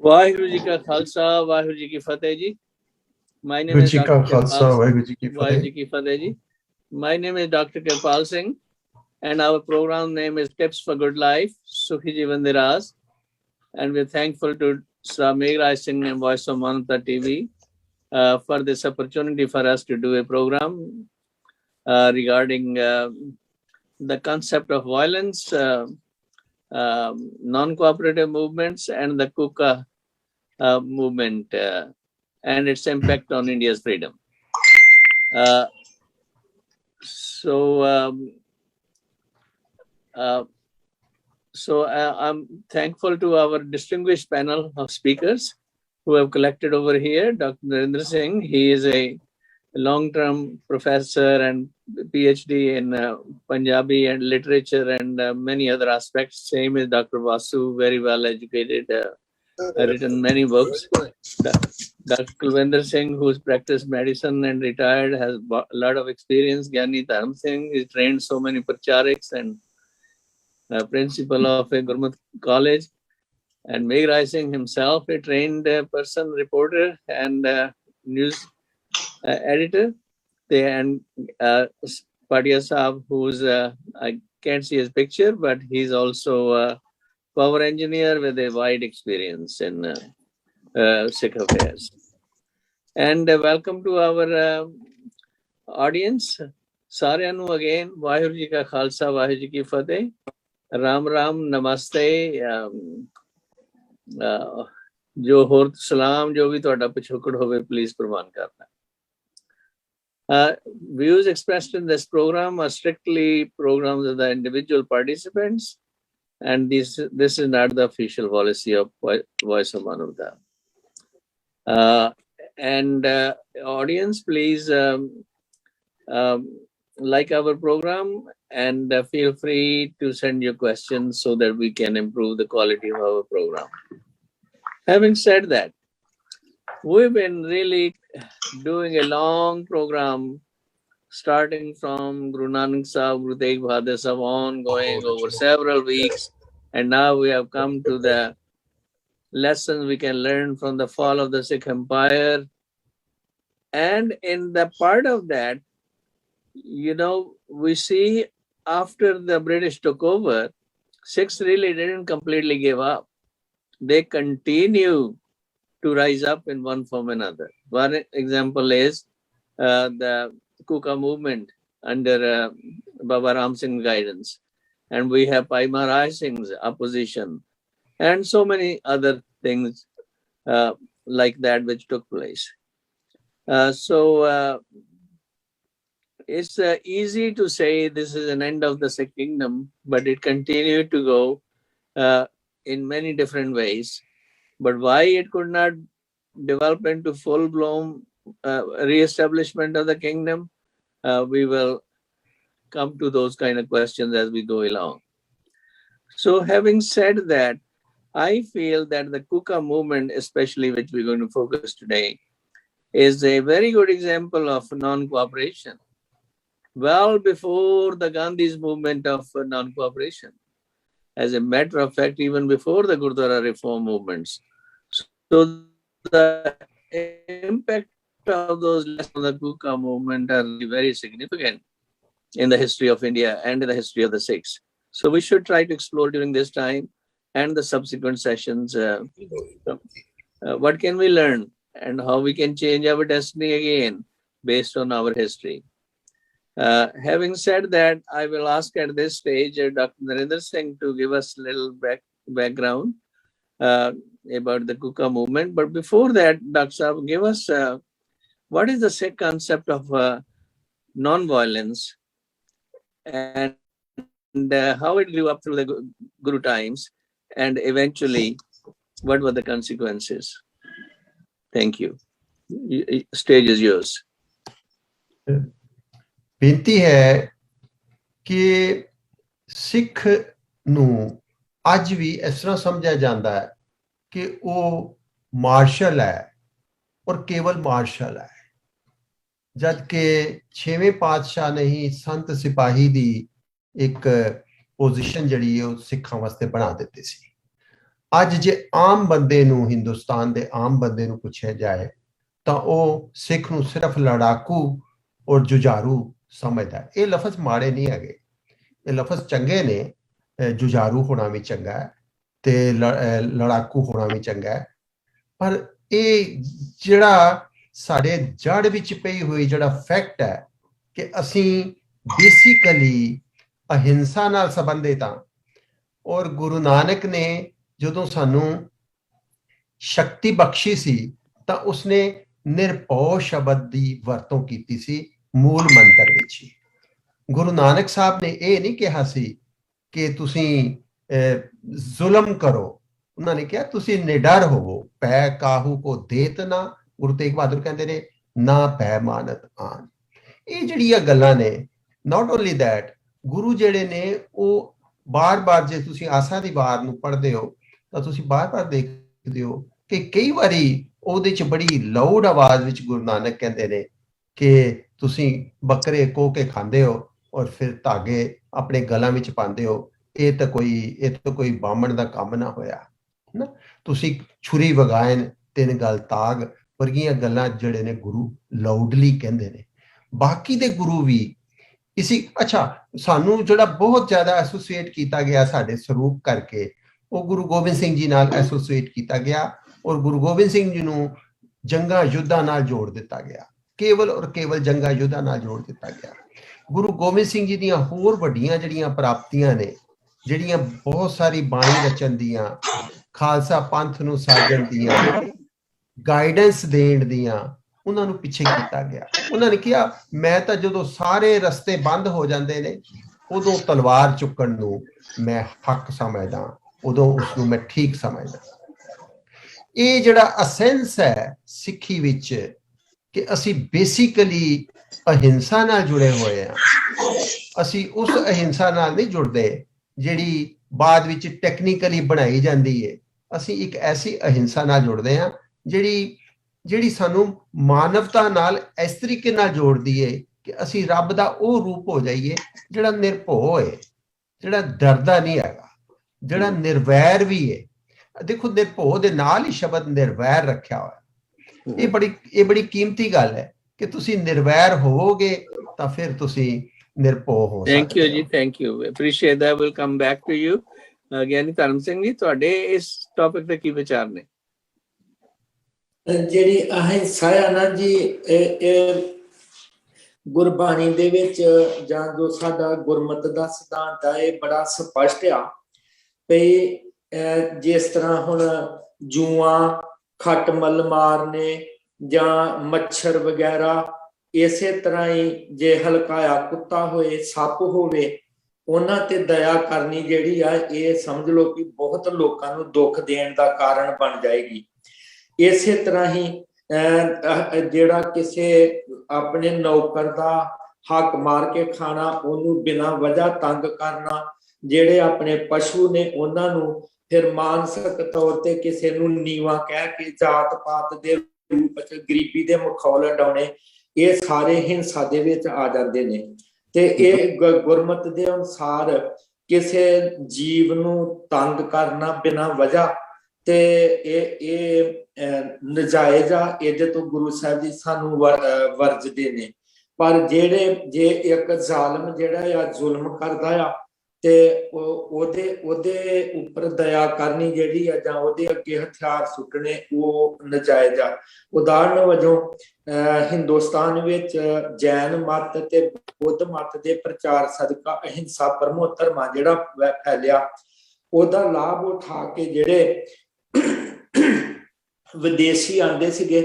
वाहिगुरु जी का खालसा वाहिगुरु जी की फतेह जी. My name is Dr. Waheguru ji की फतेह जी. My name is Dr. Kirpal Singh and our program name is Tips for Good Life, Sukhi Jeevan Diraz, and we're thankful to Sir Meghraj Singh and Voice of Manavta TV for this opportunity for us to do a program regarding the concept of violence, non-cooperative movements and the Kuka movement and its impact on India's freedom. I'm thankful to our distinguished panel of speakers who have collected over here. Dr. Narendra Singh, he is a long-term professor and PhD in Punjabi and literature and many other aspects. Same as Dr. Vasu, very well educated, written many books. Dr. Kulwinder Singh, who's practiced medicine and retired, has a lot of experience. Gyani Dharm Singh, he trained so many prachariks and principal of a Gurmat college. And Meghraj Singh himself, a trained person, reporter and news editor. And Padia Saab, who's, I can't see his picture, but he's also a power engineer with a wide experience in Sikh affairs. And welcome to our audience. Saaryan nu again, Vaheguru Ji ka Khalsa, Vaheguru Ji ki Fateh. Ram Ram, Namaste. Jo hor salam, jo bhi toda pichokad hove, please purvan karna. Views expressed in this program are strictly programs of the individual participants, and this is not the official policy of Voice of Manavta. Audience, please like our program and feel free to send your questions so that we can improve the quality of our program. Having said that, we've been really doing a long program starting from Guru Nanak Sahib, Guru Tegh Bahadur Sahib on, going over several weeks, and now we have come to the lessons we can learn from the fall of the Sikh Empire. And in the part of that, you know, we see after the British took over, Sikhs really didn't completely give up. They continue to rise up in one form or another. One example is the Kuka movement under Baba Ram Singh's guidance. And we have Bhai Maharaj Singh's opposition and so many other things like that which took place. It's easy to say this is an end of the Sikh kingdom, but it continued to go in many different ways. But why it could not develop into full-blown re-establishment of the kingdom, we will come to those kind of questions as we go along. So having said that, I feel that the Kuka movement, especially which we're going to focus today, is a very good example of non-cooperation. Well before the Gandhi's movement of non-cooperation. As a matter of fact, even before the Gurdwara reform movements. So the impact of those lessons of the Kuka movement are very significant in the history of India and in the history of the Sikhs. So we should try to explore during this time and the subsequent sessions what can we learn and how we can change our destiny again based on our history. Having said that, I will ask at this stage Dr. Narendra Singh to give us a little background about the Kuka movement. But before that, Dr. Saab, give us what is the Sikh concept of non-violence and how it grew up through the Guru times and eventually what were the consequences. Thank you. Stage is yours. ਬੇਨਤੀ ਹੈ ਕਿ ਸਿੱਖ ਨੂੰ ਅੱਜ ਵੀ ਇਸ ਤਰ੍ਹਾਂ ਸਮਝਿਆ ਜਾਂਦਾ ਹੈ ਕਿ ਉਹ ਮਾਰਸ਼ਲ ਹੈ ਔਰ ਕੇਵਲ ਮਾਰਸ਼ਲ ਹੈ, ਜਦ ਕਿ 6ਵੇਂ ਪਾਤਸ਼ਾਹ ਨੇ ਹੀ ਸੰਤ ਸਿਪਾਹੀ ਦੀ ਇੱਕ ਪੋਜੀਸ਼ਨ ਜਿਹੜੀ ਉਹ ਸਿੱਖਾਂ ਵਾਸਤੇ ਬਣਾ ਦਿੱਤੀ ਸੀ। ਅੱਜ ਜੇ ਆਮ ਬੰਦੇ ਨੂੰ, ਹਿੰਦੁਸਤਾਨ ਦੇ ਆਮ ਬੰਦੇ ਨੂੰ ਪੁੱਛਿਆ ਜਾਏ ਤਾਂ ਉਹ ਸਿੱਖ ਨੂੰ ਸਿਰਫ ਲੜਾਕੂ ਔਰ ਜੁਝਾਰੂ ਸਮਝਦਾ। ਇਹ ਲਫ਼ਜ਼ ਮਾੜੇ ਨਹੀਂ ਹੈਗੇ, ਇਹ ਲਫ਼ਜ਼ ਚੰਗੇ ਨੇ। ਜੁਝਾਰੂ ਹੋਣਾ ਵੀ ਚੰਗਾ ਹੈ ਤੇ ਲੜਾਕੂ ਹੋਣਾ ਵੀ ਚੰਗਾ ਹੈ, ਪਰ ਇਹ ਜਿਹੜਾ ਸਾਡੇ ਜੜ ਵਿੱਚ ਪਈ ਹੋਈ ਜਿਹੜਾ ਫੈਕਟ ਹੈ ਕਿ ਅਸੀਂ ਬੇਸਿਕਲੀ ਅਹਿੰਸਾ ਨਾਲ ਸੰਬੰਧਿਤ ਹਾਂ। ਔਰ ਗੁਰੂ ਨਾਨਕ ਨੇ ਜਦੋਂ ਸਾਨੂੰ ਸ਼ਕਤੀ ਬਖਸ਼ੀ ਸੀ ਤਾਂ ਉਸਨੇ ਨਿਰਭਉ ਸ਼ਬਦ ਦੀ ਵਰਤੋਂ ਕੀਤੀ ਸੀ ਮੂਲ ਮੰਤਰ ਵਿੱਚ ਹੀ। ਗੁਰੂ ਨਾਨਕ ਸਾਹਿਬ ਨੇ ਇਹ ਨਹੀਂ ਕਿਹਾ ਸੀ ਕਿ ਤੁਸੀਂ ਜ਼ੁਲਮ ਕਰੋ, ਉਹਨਾਂ ਨੇ ਕਿਹਾ ਤੁਸੀਂ ਨਿਡਰ ਹੋਵੋ। ਪੈ ਕਾਹੂ ਕੋ ਦੇਤ ਨਾ, ਗੁਰੂ ਤੇਗ ਬਹਾਦਰ ਕਹਿੰਦੇ ਨੇ, ਨਾ ਪੈ ਮਾਨਤ ਆਨ। ਇਹ ਜਿਹੜੀਆਂ ਗੱਲਾਂ ਨੇ, ਨਾਟ ਓਨਲੀ ਦੈਟ, ਗੁਰੂ ਜਿਹੜੇ ਨੇ ਉਹ ਬਾਰ-ਬਾਰ, ਜੇ ਤੁਸੀਂ ਆਸਾ ਦੀ ਵਾਰ ਨੂੰ ਪੜ੍ਹਦੇ ਹੋ ਤਾਂ ਤੁਸੀਂ ਬਾਰ-ਬਾਰ ਦੇਖਦੇ ਹੋ ਕਿ ਕਈ ਵਾਰੀ ਉਹਦੇ 'ਚ ਬੜੀ ਲਾਊਡ ਆਵਾਜ਼ ਵਿੱਚ ਗੁਰੂ ਨਾਨਕ ਕਹਿੰਦੇ ਨੇ ਕਿ ਤੁਸੀਂ ਬੱਕਰੇ ਕੋ ਕੇ ਖਾਂਦੇ ਹੋ ਔਰ ਫਿਰ ਧਾਗੇ ਆਪਣੇ ਗਲਾਂ ਵਿੱਚ ਪਾਉਂਦੇ ਹੋ, ਇਹ ਤਾਂ ਕੋਈ ਬਾਹਮਣ ਦਾ ਕੰਮ ਨਾ ਹੋਇਆ ਨਾ। ਤੁਸੀਂ ਛੁਰੀ ਵਗਾਇਨ ਤਿੰਨ ਗਲ ਤਾਗ ਵਰਗੀਆਂ ਗੱਲਾਂ ਜਿਹੜੇ ਨੇ ਗੁਰੂ ਲਾਊਡਲੀ ਕਹਿੰਦੇ ਨੇ। ਬਾਕੀ ਦੇ ਗੁਰੂ ਵੀ ਇਸੀ ਸਾਨੂੰ ਜਿਹੜਾ ਬਹੁਤ ਜ਼ਿਆਦਾ ਐਸੋਸੀਏਟ ਕੀਤਾ ਗਿਆ ਸਾਡੇ ਸਰੂਪ ਕਰਕੇ, ਉਹ ਗੁਰੂ ਗੋਬਿੰਦ ਸਿੰਘ ਜੀ ਨਾਲ ਐਸੋਸੀਏਟ ਕੀਤਾ ਗਿਆ ਔਰ ਗੁਰੂ ਗੋਬਿੰਦ ਸਿੰਘ ਜੀ ਨੂੰ ਜੰਗਾਂ ਯੁੱਧਾਂ ਨਾਲ ਜੋੜ ਦਿੱਤਾ ਗਿਆ, ਕੇਵਲ ਔਰ ਕੇਵਲ ਜੰਗਾਂ ਯੁੱਧਾਂ ਨਾਲ ਜੋੜ ਦਿੱਤਾ ਗਿਆ। ਗੁਰੂ ਗੋਬਿੰਦ ਸਿੰਘ ਜੀ ਦੀਆਂ ਹੋਰ ਵੱਡੀਆਂ ਜਿਹੜੀਆਂ ਪ੍ਰਾਪਤੀਆਂ ਨੇ, ਜਿਹੜੀਆਂ ਬਹੁਤ ਸਾਰੀ ਬਾਣੀ ਰਚਨ ਦੀਆਂ, ਖਾਲਸਾ ਪੰਥ ਨੂੰ ਸਾਜਣ ਦੀਆਂ, ਗਾਈਡੈਂਸ ਦੇਣ ਦੀਆਂ, ਉਹਨਾਂ ਨੂੰ ਪਿੱਛੇ ਕੀਤਾ ਗਿਆ। ਉਹਨਾਂ ਨੇ ਕਿਹਾ ਮੈਂ ਤਾਂ ਜਦੋਂ ਸਾਰੇ ਰਸਤੇ ਬੰਦ ਹੋ ਜਾਂਦੇ ਨੇ ਉਦੋਂ ਤਲਵਾਰ ਚੁੱਕਣ ਨੂੰ ਮੈਂ ਹੱਕ ਸਮਝਦਾ, ਉਦੋਂ ਉਸਨੂੰ ਮੈਂ ਠੀਕ ਸਮਝਦਾ। ਇਹ ਜਿਹੜਾ ਅਸੈਂਸ ਹੈ ਸਿੱਖੀ ਵਿੱਚ ਕਿ ਅਸੀਂ ਬੇਸਿਕਲੀ ਅਹਿੰਸਾ ਨਾਲ ਜੁੜੇ ਹੋਏ ਹਾਂ, ਅਸੀਂ ਉਸ ਅਹਿੰਸਾ ਨਾਲ ਨਹੀਂ ਜੁੜਦੇ ਜਿਹੜੀ ਬਾਅਦ ਵਿੱਚ ਟੈਕਨੀਕਲੀ ਬਣਾਈ ਜਾਂਦੀ ਹੈ। ਅਸੀਂ ਇੱਕ ਐਸੀ ਅਹਿੰਸਾ ਨਾਲ ਜੁੜਦੇ ਹਾਂ ਜਿਹੜੀ ਸਾਨੂੰ ਮਾਨਵਤਾ ਨਾਲ ਇਸ ਤਰੀਕੇ ਨਾਲ ਜੋੜਦੀ ਹੈ ਕਿ ਅਸੀਂ ਰੱਬ ਦਾ ਉਹ ਰੂਪ ਹੋ ਜਾਈਏ ਜਿਹੜਾ ਨਿਰਭਉ ਹੈ, ਜਿਹੜਾ ਡਰਦਾ ਨਹੀਂ ਹੈਗਾ, ਜਿਹੜਾ ਨਿਰਵੈਰ ਵੀ ਹੈ। ਦੇਖੋ, ਨਿਰਭਉ ਦੇ ਨਾਲ ਹੀ ਸ਼ਬਦ ਨਿਰਵੈਰ ਰੱਖਿਆ ਹੋਇਆ। ਇਹ ਬੜੀ ਕੀਮਤੀ ਗੱਲ ਹੈ ਕਿ ਤੁਸੀਂ ਨਿਰਵੈਰ ਹੋਵੋਗੇ ਤਾਂ ਫਿਰ ਤੁਸੀਂ ਨਿਰਭਉ ਹੋ ਸਕਦੇ ਹੋ। ਥੈਂਕ ਯੂ ਜੀ, thank you, appreciate that. Will come back to you. Giani Dharam Singh ਜੀ, ਤੁਹਾਡੇ ਇਸ ਟੌਪਿਕ ਤੇ ਕੀ ਵਿਚਾਰ ਨੇ? ਜਿਹੜੀ ਅਹਿੰਸਾ ਆ ਨਾ ਜੀ, ਇਹ ਗੁਰਬਾਣੀ ਦੇ ਵਿੱਚ ਜਾਂ ਜੋ ਸਾਡਾ ਗੁਰਮਤ ਦਾ ਸਿਧਾਂਤ ਆ, ਇਹ ਬੜਾ ਸਪਸ਼ਟ ਆ ਵੀ ਜਿਸ ਤਰ੍ਹਾਂ ਹੁਣ ਜੂਆਂ, ਖੱਟ ਮੱਲ ਮਾਰਨੇ ਜਾਂ ਮੱਛਰ ਵਗੈਰਾ, ਇਸੇ ਤਰ੍ਹਾਂ ਹੀ ਜੇ ਹਲਕਾਇਆ ਕੁੱਤਾ ਹੋਏ, ਸੱਪ ਹੋਵੇ, ਉਹਨਾਂ ਤੇ ਦਇਆ ਕਰਨੀ ਜਿਹੜੀ ਆ, ਇਹ ਸਮਝ ਲਓ ਕਿ ਬਹੁਤ ਲੋਕਾਂ ਨੂੰ ਦੁੱਖ ਦੇਣ ਦਾ ਕਾਰਨ ਬਣ ਜਾਏਗੀ। ਇਸੇ ਤਰ੍ਹਾਂ ਹੀ ਜਿਹੜਾ ਕਿਸੇ ਆਪਣੇ ਨੌਕਰ ਦਾ ਹੱਕ ਮਾਰ ਕੇ ਖਾਣਾ, ਉਹਨੂੰ ਬਿਨਾਂ ਵਜ੍ਹਾ ਤੰਗ ਕਰਨਾ, ਜਿਹੜੇ ਆਪਣੇ ਪਸ਼ੂ ਨੇ ਉਹਨਾਂ ਨੂੰ ਫਿਰ ਮਾਨਸਿਕ ਤੌਰ ਤੇ ਕਿਸੇ ਨੂੰ ਨੀਵਾਂ ਕਹਿ ਕੇ ਜਾਤ ਪਾਤ ਦੇ ਰੂਪ ਚ ਗਰੀਬੀ ਦੇ ਮਖੌਲ ਉਡਾਉਣੇ, ਇਹ ਸਾਰੇ ਹਿੰਸਾ ਦੇ ਵਿੱਚ ਆ ਜਾਂਦੇ ਨੇ। ਤੇ ਇਹ ਗੁਰਮਤ ਦੇ ਅਨੁਸਾਰ ਕਿਸੇ ਜੀਵ ਨੂੰ ਤੰਗ ਕਰਨਾ ਬਿਨਾਂ ਵਜ੍ਹਾ ਤੇ ਇਹ ਨਜਾਇਜ਼ ਆ, ਇਹਦੇ ਤੋਂ ਗੁਰੂ ਸਾਹਿਬ ਜੀ ਸਾਨੂੰ ਵਰਜਦੇ ਨੇ। ਪਰ ਜੇ ਇੱਕ ਜ਼ਾਲਮ ਜਿਹੜਾ ਆ ਜ਼ੁਲਮ ਕਰਦਾ ਆ ਤੇ ਉਹਦੇ ਉੱਪਰ ਦਇਆ ਕਰਨੀ ਜਿਹੜੀ ਆ ਜਾਂ ਉਹਦੇ ਅੱਗੇ ਹਥਿਆਰ ਸੁੱਟਣੇ, ਉਹ ਨਜਾਇਜ਼ ਆ। ਉਦਾਹਰਨ ਵਜੋਂ ਹਿੰਦੁਸਤਾਨ ਵਿੱਚ ਜੈਨ ਮਤ ਤੇ ਬੁੱਧ ਮਤ ਦੇ ਪ੍ਰਚਾਰ ਸਦਕਾ ਅਹਿੰਸਾ ਪਰਮੋ ਧਰਮਾ ਜਿਹੜਾ ਫੈਲਿਆ, ਉਹਦਾ ਲਾਭ ਉਠਾ ਕੇ ਜਿਹੜੇ ਵਿਦੇਸ਼ੀ ਆਉਂਦੇ ਸੀਗੇ,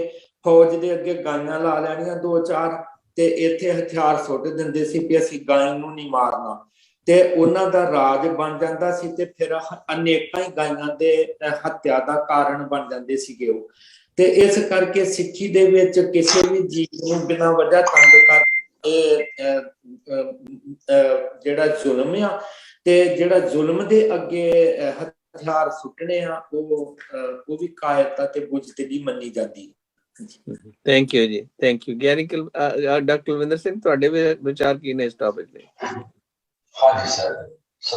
ਫੌਜ ਦੇ ਅੱਗੇ ਗਾਈਆਂ ਲਾ ਲੈਣੀਆਂ 2-4 ਤੇ ਇੱਥੇ ਹਥਿਆਰ ਸੁੱਟ ਦਿੰਦੇ ਸੀ ਕਿ ਅਸੀਂ ਗਾਂ ਨੂੰ ਨਹੀਂ ਮਾਰਨਾ, ਤੇ ਉਹਨਾਂ ਦਾ ਰਾਜ ਬਣ ਜਾਂਦਾ ਸੀ ਤੇ ਫਿਰ ਅਨੇਕਾਂ ਹੀ ਗਾਈਆਂ ਦੇ ਹੱਤਿਆ ਦਾ ਕਾਰਨ ਬਣ ਜਾਂਦੇ ਸੀਗੇ ਉਹ। ਤੇ ਇਸ ਕਰਕੇ ਸਿੱਖੀ ਦੇ ਵਿੱਚ ਕਿਸੇ ਵੀ ਜੀਵ ਨੂੰ ਬਿਨਾਂ ਵਜ੍ਹਾ ਤੰਗ ਕਰ ਜਿਹੜਾ ਜ਼ੁਲਮ ਆ, ਤੇ ਜਿਹੜਾ ਜ਼ੁਲਮ ਦੇ ਅੱਗੇ ਹਥਿਆਰ ਸੁੱਟਣੇ ਆ, ਉਹ ਵੀ ਕਾਇਰਤਾ ਤੇ ਬੁਝਦਿਲੀ ਮੰਨੀ ਜਾਂਦੀ ਹੈ। ਥੈਂਕ ਯੂ ਜੀ, thank you. Giani doctor Kulwinder Singh, ਤੁਹਾਡੇ ਵਿਚਾਰ ਕੀ ਨੇ ਇਸ ਟੌਪਿਕ ਤੇ? ਹਾਂਜੀ ਸਰ,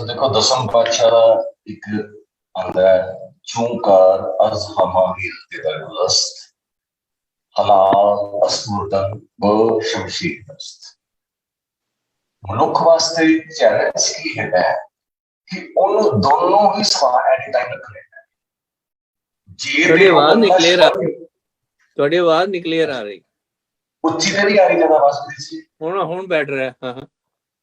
ਦੇਖੋ ਦਸਮ ਪਾਤਸ਼ਾਹ ਦਾ ਇੱਕ आंदा है चूंकार अज हमा हिल गुलस्त हलाल असमुर्दन ब शमशीर दस्त। मनुख वास्ते चैलेंज की है कि उन दोनों ही सवाल एट टाइम रखने हैं। ਤੁਹਾਡੀ ਆਵਾਜ਼ ਨਹੀਂ ਕਲੀਅਰ ਆ ਤੁਹਾਡੀ ਆਵਾਜ਼ ਨਹੀਂ ਕਲੀਅਰ ਆ ਰਹੀ। ਉੱਚੀ ਤੇ ਨਹੀਂ ਆ ਰਹੀ ਜਿਆਦਾ ਆਵਾਜ਼ ਮੇਰੀ ਸੀ। ਹੁਣ ਬੈਟਰ ਹੈ। ਹਾਂ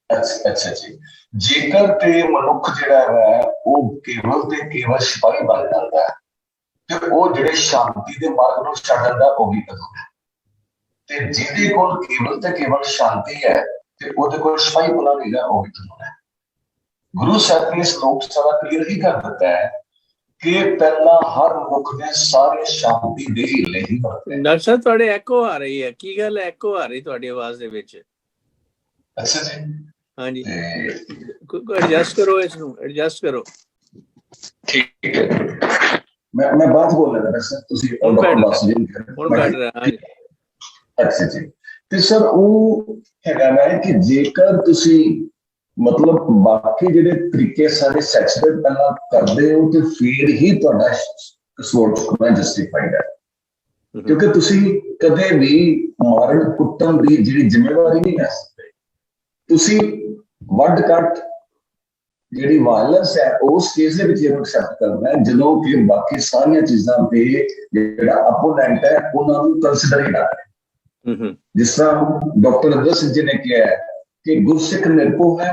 ਅੱਛਾ ਜੀ। ਜੇਕਰ ਤੇ ਮਨੁੱਖ ਜਿਹੜਾ ਹੈ ਉਹ ਕੇਵਲ ਤੇ ਕੇਵਲ ਸਿਪਾਹੀ ਬਣ ਜਾਂਦਾ ਹੈ ਤੇ ਉਹ ਜਿਹੜੇ ਸ਼ਾਂਤੀ ਦੇ ਮਾਰਗ ਨੂੰ ਛੱਡਣ ਦਾ ਉਹ ਵੀ ਕਦੋਂ ਹੈ। ਤੇ ਜਿਹਦੇ ਕੋਲ ਕੇਵਲ ਤੇ ਕੇਵਲ ਸ਼ਾਂਤੀ ਹੈ ਤੇ ਉਹਦੇ ਕੋਲ ਸਿਪਾਹੀ ਬਣਾ ਲੇਗਾ ਉਹ ਵੀ ਕਦੋਂ ਹੈ। ਗੁਰੂ ਸਾਹਿਬ ਨੇ ਸ਼ਲੋਕ ਸਾਰਾ ਕਲੀਅਰ ਹੀ ਕਰ ਦਿੱਤਾ ਹੈ ਕਿ ਪਹਿਲਾਂ ਹਰ ਮਨੁੱਖ ਦੇ ਸਾਰੇ ਸ਼ਾਂਤੀ ਦੇ ਹੀਲੇ ਹੀ ਵਰਤੇ। ਡਾਕਟਰ ਸਾਹਿਬ ਤੁਹਾਡੇ ਐਕੋ ਆ ਰਹੀ ਹੈ, ਕੀ ਗੱਲ ਐਕੋ ਆ ਰਹੀ ਤੁਹਾਡੀ ਆਵਾਜ਼ ਦੇ ਵਿੱਚ? ਅੱਛਾ ਜੀ। ਹਾਂਜੀ ਕੋਈ ਐਡਜਸਟ ਕਰੋ, ਇਸ ਨੂੰ ਐਡਜਸਟ ਕਰੋ। ਠੀਕ ਹੈ ਮੈਂ ਬਾਤ ਬੋਲ ਰਿਹਾ ਸਰ, ਤੁਸੀਂ ਹੁਣ ਬੈਟਰ ਹੈ। ਅੱਛਾ ਜੀ। ਤੇ ਸਰ ਉਹ ਹੈਗਾ ਮੈਂ ਕਿ ਜੇਕਰ ਤੁਸੀਂ ਮਤਲਬ ਬਾਕੀ ਜਿਹੜੇ ਤਰੀਕੇ ਸਾਰੇ ਸੈਚੂਰੇਟ ਪਹਿਲਾਂ ਕਰਦੇ ਹੋ ਤੇ ਫਿਰ ਹੀ ਤੁਹਾਡਾ ਕਸੂਰ ਚੁੱਕਣਾ ਜਸਟੀਫਾਈਡ ਹੈ। ਕਿਉਂਕਿ ਤੁਸੀਂ ਕਦੇ ਵੀ ਮਾਰਨ ਕੁੱਟਣ ਦੀ ਜਿਹੜੀ ਜ਼ਿੰਮੇਵਾਰੀ ਨਹੀਂ ਲੈ ਸਕਦੇ। ਤੁਸੀਂ ਵੱਡ ਕੱਟ ਜਿਹੜੀ ਵਾਇਲੈਂਸ ਹੈ ਉਸ ਕੇਸ ਦੇ ਵਿੱਚ ਇਹਨੂੰ ਐਕਸੈਪਟ ਕਰਨਾ ਹੈ ਜਦੋਂ ਕਿ ਬਾਕੀ ਸਾਰੀਆਂ ਚੀਜ਼ਾਂ ਤੇ ਜਿਹੜਾ ਅਪੋਨੈਂਟ ਹੈ ਉਹਨਾਂ ਨੂੰ ਕੰਸੀਡਰ ਹੀ ਨਾ ਕਰੇ। ਜਿਸ ਤਰ੍ਹਾਂ ਡਾਕਟਰ ਅੰਦਰ ਸਿੰਘ ਜੀ ਨੇ ਕਿਹਾ ਕਿ ਗੁਰਸਿੱਖ ਨਿਰਭਉ ਹੈ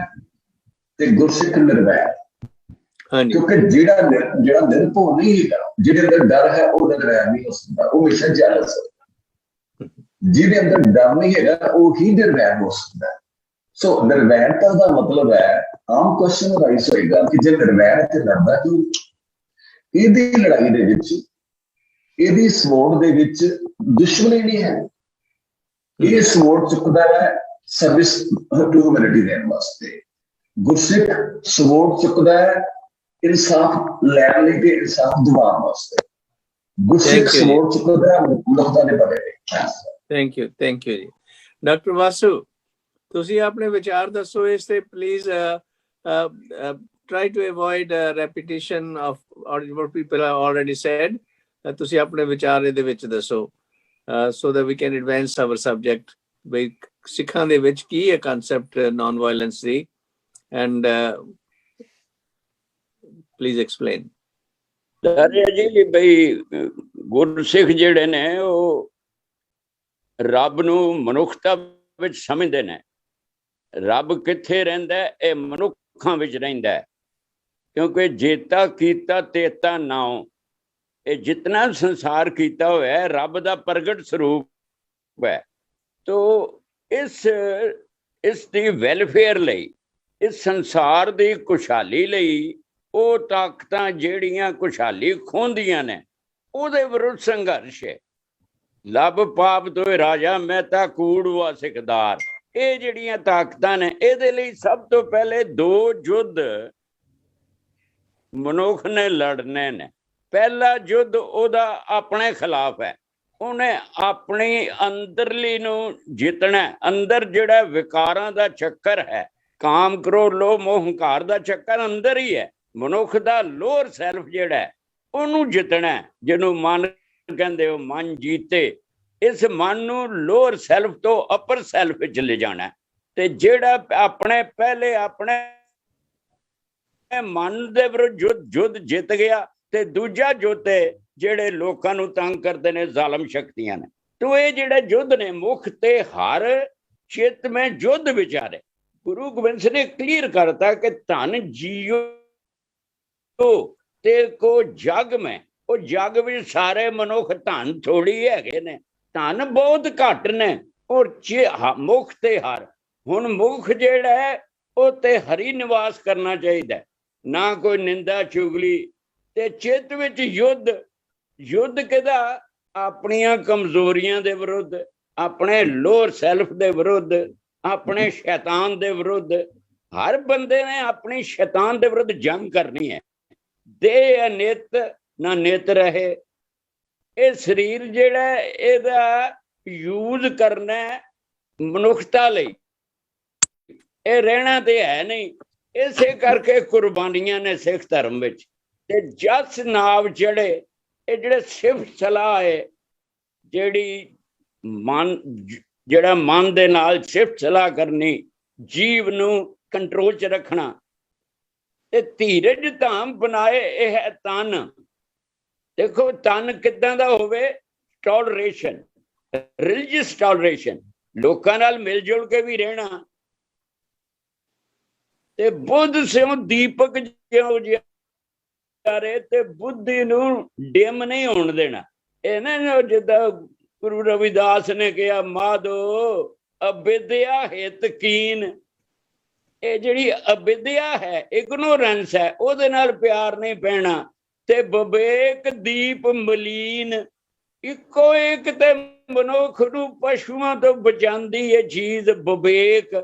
ਤੇ ਗੁਰਸਿੱਖ ਨਿਰਵੈਰ। ਕਿਉਂਕਿ ਜਿਹੜਾ ਨਿਰਭਉ ਨਹੀਂ ਹੈਗਾ, ਜਿਹਦੇ ਅੰਦਰ ਡਰ ਹੈ ਉਹ ਨਿਰਵੈਰ ਨਹੀਂ ਹੋ ਸਕਦਾ, ਉਹ ਹਮੇਸ਼ਾ ਜੈਲਸ ਹੈ। ਜਿਹਦੇ ਅੰਦਰ ਡਰ ਨਹੀਂ ਹੈਗਾ ਉਹ ਹੀ ਨਿਰਵੈਰ ਹੋ ਸਕਦਾ। ਸੋ ਨਿਰਵੈਰਤਾ ਦਾ ਮਤਲਬ ਹੈ, ਆਮ ਕੁਐਸਚਨ ਰਾਈਜ਼ ਹੋਏਗਾ ਕਿ ਜੇ ਨਿਰਵੈਰ ਤੇ ਲੜਦਾ ਕਿਉਂ? ਇਹਦੀ ਲੜਾਈ ਦੇ ਵਿੱਚ, ਇਹਦੀ ਸਵੋਰਡ ਦੇ ਵਿੱਚ ਦੁਸ਼ਮਣੀ ਨਹੀਂ ਹੈ। ਇਹ ਸਵੋਰਡ ਚੁੱਕਦਾ ਹੈ ਸਰਵਿਸ ਟੂ ਹਿਊਮੈਨਿਟੀ ਦੇਣ ਵਾਸਤੇ। ਗੁਰਸਿੱਖ ਸਵੋਰਡ ਚੁੱਕਦਾ ਹੈ ਇਨਸਾਫ ਲੈਣ ਲਈ ਤੇ ਇਨਸਾਫ ਦਿਵਾਉਣ ਵਾਸਤੇ। ਗੁਰਸਿੱਖ ਸਵੋਰਡ ਚੁੱਕਦਾ ਹੈ ਮਨੁੱਖਤਾ ਦੇ ਭਲੇ ਲਈ। ਥੈਂਕ ਯੂ ਜੀ। ਡਾਕਟਰ ਵਾਸੂ, ਤੁਸੀਂ ਆਪਣੇ ਵਿਚਾਰ ਦੱਸੋ ਇਸ ਤੇ please. try to avoid repetition of what people have already said. ਤੁਸੀਂ ਆਪਣੇ ਵਿਚਾਰ ਇਹਦੇ ਵਿੱਚ ਦੱਸੋ so that we can advance our subject। ਬਈ ਸਿੱਖਾਂ ਦੇ ਵਿੱਚ ਕੀ ਹੈ concept non violence the, and please explain। ਜੀ ਬਈ ਗੁਰਸਿੱਖ ਜਿਹੜੇ ਨੇ ਉਹ ਰੱਬ ਨੂੰ ਮਨੁੱਖਤਾ ਵਿੱਚ ਸਮਝਦੇ ਨੇ। ਰੱਬ ਕਿੱਥੇ ਰਹਿੰਦਾ? ਇਹ ਮਨੁੱਖਾਂ ਵਿੱਚ ਰਹਿੰਦਾ ਹੈ। ਕਿਉਂਕਿ ਜੇਤਾ ਕੀਤਾ ਤੇਤਾ ਨਾਉ, ਇਹ ਜਿਤਨਾ ਸੰਸਾਰ ਕੀਤਾ ਹੋਇਆ ਰੱਬ ਦਾ ਪ੍ਰਗਟ ਸਰੂਪ ਹੈ। ਤੋ ਇਸ ਦੀ ਵੈਲਫੇਅਰ ਲਈ, ਇਸ ਸੰਸਾਰ ਦੀ ਖੁਸ਼ਹਾਲੀ ਲਈ ਉਹ ਤਾਕਤਾਂ ਜਿਹੜੀਆਂ ਖੁਸ਼ਹਾਲੀ ਖੋਹਦੀਆਂ ਨੇ ਉਹਦੇ ਵਿਰੁੱਧ ਸੰਘਰਸ਼ ਹੈ। ਲੱਭ ਪਾਪ ਤੋਏ ਰਾਜਾ ਮਹਿਤਾ ਕੂੜ ਵਾ ਸਿਕਦਾਰ। ਇਹ ਜਿਹੜੀਆਂ ਤਾਕਤਾਂ ਨੇ ਇਹਦੇ ਲਈ ਸਭ ਤੋਂ ਪਹਿਲੇ ਦੋ ਯੁੱਧ ਮਨੁੱਖ ਨੇ ਲੜਨੇ ਨੇ। ਪਹਿਲਾ ਯੁੱਧ ਉਹਦਾ ਆਪਣੇ ਖਿਲਾਫ ਹੈ। ਉਹਨੇ ਆਪਣੀ ਅੰਦਰਲੀ ਨੂੰ ਜਿੱਤਣਾ। ਅੰਦਰ ਜਿਹੜਾ ਵਿਕਾਰਾਂ ਦਾ ਚੱਕਰ ਹੈ, ਕਾਮ ਕ੍ਰੋਧ ਲੋਭ ਮੋਹ ਹੰਕਾਰ ਦਾ ਚੱਕਰ ਅੰਦਰ ਹੀ ਹੈ। ਮਨੁੱਖ ਦਾ ਲੋਅਰ ਸੈਲਫ ਜਿਹੜਾ ਉਹਨੂੰ ਜਿੱਤਣਾ, ਜਿਹਨੂੰ ਮਨ ਕਹਿੰਦੇ ਹੋ, ਮਨ ਜੀਤੇ। ਇਸ ਮਨ ਨੂੰ ਲੋਅਰ ਸੈਲਫ ਤੋਂ ਅਪਰ ਸੈਲਫ ਵਿੱਚ ਲਿਜਾਣਾ। ਤੇ ਜਿਹੜਾ ਪਹਿਲੇ ਆਪਣੇ ਮਨ ਦੇ ਵਿਰੁੱਧ ਯੁੱਧ ਜਿੱਤ ਗਿਆ ਤੇ ਦੂਜਾ ਯੁੱਧ ਜਿਹੜੇ ਲੋਕਾਂ ਨੂੰ ਤੰਗ ਕਰਦੇ ਨੇ ਜ਼ਾਲਮ ਸ਼ਕਤੀਆਂ ਨੇ। ਤੋ ਇਹ ਜਿਹੜੇ ਯੁੱਧ ਨੇ ਮੁੱਖ ਤੇ ਹਰ ਚਿੱਤ ਮੈਂ ਯੁੱਧ ਵਿਚਾਰੇ। ਗੁਰੂ ਗੋਬਿੰਦ ਸਿੰਘ ਨੇ ਕਲੀਅਰ ਕਰਤਾ ਕਿ ਧਨ ਜੀਓ ਤੇ ਕੋ ਜਗ ਮੈਂ। ਉਹ ਜਗ ਵਿੱਚ ਸਾਰੇ ਮਨੁੱਖ ਧਨ ਥੋੜੀ ਹੈਗੇ ਨੇ, ਧਨ ਬਹੁਤ ਘੱਟ ਨੇ। ਔਰ ਮੁੱਖ ਤੇ ਹਰ। ਹੁਣ ਮੁੱਖ ਜਿਹੜਾ ਹੈ ਉਹ ਤੇ ਹਰੀ ਨਿਵਾਸ ਕਰਨਾ ਚਾਹੀਦਾ, ਨਾ ਕੋਈ ਨਿੰਦਾ ਚੁਗਲੀ। ਤੇ ਚਿੱਤ ਵਿੱਚ ਯੁੱਧ ਕਿਹਦਾ? ਆਪਣੀਆਂ ਕਮਜ਼ੋਰੀਆਂ ਦੇ ਵਿਰੁੱਧ, ਆਪਣੇ ਲੋਅਰ ਸੈਲਫ ਦੇ ਵਿਰੁੱਧ, ਆਪਣੇ ਸ਼ੈਤਾਨ ਦੇ ਵਿਰੁੱਧ। ਹਰ ਬੰਦੇ ਨੇ ਆਪਣੀ ਸ਼ੈਤਾਨ ਦੇ ਵਿਰੁੱਧ ਜੰਗ ਕਰਨੀ ਹੈ। ਦੇਹ ਅਨਿਤ ਨਾ ਨਿਤ ਰਹੇ। ਇਹ ਸਰੀਰ ਜਿਹੜਾ ਇਹਦਾ ਯੂਜ਼ ਕਰਨਾ ਮਨੁੱਖਤਾ ਲਈ, ਇਹ ਰਹਿਣਾ ਤੇ ਹੈ ਨਹੀਂ। ਇਸੇ ਕਰਕੇ ਕੁਰਬਾਨੀਆਂ ਨੇ ਸਿੱਖ ਧਰਮ ਵਿੱਚ। ਤੇ ਜਸ ਨਾਵ ਚੜੇ। ਇਹ ਜਿਹੜੇ ਸਿਫਤ ਸਲਾਹ ਹੈ, ਜਿਹੜੀ ਮਨ, ਜਿਹੜਾ ਮਨ ਦੇ ਨਾਲ ਸਿਫਤ ਸਲਾਹ ਕਰਨੀ, ਜੀਵ ਨੂੰ ਕੰਟਰੋਲ 'ਚ ਰੱਖਣਾ ਤੇ ਧੀਰਜ ਧਾਮ ਬਣਾਏ, ਇਹ ਹੈ ਤਨ। ਦੇਖੋ ਤਨ ਕਿੱਦਾਂ ਦਾ ਹੋਵੇ? ਟੋਲਰੇਸ਼ਨ, ਰਿਲੀਜੀਅਸ ਟੋਲਰੇਸ਼ਨ, ਲੋਕਾਂ ਨਾਲ ਮਿਲ ਜੁਲ ਕੇ ਵੀ ਰਹਿਣਾ। ਤੇ ਬੁੱਧ ਸਿਉ ਦੀਪਕ ਜਿਉ ਜਿਆਰੇ, ਤੇ ਬੁੱਧੀ ਨੂੰ ਡਿਮ ਨਹੀਂ ਹੋਣ ਦੇਣਾ। ਇਹ ਨਾ ਜਿੱਦਾਂ ਗੁਰੂ ਰਵਿਦਾਸ ਨੇ ਕਿਹਾ, ਮਾਧੋ ਅਵਿਦਿਆ ਹਿਤ ਕੀਨ। ਇਹ ਜਿਹੜੀ ਅਵਿਦਿਆ ਹੈ, ਇਗਨੋਰੈਂਸ ਹੈ, ਉਹਦੇ ਨਾਲ ਪਿਆਰ ਨਹੀਂ ਪੈਣਾ। ਤੇ ਵਿਵੇਕ ਦੀਪ ਮਲੀਨ, ਇੱਕੋ ਇੱਕ ਤੇ ਮਨੁੱਖ ਨੂੰ ਪਸ਼ੂਆਂ ਤੋਂ ਬਚਾਉਂਦੀ ਹੈ ਚੀਜ਼ ਵਿਵੇਕ।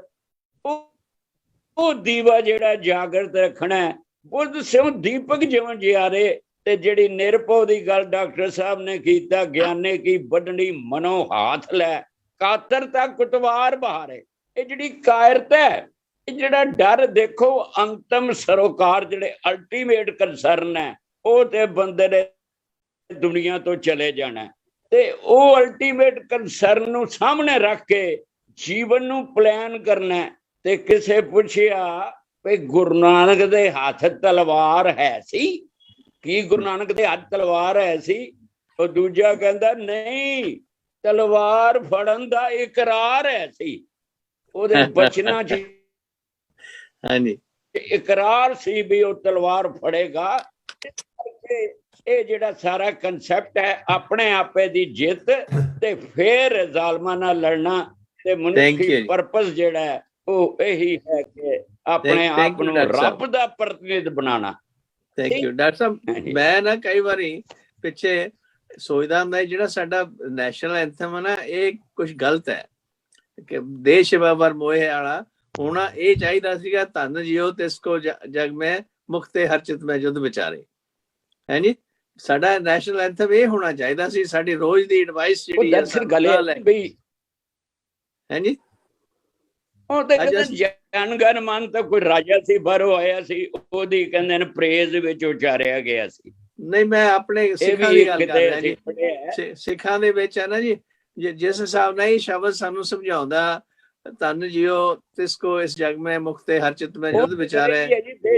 ਉਹ ਦੀਵਾ ਜਿਹੜਾ ਜਾਗਰਤ ਰੱਖਣਾ ਹੈ। ਬੁੱਧ ਸਿਉ ਦੀਪਕ ਜਿਉਂ ਜਿਆਰੇ। ਤੇ ਜਿਹੜੀ ਨਿਰਭਉ ਦੀ ਗੱਲ ਡਾਕਟਰ ਸਾਹਿਬ ਨੇ ਕੀਤਾ, ਗਿਆਨੇ ਕੀ ਵੱਢਣੀ ਮਨੋ ਹਾਥ ਲੈ, ਕਾਤਰ ਤੱਕ ਕੁਤਵਾਰ ਬਹਾਰੇ। ਇਹ ਜਿਹੜੀ ਕਾਇਰਤਾ ਹੈ, ਇਹ ਜਿਹੜਾ ਡਰ, ਦੇਖੋ ਅੰਤਮ ਸਰੋਕਾਰ, ਜਿਹੜੇ ਅਲਟੀਮੇਟ ਕੰਸਰਨ ਹੈ, ਉਹ ਤੇ ਬੰਦੇ ਨੇ ਦੁਨੀਆ ਤੋਂ ਚਲੇ ਜਾਣਾ। ਤੇ ਉਹ ਅਲਟੀਮੇਟ ਕੰਸਰਨ ਨੂੰ ਸਾਹਮਣੇ ਰੱਖ ਕੇ ਜੀਵਨ ਨੂੰ ਪਲਾਨ ਕਰਨਾ। ਤੇ ਕਿਸੇ ਪੁੱਛਿਆ ਵੀ ਗੁਰੂ ਨਾਨਕ ਦੇ ਹੱਥ ਤਲਵਾਰ ਹੈ ਸੀ? ਕੀ ਗੁਰੂ ਨਾਨਕ ਦੇ ਹੱਥ ਤਲਵਾਰ ਹੈ ਸੀ? ਉਹ ਦੂਜਾ ਕਹਿੰਦਾ ਨਹੀਂ, ਤਲਵਾਰ ਫੜਨ ਦਾ ਇਕਰਾਰ ਹੈ ਸੀ। ਉਹਦੇ ਬਚਨਾਂ 'ਚ ਹਾਂਜੀ ਇਕਰਾਰ ਸੀ ਵੀ ਉਹ ਤਲਵਾਰ ਫੜੇਗਾ। ਇਹ ਜਿਹੜਾ ਸਾਰਾ ਕਨਸੈਪਟ ਹੈ, ਆਪਣੇ ਆਪੇ ਦੀ ਜਿੱਤ ਤੇ ਫਿਰ ਜ਼ਾਲਮਾਂ ਨਾਲ ਲੜਨਾ। ਤੇ ਮਨੁੱਖੀ ਪਰਪਸ ਜਿਹੜਾ ਹੈ ਉਹ ਇਹੀ ਹੈ ਕਿ ਆਪਣੇ ਆਪ ਨੂੰ ਰੱਬ ਦਾ ਪ੍ਰਤੀਨਿਧ ਬਣਾਉਣਾ। ਥੈਂਕ ਯੂ ਡਾਕਟਰ ਸਾਹਿਬ। ਮੈਂ ਨਾ ਕਈ ਵਾਰੀ ਪਿੱਛੇ ਸੋਚਦਾ ਹੁੰਦਾ, ਜਿਹੜਾ ਸਾਡਾ ਨੈਸ਼ਨਲ ਐਂਥਮ ਹੈ ਨਾ, ਇਹ ਕੁਝ ਗਲਤ ਹੈ ਕਿ ਦੇਸ਼ ਬਾਬਰ ਮੋਏ ਵਾਲਾ ਹੋਣਾ। ਇਹ ਚਾਹੀਦਾ ਸੀਗਾ, ਧੰਨ ਜਿਓ ਤਿਸਕੋ ਜਗ ਮੈਂ ਮੁਖਤੇ ਹਰ ਚਿਤ ਮੈਂ ਜੁਦ ਵਿਚਾਰੇ। ਹੈ ਜੀ, ਸਾਡਾ ਨੈਸ਼ਨਲ ਐਂਥਮ ਇਹ ਹੋਣਾ ਚਾਹੀਦਾ ਸੀ। ਸਾਡੀ ਰੋਜ਼ ਦੀ ਐਡਵਾਈਸ ਜਿਹੜੀ ਹੈ ਜੀ, ਉਹ ਤੇ ਜਨ ਗਨ ਮਨ ਤਾਂ ਕੋਈ ਰਾਜਾ ਸੀ, ਬਾਹਰੋਂ ਆਇਆ ਸੀ, ਉਹਦੀ ਕਹਿੰਦੇ ਨੇ ਪ੍ਰੇਜ਼ ਵਿੱਚ ਉਚਾਰਿਆ ਗਿਆ ਸੀ। ਨਹੀਂ, ਮੈਂ ਆਪਣੇ ਸਿੱਖਾਂ ਦੀ ਗੱਲ ਕਰ ਰਿਹਾ ਜੀ। ਸਿੱਖਾਂ ਦੇ ਵਿੱਚ ਹੈ ਨਾ ਜੀ, ਜਿਸ ਹਿਸਾਬ ਨਾਲ ਇਹ ਸ਼ਬਦ ਸਾਨੂੰ ਸਮਝਾਉਂਦਾ, ਧੰਨ ਜਿਓ ਤਿਸਕੋ ਇਸ ਜਗ ਮੈਂ ਮੁਖਤੇ ਹਰ ਚਿਤ ਮੈਂ ਜੁਦ ਵਿਚਾਰੇ।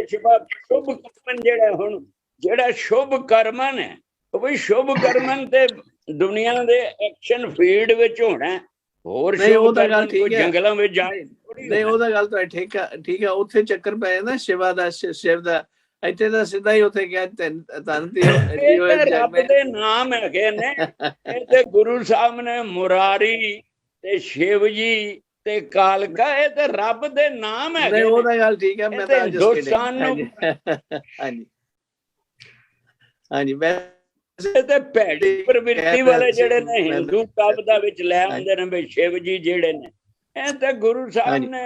ਸ਼ੁਭ ਕਰਮਨ ਜਿਹੜਾ ਹੁਣ ਜਿਹੜਾ ਸ਼ੁਭ ਕਰਮਨ ਹੈ, ਉਹ ਵੀ ਸ਼ੁਭ ਕਰਮਨ ਤੇ ਦੁਨੀਆ ਦੇ ਐਕਸ਼ਨ ਫੀਲਡ ਵਿੱਚ ਹੋਣਾ। ਹੋਰ ਉਹ ਤਾਂ ਗੱਲ ਠੀਕ ਹੈ, ਜੰਗਲਾਂ ਵਿੱਚ ਜਾਏ ਨਹੀਂ, ਉਹਦਾ ਗੱਲ ਤਾਂ ਠੀਕ ਹੈ। ਉੱਥੇ ਚੱਕਰ ਪੈ ਜਾਂਦਾ ਸ਼ਿਵਾ ਦਾ, ਸ਼ਿਵ ਦਾ। ਇੱਥੇ ਤਾਂ ਸਿੱਧਾ ਹੀ ਉੱਥੇ ਕਿਹਾ ਧੰਨ ਰੱਬ ਦੇ ਨਾਮ ਹੈਗੇ ਨੇ। ਇਹ ਤੇ ਗੁਰੂ ਸਾਹਿਬ ਨੇ ਮੁਰਾਰੀ ਤੇ ਸ਼ਿਵ ਜੀ ਤੇ ਕਾਲਕਾ, ਇਹ ਤੇ ਰੱਬ ਦੇ ਨਾਮ ਹੈਗੇ। ਉਹਦਾ ਗੱਲ ਠੀਕ ਹੈ। ਮੈਂ ਤਾਂ ਹਿੰਦੁਸਤਾਨ ਨੂੰ ਹਾਂਜੀ ਹਾਂਜੀ ਤੇ ਭੈੜੀ ਪ੍ਰਵਿਰਤੀ ਵਾਲੇ ਜਿਹੜੇ ਨੇ ਹਿੰਦੂ ਕਵਿਤਾ ਵਿੱਚ ਲੈ ਆਉਂਦੇ ਨੇ ਵੀ ਸ਼ਿਵ ਜੀ ਜਿਹੜੇ ਨੇ, ਇਹ ਤੇ ਗੁਰੂ ਸਾਹਿਬ ਨੇ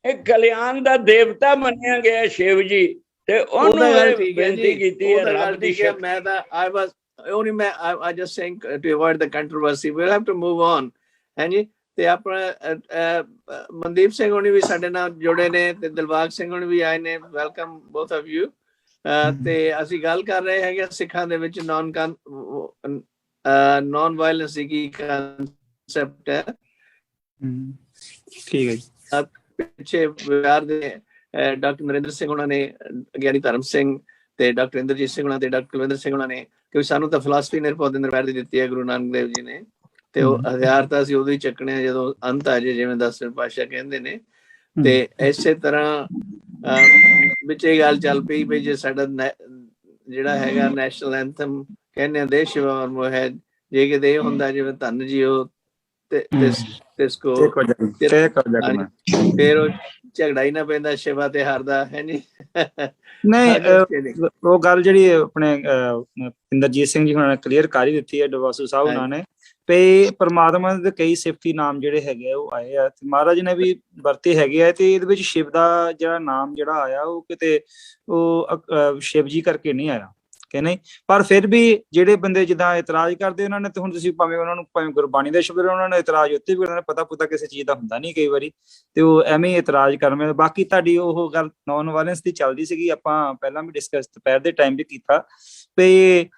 ਇੱਕ ਕਲਿਆਣ ਦਾ ਦੇਵਤਾ ਮੰਨਿਆ ਗਿਆ ਸ਼ਿਵ ਜੀ। ਤੇ ਉਹਨੂੰ ਬੇਨਤੀ ਕੀਤੀ ਹੈ ਰੱਬ ਦੀ ਸ਼ਕਤੀ। ਮੈਂ ਤਾਂ I just saying to avoid the controversy, we'll have to move on। ਹਾਂਜੀ, ਤੇ ਆਪਣਾ ਮਨਦੀਪ ਸਿੰਘ ਹੋਣੀ ਵੀ ਸਾਡੇ ਨਾਲ ਜੁੜੇ ਨੇ, ਤੇ ਦਿਲਬਾਗ ਸਿੰਘ ਹੋਣੀ ਵੀ ਆਏ ਨੇ। Welcome both of you. ਤੇ ਅਸੀਂ ਗੱਲ ਕਰ ਰਹੇ ਹੈਗੇ ਸਿੱਖਾਂ ਦੇ ਵਿੱਚ ਨੌਨ ਵਾਇਲੈਂਸ ਦੀ ਕਨਸੈਪਟ ਹੈ। ਠੀਕ ਹੈ ਜੀ। ਪਿੱਛੇ ਬਿਹਾਰ ਦੇ ਡਾਕਟਰ ਨਰਿੰਦਰ ਸਿੰਘ ਉਹਨਾਂ ਨੇ, ਗਿਆਨੀ ਧਰਮ ਸਿੰਘ ਤੇ ਡਾਕਟਰ ਇੰਦਰਜੀਤ ਸਿੰਘ ਉਹਨਾਂ ਤੇ ਡਾਕਟਰ ਕੁਲਵਿੰਦਰ ਸਿੰਘ ਉਹਨਾਂ ਨੇ, ਕਿ ਸਾਨੂੰ ਤਾਂ ਫਿਲਾਸਫੀ ਨਿਰਭਉ ਦੇ ਨਿਰਵੈਰ ਦੀ ਦਿੱਤੀ ਹੈ ਗੁਰੂ ਨਾਨਕ ਦੇਵ ਜੀ ਨੇ। ਤੇ ਉਹ ਹਥਿਆਰ ਤਾਂ ਅਸੀਂ ਉਦੋਂ ਹੀ ਚੱਕਣੇ ਆ ਜਦੋਂ ਅੰਤ ਆ ਜੇ, ਜਿਵੇਂ 10ਵੇਂ ਪਾਤਸ਼ਾਹ ਕਹਿੰਦੇ ਨੇ। ਤੇ ਇਸੇ ਤਰ੍ਹਾਂ ਵਿੱਚ ਇਹ ਗੱਲ ਚੱਲ ਪਈ ਵੀ ਜੇ ਸਾਡਾ ਜਿਹੜਾ ਹੈਗਾ ਨੈਸ਼ਨਲ ਐਂਥਮ ਕਹਿੰਦੇ ਆ ਦੇਸ਼ ਸੇਵਾ ਮੋਹ ਹੈ, ਜੇ ਕਿਤੇ ਇਹ ਹੁੰਦਾ ਜਿਵੇਂ ਧੰਨ ਜਿਓ ਤਿਸਕੋ, ਫਿਰ ਉਹ ਝਗੜਾ ਹੀ ਨਾ ਪੈਂਦਾ ਸ਼ਿਵਾ ਤੇ ਹਾਰਦਾ ਹੈ ਨੀ। ਨਹੀਂ, ਉਹ ਗੱਲ ਜਿਹੜੀ ਆਪਣੇ ਇੰਦਰਜੀਤ ਸਿੰਘ ਜੀ ਹੁਣਾਂ ਨੇ ਕਲੀਅਰ ਕਰ ਹੀ ਦਿੱਤੀ ਹੈ, ਡਵਾਸੂ ਸਾਹਿਬ ਉਹਨਾਂ ਨੇ, ਤੇ ਪਰਮਾਤਮਾ ਦੇ ਕਈ ਸਿਫਤੀ ਨਾਮ ਜਿਹੜੇ ਹੈਗੇ ਆ ਉਹ ਆਏ ਆ, ਤੇ ਮਹਾਰਾਜ ਨੇ ਵੀ ਵਰਤੇ ਹੈਗੇ ਆ। ਤੇ ਇਹਦੇ ਵਿੱਚ ਸ਼ਿਵ ਦਾ ਜਿਹੜਾ ਨਾਮ ਜਿਹੜਾ ਆਇਆ ਉਹ ਕਿਤੇ ਉਹ ਸ਼ਿਵ ਜੀ ਕਰਕੇ ਨਹੀਂ ਆਇਆ, ਕਿ ਨਹੀਂ। ਪਰ ਫਿਰ ਵੀ ਜਿਹੜੇ ਬੰਦੇ ਜਿੱਦਾਂ ਇਤਰਾਜ਼ ਕਰਦੇ ਉਹਨਾਂ ਨੇ, ਤੇ ਹੁਣ ਤੁਸੀਂ ਭਾਵੇਂ ਉਹਨਾਂ ਨੂੰ ਭਾਵੇਂ ਗੁਰਬਾਣੀ ਦੇ ਸ਼ਬਦ ਉਹਨਾਂ ਨੇ ਇਤਰਾਜ਼ ਉੱਤੇ ਵੀ, ਉਹਨਾਂ ਨੇ ਪਤਾ ਪੁਤਾ ਕਿਸੇ ਚੀਜ਼ ਦਾ ਹੁੰਦਾ ਨਹੀਂ ਕਈ ਵਾਰੀ, ਤੇ ਉਹ ਐਵੇਂ ਇਤਰਾਜ਼ ਕਰਨ। ਬਾਕੀ ਤੁਹਾਡੀ ਉਹ ਗੱਲ ਨੌਨ ਵਾਇਲੈਂਸ ਦੀ ਚੱਲਦੀ ਸੀਗੀ, ਆਪਾਂ ਪਹਿਲਾਂ ਵੀ ਡਿਸਕਸ ਦੁਪਹਿਰ ਦੇ ਟਾਈਮ ਵੀ ਕੀਤਾ ਵੀ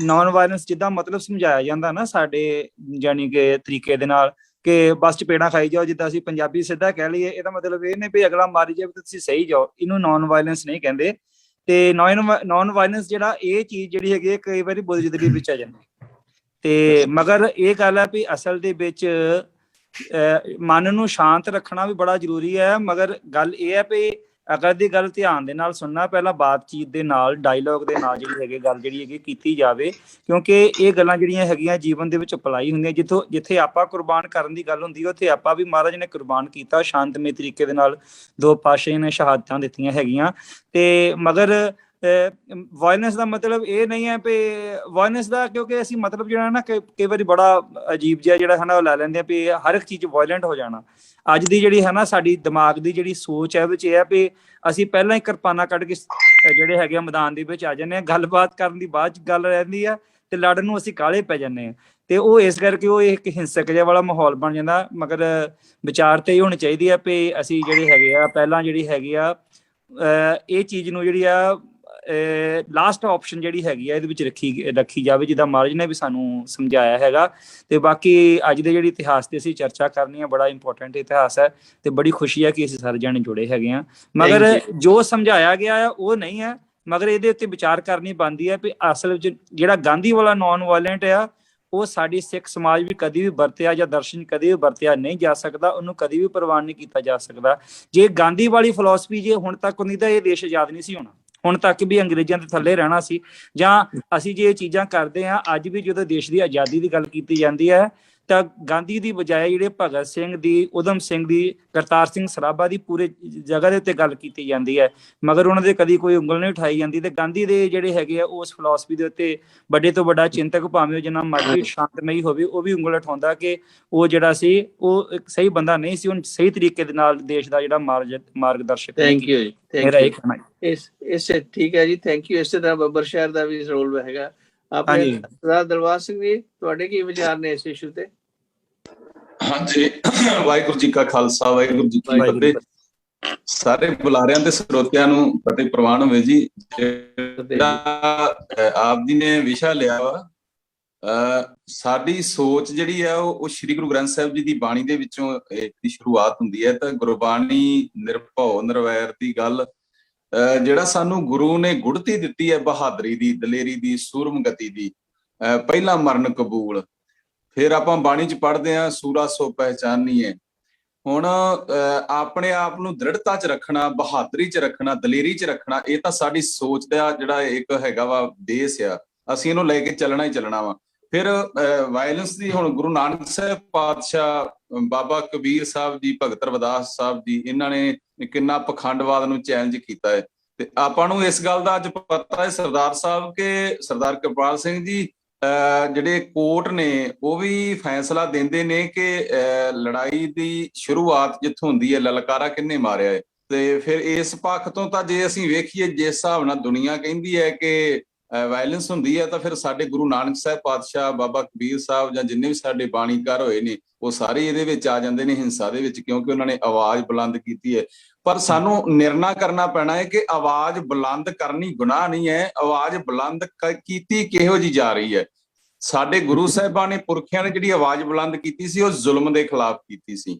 ਨੌਨ ਵਾਇਲੈਂਸ ਜਿੱਦਾਂ ਮਤਲਬ ਸਮਝਾਇਆ ਜਾਂਦਾ ਨਾ ਸਾਡੇ ਜਾਨੀ ਕਿ ਤਰੀਕੇ ਦੇ ਨਾਲ ਕਿ ਬਸ ਚਪੇੜਾਂ ਖਾਈ ਜਾਓ, ਜਿੱਦਾਂ ਅਸੀਂ ਪੰਜਾਬੀ ਸਿੱਧਾ ਕਹਿ ਲਈਏ, ਇਹਦਾ ਮਤਲਬ ਇਹ ਨਹੀਂ ਵੀ ਅਗਲਾ ਮਾਰੀ ਜਾਵੇ ਤੁਸੀਂ ਸਹੀ ਜਾਓ, ਇਹਨੂੰ ਨੌਨ ਵਾਇਲੈਂਸ ਨਹੀਂ ਕਹਿੰਦੇ। ਤੇ ਨੌਨ ਵਾਇਲੈਂਸ ਜਿਹੜਾ ਇਹ ਚੀਜ਼ ਜਿਹੜੀ ਹੈਗੀ ਕਈ ਵਾਰੀ ਬੁੱਧਿਜੀਵੀ ਵਿੱਚ ਆ ਜਾਂਦੀ, ਤੇ ਮਗਰ ਇਹ ਗੱਲ ਹੈ ਵੀ ਅਸਲ ਦੇ ਵਿੱਚ ਮਨ ਨੂੰ ਸ਼ਾਂਤ ਰੱਖਣਾ ਵੀ ਬੜਾ ਜ਼ਰੂਰੀ ਹੈ। ਮਗਰ ਗੱਲ ਇਹ ਹੈ ਵੀ ਅਗਰ ਦੀ ਗੱਲ ਧਿਆਨ ਦੇ ਨਾਲ ਸੁਣਨਾ, ਪਹਿਲਾਂ ਬਾਤਚੀਤ ਦੇ ਨਾਲ, ਡਾਇਲੋਗ ਦੇ ਨਾਲ ਜਿਹੜੀ ਹੈਗੀ ਗੱਲ ਜਿਹੜੀ ਹੈਗੀ ਕੀਤੀ ਜਾਵੇ, ਕਿਉਂਕਿ ਇਹ ਗੱਲਾਂ ਜਿਹੜੀਆਂ ਹੈਗੀਆਂ ਜੀਵਨ ਦੇ ਵਿੱਚ ਅਪਲਾਈ ਹੁੰਦੀਆਂ। ਜਿੱਥੇ ਆਪਾਂ ਕੁਰਬਾਨ ਕਰਨ ਦੀ ਗੱਲ ਹੁੰਦੀ, ਉੱਥੇ ਆਪਾਂ ਵੀ ਮਹਾਰਾਜ ਨੇ ਕੁਰਬਾਨ ਕੀਤਾ ਸ਼ਾਂਤਮਈ ਤਰੀਕੇ ਦੇ ਨਾਲ, 2 ਪਾਤਸ਼ਾਹਾਂ ਨੇ ਸ਼ਹਾਦਤਾਂ ਦਿੱਤੀਆਂ ਹੈਗੀਆਂ। ਤੇ ਮਗਰ ਵਾਇਲੈਂਸ ਦਾ ਮਤਲਬ ਇਹ ਨਹੀਂ ਹੈ ਵੀ ਵਾਇਲੈਂਸ ਦਾ, ਕਿਉਂਕਿ ਅਸੀਂ ਮਤਲਬ ਜਿਹੜਾ ਨਾ ਕਈ ਵਾਰੀ ਬੜਾ ਅਜੀਬ ਜਿਹਾ ਜਿਹੜਾ ਹੈ ਨਾ ਉਹ ਲੈ ਲੈਂਦੇ ਆ ਵੀ ਹਰ ਇੱਕ ਚੀਜ਼ ਵਾਇਲੈਂਟ ਹੋ ਜਾਣਾ। ਅੱਜ ਦੀ ਜਿਹੜੀ ਹੈ ਨਾ ਸਾਡੀ ਦਿਮਾਗ ਦੀ ਜਿਹੜੀ ਸੋਚ ਹੈ ਵਿੱਚ ਇਹ ਹੈ ਵੀ ਅਸੀਂ ਪਹਿਲਾਂ ਹੀ ਕਿਰਪਾਨਾਂ ਕੱਢ ਕੇ ਜਿਹੜੇ ਹੈਗੇ ਆ ਮੈਦਾਨ ਦੇ ਵਿੱਚ ਆ ਜਾਂਦੇ ਹਾਂ, ਗੱਲਬਾਤ ਕਰਨ ਦੀ ਬਾਅਦ ਚ ਗੱਲ ਰਹਿੰਦੀ ਆ ਤੇ ਲੜਨ ਨੂੰ ਅਸੀਂ ਕਾਹਲੇ ਪੈ ਜਾਂਦੇ ਹਾਂ। ਤੇ ਉਹ ਇਸ ਕਰਕੇ ਉਹ ਇੱਕ ਹਿੰਸਕ ਜਿਹਾ ਵਾਲਾ ਮਾਹੌਲ ਬਣ ਜਾਂਦਾ। ਮਗਰ ਵਿਚਾਰ ਤੇ ਇਹ ਹੋਣੀ ਚਾਹੀਦੀ ਆ ਵੀ ਅਸੀਂ ਜਿਹੜੇ ਹੈਗੇ ਆ ਪਹਿਲਾਂ ਜਿਹੜੀ ਹੈਗੀ ਆ ਇਹ ਚੀਜ਼ ਨੂੰ ਜਿਹੜੀ ਆ ਲਾਸਟ ਆਪਸ਼ਨ ਜਿਹੜੀ ਹੈਗੀ ਆ ਇਹਦੇ ਵਿੱਚ ਰੱਖੀ ਜਾਵੇ, ਜਿੱਦਾਂ ਮਹਾਰਾਜ ਨੇ ਵੀ ਸਾਨੂੰ ਸਮਝਾਇਆ ਹੈਗਾ। ਤੇ ਬਾਕੀ ਅੱਜ ਦੇ ਜਿਹੜੀ ਇਤਿਹਾਸ ਤੇ ਅਸੀਂ ਚਰਚਾ ਕਰਨੀ ਆ, ਬੜਾ ਇੰਪੋਰਟੈਂਟ ਇਤਿਹਾਸ ਹੈ ਤੇ ਬੜੀ ਖੁਸ਼ੀ ਹੈ ਕਿ ਅਸੀਂ ਸਾਰੇ ਜਾਣੇ ਜੁੜੇ ਹੈਗੇ ਆ। ਮਗਰ ਜੋ ਸਮਝਾਇਆ ਗਿਆ ਆ ਉਹ ਨਹੀਂ ਹੈ, ਮਗਰ ਇਹਦੇ ਉੱਤੇ ਵਿਚਾਰ ਕਰਨੀ ਬਣਦੀ ਹੈ ਵੀ ਅਸਲ ਵਿੱਚ ਜਿਹੜਾ ਗਾਂਧੀ ਵਾਲਾ ਨੌਨ ਵਾਇਲੈਂਟ ਆ ਉਹ ਸਾਡੀ ਸਿੱਖ ਸਮਾਜ ਵੀ ਕਦੀ ਵੀ ਵਰਤਿਆ ਜਾਂ ਦਰਸ਼ਨ ਕਦੀ ਵੀ ਵਰਤਿਆ ਨਹੀਂ ਜਾ ਸਕਦਾ, ਉਹਨੂੰ ਕਦੀ ਵੀ ਪ੍ਰਵਾਨ ਨਹੀਂ ਕੀਤਾ ਜਾ ਸਕਦਾ। ਜੇ ਗਾਂਧੀ ਵਾਲੀ ਫਿਲਾਸਫੀ ਜੇ ਹੁਣ ਤੱਕ ਹੁੰਦੀ ਤਾਂ ਇਹ ਦੇਸ਼ ਆਜ਼ਾਦ ਨਹੀਂ ਸੀ ਹੋਣਾ, ਹੁਣ ਤੱਕ ਵੀ ਅੰਗਰੇਜ਼ਾਂ ਦੇ ਥੱਲੇ ਰਹਿਣਾ ਸੀ। ਜਾਂ ਅਸੀਂ ਜੇ ਇਹ ਚੀਜ਼ਾਂ ਕਰਦੇ ਹਾਂ, ਅੱਜ ਵੀ ਜਦੋਂ ਦੇਸ਼ ਦੀ ਆਜ਼ਾਦੀ ਦੀ ਗੱਲ ਕੀਤੀ ਜਾਂਦੀ ਹੈ ਤਾਂ ਗਾਂਧੀ ਦੀ ਬਜਾਏ ਜਿਹੜੇ ਭਗਤ ਸਿੰਘ ਦੀ, ਊਧਮ ਸਿੰਘ ਦੀ, ਕਰਤਾਰ ਸਿੰਘ ਸਰਾਭਾ ਦੀ ਪੂਰੇ ਜਗ੍ਹਾ ਦੇ ਉੱਤੇ ਗੱਲ ਕੀਤੀ ਜਾਂਦੀ ਹੈ, ਮਗਰ ਉਹਨਾਂ ਦੇ ਕਦੀ ਕੋਈ ਉਂਗਲ ਨਹੀਂ ਉਠਾਈ ਜਾਂਦੀ। ਤੇ ਗਾਂਧੀ ਦੇ ਜਿਹੜੇ ਹੈਗੇ ਆ ਉਸ ਫਿਲਾਸਫੀ ਦੇ ਉੱਤੇ ਵੱਡੇ ਤੋਂ ਵੱਡਾ ਚਿੰਤਕ ਭਾਵੇਂ ਉਹ ਜਿੰਨਾ ਮਰਜ਼ੀ ਸ਼ਾਂਤਮਈ ਹੋਵੇ ਉਹ ਵੀ ਉਂਗਲ ਉਠਾਉਂਦਾ ਕਿ ਉਹ ਜਿਹੜਾ ਸੀ ਉਹ ਇੱਕ ਸਹੀ ਬੰਦਾ ਨਹੀਂ ਸੀ, ਉਹਨੂੰ ਸਹੀ ਤਰੀਕੇ ਦੇ ਨਾਲ ਦੇਸ਼ ਦਾ ਜਿਹੜਾ ਮਾਰਗਦਰਸ਼ਕ। ਥੈਂਕ ਯੂ ਜੀ, ਮੇਰਾ ਇਹ ਕਹਿਣਾ ਇਸੇ ਠੀਕ ਹੈ ਜੀ, ਥੈਂਕ ਯੂ। ਇਸੇ ਤਰ੍ਹਾਂ ਬੱਬਰ ਸ਼ਹਿਰ ਦਾ ਵੀ ਰੋਲ ਹੈਗਾ। ਆਪਣੇ ਸਰਦਾਰ ਦਰਬਾਰ ਸਿੰਘ ਜੀ, ਤੁਹਾਡੇ ਕੀ ਵਿਚਾਰ ਨੇ ਇਸ ਇਸ਼ੂ ਤੇ? ਹਾਂਜੀ, ਵਾਹਿਗੁਰੂ ਜੀ ਕਾ ਖਾਲਸਾ, ਵਾਹਿਗੁਰੂ ਜੀ ਕੀ ਫਤਿਹ। ਸਾਰੇ ਬੁਲਾਰਿਆਂ ਤੇ ਸਰੋਤਿਆਂ ਨੂੰ ਫਤਿਹ ਪ੍ਰਵਾਨ ਹੋਵੇ ਜੀ। ਜਿਹੜਾ ਆਪ ਜੀ ਨੇ ਵਿਸ਼ਾ ਲਿਆ ਵਾ, ਸਾਡੀ ਸੋਚ ਜਿਹੜੀ ਆ ਉਹ ਸ਼੍ਰੀ ਗੁਰੂ ਗ੍ਰੰਥ ਸਾਹਿਬ ਜੀ ਦੀ ਬਾਣੀ ਦੇ ਵਿੱਚੋਂ ਦੀ ਸ਼ੁਰੂਆਤ ਹੁੰਦੀ ਹੈ। ਤਾਂ ਗੁਰਬਾਣੀ ਨਿਰਭਉ ਨਿਰਵੈਰ ਦੀ ਗੱਲ, ਜਿਹੜਾ ਸਾਨੂੰ ਗੁਰੂ ਨੇ ਗੁੜਤੀ ਦਿੱਤੀ ਹੈ ਬਹਾਦਰੀ ਦੀ, ਦਲੇਰੀ ਦੀ, ਸੂਰਮਗਤੀ ਦੀ, ਪਹਿਲਾ ਮਰਨ ਕਬੂਲ। ਫਿਰ ਆਪਾਂ ਬਾਣੀ ਚ ਪੜ੍ਹਦੇ ਹਾਂ ਸੂਰਾ ਸੋ ਪਹਿਚਾਨੀਏ। ਹੁਣ ਆਪਣੇ ਆਪ ਨੂੰ ਦ੍ਰਿੜਤਾ ਚ ਰੱਖਣਾ, ਬਹਾਦਰੀ ਚ ਰੱਖਣਾ, ਦਲੇਰੀ ਚ ਰੱਖਣਾ, ਇਹ ਤਾਂ ਸਾਡੀ ਸੋਚ ਦਾ ਜਿਹੜਾ ਇੱਕ ਹੈਗਾ ਵਾ ਬੇਸ ਆ, ਅਸੀਂ ਇਹਨੂੰ ਲੈ ਕੇ ਚੱਲਣਾ ਹੀ ਚੱਲਣਾ ਵਾ। ਫਿਰ ਵਾਇਲੈਂਸ ਦੀ, ਹੁਣ ਗੁਰੂ ਨਾਨਕ ਸਾਹਿਬ ਪਾਤਸ਼ਾਹ, ਬਾਬਾ ਕਬੀਰ ਸਾਹਿਬ ਜੀ, ਭਗਤ ਰਵਿਦਾਸ ਸਾਹਿਬ ਜੀ, ਇਹਨਾਂ ਨੇ ਕਿੰਨਾ ਪਖੰਡਵਾਦ ਨੂੰ ਚੈਲੰਜ ਕੀਤਾ ਹੈ। ਤੇ ਆਪਾਂ ਨੂੰ ਇਸ ਗੱਲ ਦਾ ਅੱਜ ਪਤਾ ਹੈ ਸਰਦਾਰ ਸਾਹਿਬ ਕਿ ਸਰਦਾਰ ਕਿਰਪਾਲ ਸਿੰਘ ਜੀ ਜਿਹੜੇ ਕੋਰਟ ਨੇ ਉਹ ਵੀ ਫੈਸਲਾ ਦਿੰਦੇ ਨੇ ਕਿ ਲੜਾਈ ਦੀ ਸ਼ੁਰੂਆਤ ਜਿੱਥੋਂ ਹੁੰਦੀ ਹੈ, ਲਲਕਾਰਾ ਕਿਹਨੇ ਮਾਰਿਆ ਹੈ। ਤੇ ਫਿਰ ਇਸ ਪੱਖ ਤੋਂ ਤਾਂ ਜੇ ਅਸੀਂ ਵੇਖੀਏ, ਜਿਸ ਹਿਸਾਬ ਨਾਲ ਦੁਨੀਆ ਕਹਿੰਦੀ ਹੈ ਕਿ ਵਾਇਲੈਂਸ ਹੁੰਦੀ ਹੈ, ਤਾਂ ਫਿਰ ਸਾਡੇ ਗੁਰੂ ਨਾਨਕ ਸਾਹਿਬ ਪਾਤਸ਼ਾਹ, ਬਾਬਾ ਕਬੀਰ ਸਾਹਿਬ ਜਾਂ ਜਿੰਨੇ ਵੀ ਸਾਡੇ ਬਾਣੀਕਾਰ ਹੋਏ ਨੇ ਉਹ ਸਾਰੇ ਇਹਦੇ ਵਿੱਚ ਆ ਜਾਂਦੇ ਨੇ, ਹਿੰਸਾ ਦੇ ਵਿੱਚ, ਕਿਉਂਕਿ ਉਹਨਾਂ ਨੇ ਆਵਾਜ਼ ਬੁਲੰਦ ਕੀਤੀ ਹੈ। ਪਰ ਸਾਨੂੰ ਨਿਰਣਾ ਕਰਨਾ ਪੈਣਾ ਹੈ ਕਿ ਆਵਾਜ਼ ਬੁਲੰਦ ਕਰਨੀ ਗੁਨਾਹ ਨਹੀਂ ਹੈ, ਆਵਾਜ਼ ਬੁਲੰਦ ਕੀਤੀ ਕਿਹੋ ਜਿਹੀ ਜਾ ਰਹੀ ਹੈ। ਸਾਡੇ ਗੁਰੂ ਸਾਹਿਬਾਂ ਨੇ, ਪੁਰਖਿਆਂ ਨੇ ਜਿਹੜੀ ਆਵਾਜ਼ ਬੁਲੰਦ ਕੀਤੀ ਸੀ ਉਹ ਜ਼ੁਲਮ ਦੇ ਖਿਲਾਫ ਕੀਤੀ ਸੀ,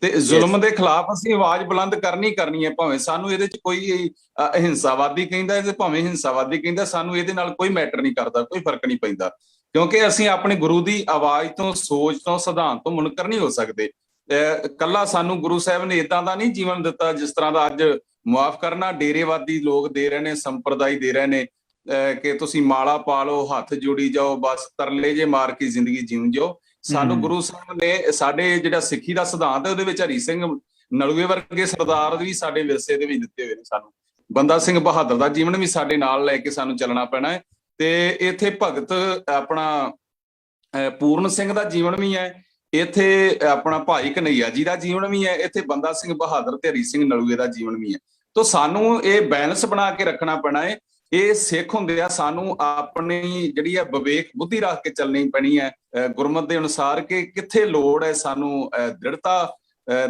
ਤੇ ਜ਼ੁਲਮ ਦੇ ਖਿਲਾਫ ਅਸੀਂ ਆਵਾਜ਼ ਬੁਲੰਦ ਕਰਨੀ ਹੈ। ਭਾਵੇਂ ਸਾਨੂੰ ਇਹਦੇ ਚ ਕੋਈ ਅਹਿੰਸਾਵਾਦੀ ਕਹਿੰਦਾ ਤੇ ਭਾਵੇਂ ਹਿੰਸਾਵਾਦੀ ਕਹਿੰਦਾ, ਸਾਨੂੰ ਇਹਦੇ ਨਾਲ ਕੋਈ ਮੈਟਰ ਨਹੀਂ ਕਰਦਾ, ਕੋਈ ਫਰਕ ਨਹੀਂ ਪੈਂਦਾ, ਕਿਉਂਕਿ ਅਸੀਂ ਆਪਣੇ ਗੁਰੂ ਦੀ ਆਵਾਜ਼ ਤੋਂ, ਸੋਚ ਤੋਂ, ਸਿਧਾਂਤ ਤੋਂ ਮੁਨਕਰ ਨਹੀਂ ਹੋ ਸਕਦੇ। ਕੱਲਾ ਸਾਨੂੰ ਗੁਰੂ ਸਾਹਿਬ ਨੇ ਏਦਾਂ ਦਾ ਨਹੀਂ ਜੀਵਨ ਦਿੱਤਾ ਜਿਸ ਤਰ੍ਹਾਂ ਦਾ ਅੱਜ ਮੁਆਫ ਕਰਨਾ ਡੇਰੇਵਾਦੀ ਲੋਕ ਦੇ ਰਹੇ ਨੇ, ਸੰਪਰਦਾਈ ਦੇ ਰਹੇ ਨੇ ਕਿ ਤੁਸੀਂ ਮਾਲਾ ਪਾ ਲਓ, ਹੱਥ ਜੋੜੀ ਜਾਓ, ਬਸ ਤਰਲੇ ਜੇ ਮਾਰ ਕੇ ਜ਼ਿੰਦਗੀ ਜਿਉਂ ਜਾਓ। ਸਾਨੂੰ ਗੁਰੂ ਸਾਹਿਬ ਨੇ, ਸਾਡੇ ਜਿਹੜਾ ਸਿੱਖੀ ਦਾ ਸਿਧਾਂਤ ਹੈ ਉਹਦੇ ਵਿੱਚ ਹਰੀ ਸਿੰਘ ਨਲੂਏ ਵਰਗੇ ਸਰਦਾਰ ਵੀ ਸਾਡੇ ਵਿਰਸੇ ਦੇ ਵਿੱਚ ਦਿੱਤੇ ਹੋਏ ਨੇ। ਸਾਨੂੰ ਬੰਦਾ ਸਿੰਘ ਬਹਾਦਰ ਦਾ ਜੀਵਨ ਵੀ ਸਾਡੇ ਨਾਲ ਲੈ ਕੇ ਸਾਨੂੰ ਚੱਲਣਾ ਪੈਣਾ ਹੈ। ਤੇ ਇੱਥੇ ਭਗਤ ਆਪਣਾ ਪੂਰਨ ਸਿੰਘ ਦਾ ਜੀਵਨ ਵੀ ਹੈ, ਇੱਥੇ ਆਪਣਾ ਭਾਈ ਕਨਈਆ ਜੀ ਦਾ ਜੀਵਨ ਵੀ ਹੈ, ਇੱਥੇ ਬੰਦਾ ਸਿੰਘ ਬਹਾਦਰ ਤੇ ਹਰੀ ਸਿੰਘ ਨਲੂਏ ਦਾ ਜੀਵਨ ਵੀ ਹੈ। ਤਾਂ ਸਾਨੂੰ ਇਹ ਬੈਲੈਂਸ ਬਣਾ ਕੇ ਰੱਖਣਾ ਪੈਣਾ ਹੈ। ਇਹ ਸਿੱਖ ਹੁੰਦੇ ਆ, ਸਾਨੂੰ ਆਪਣੀ ਜਿਹੜੀ ਹੈ ਵਿਵੇਕ ਬੁੱਧੀ ਰੱਖ ਕੇ ਚੱਲਣੀ ਪੈਣੀ ਹੈ ਗੁਰਮਤਿ ਦੇ ਅਨੁਸਾਰ, ਕਿ ਕਿੱਥੇ ਲੋੜ ਹੈ ਸਾਨੂੰ ਦ੍ਰਿੜਤਾ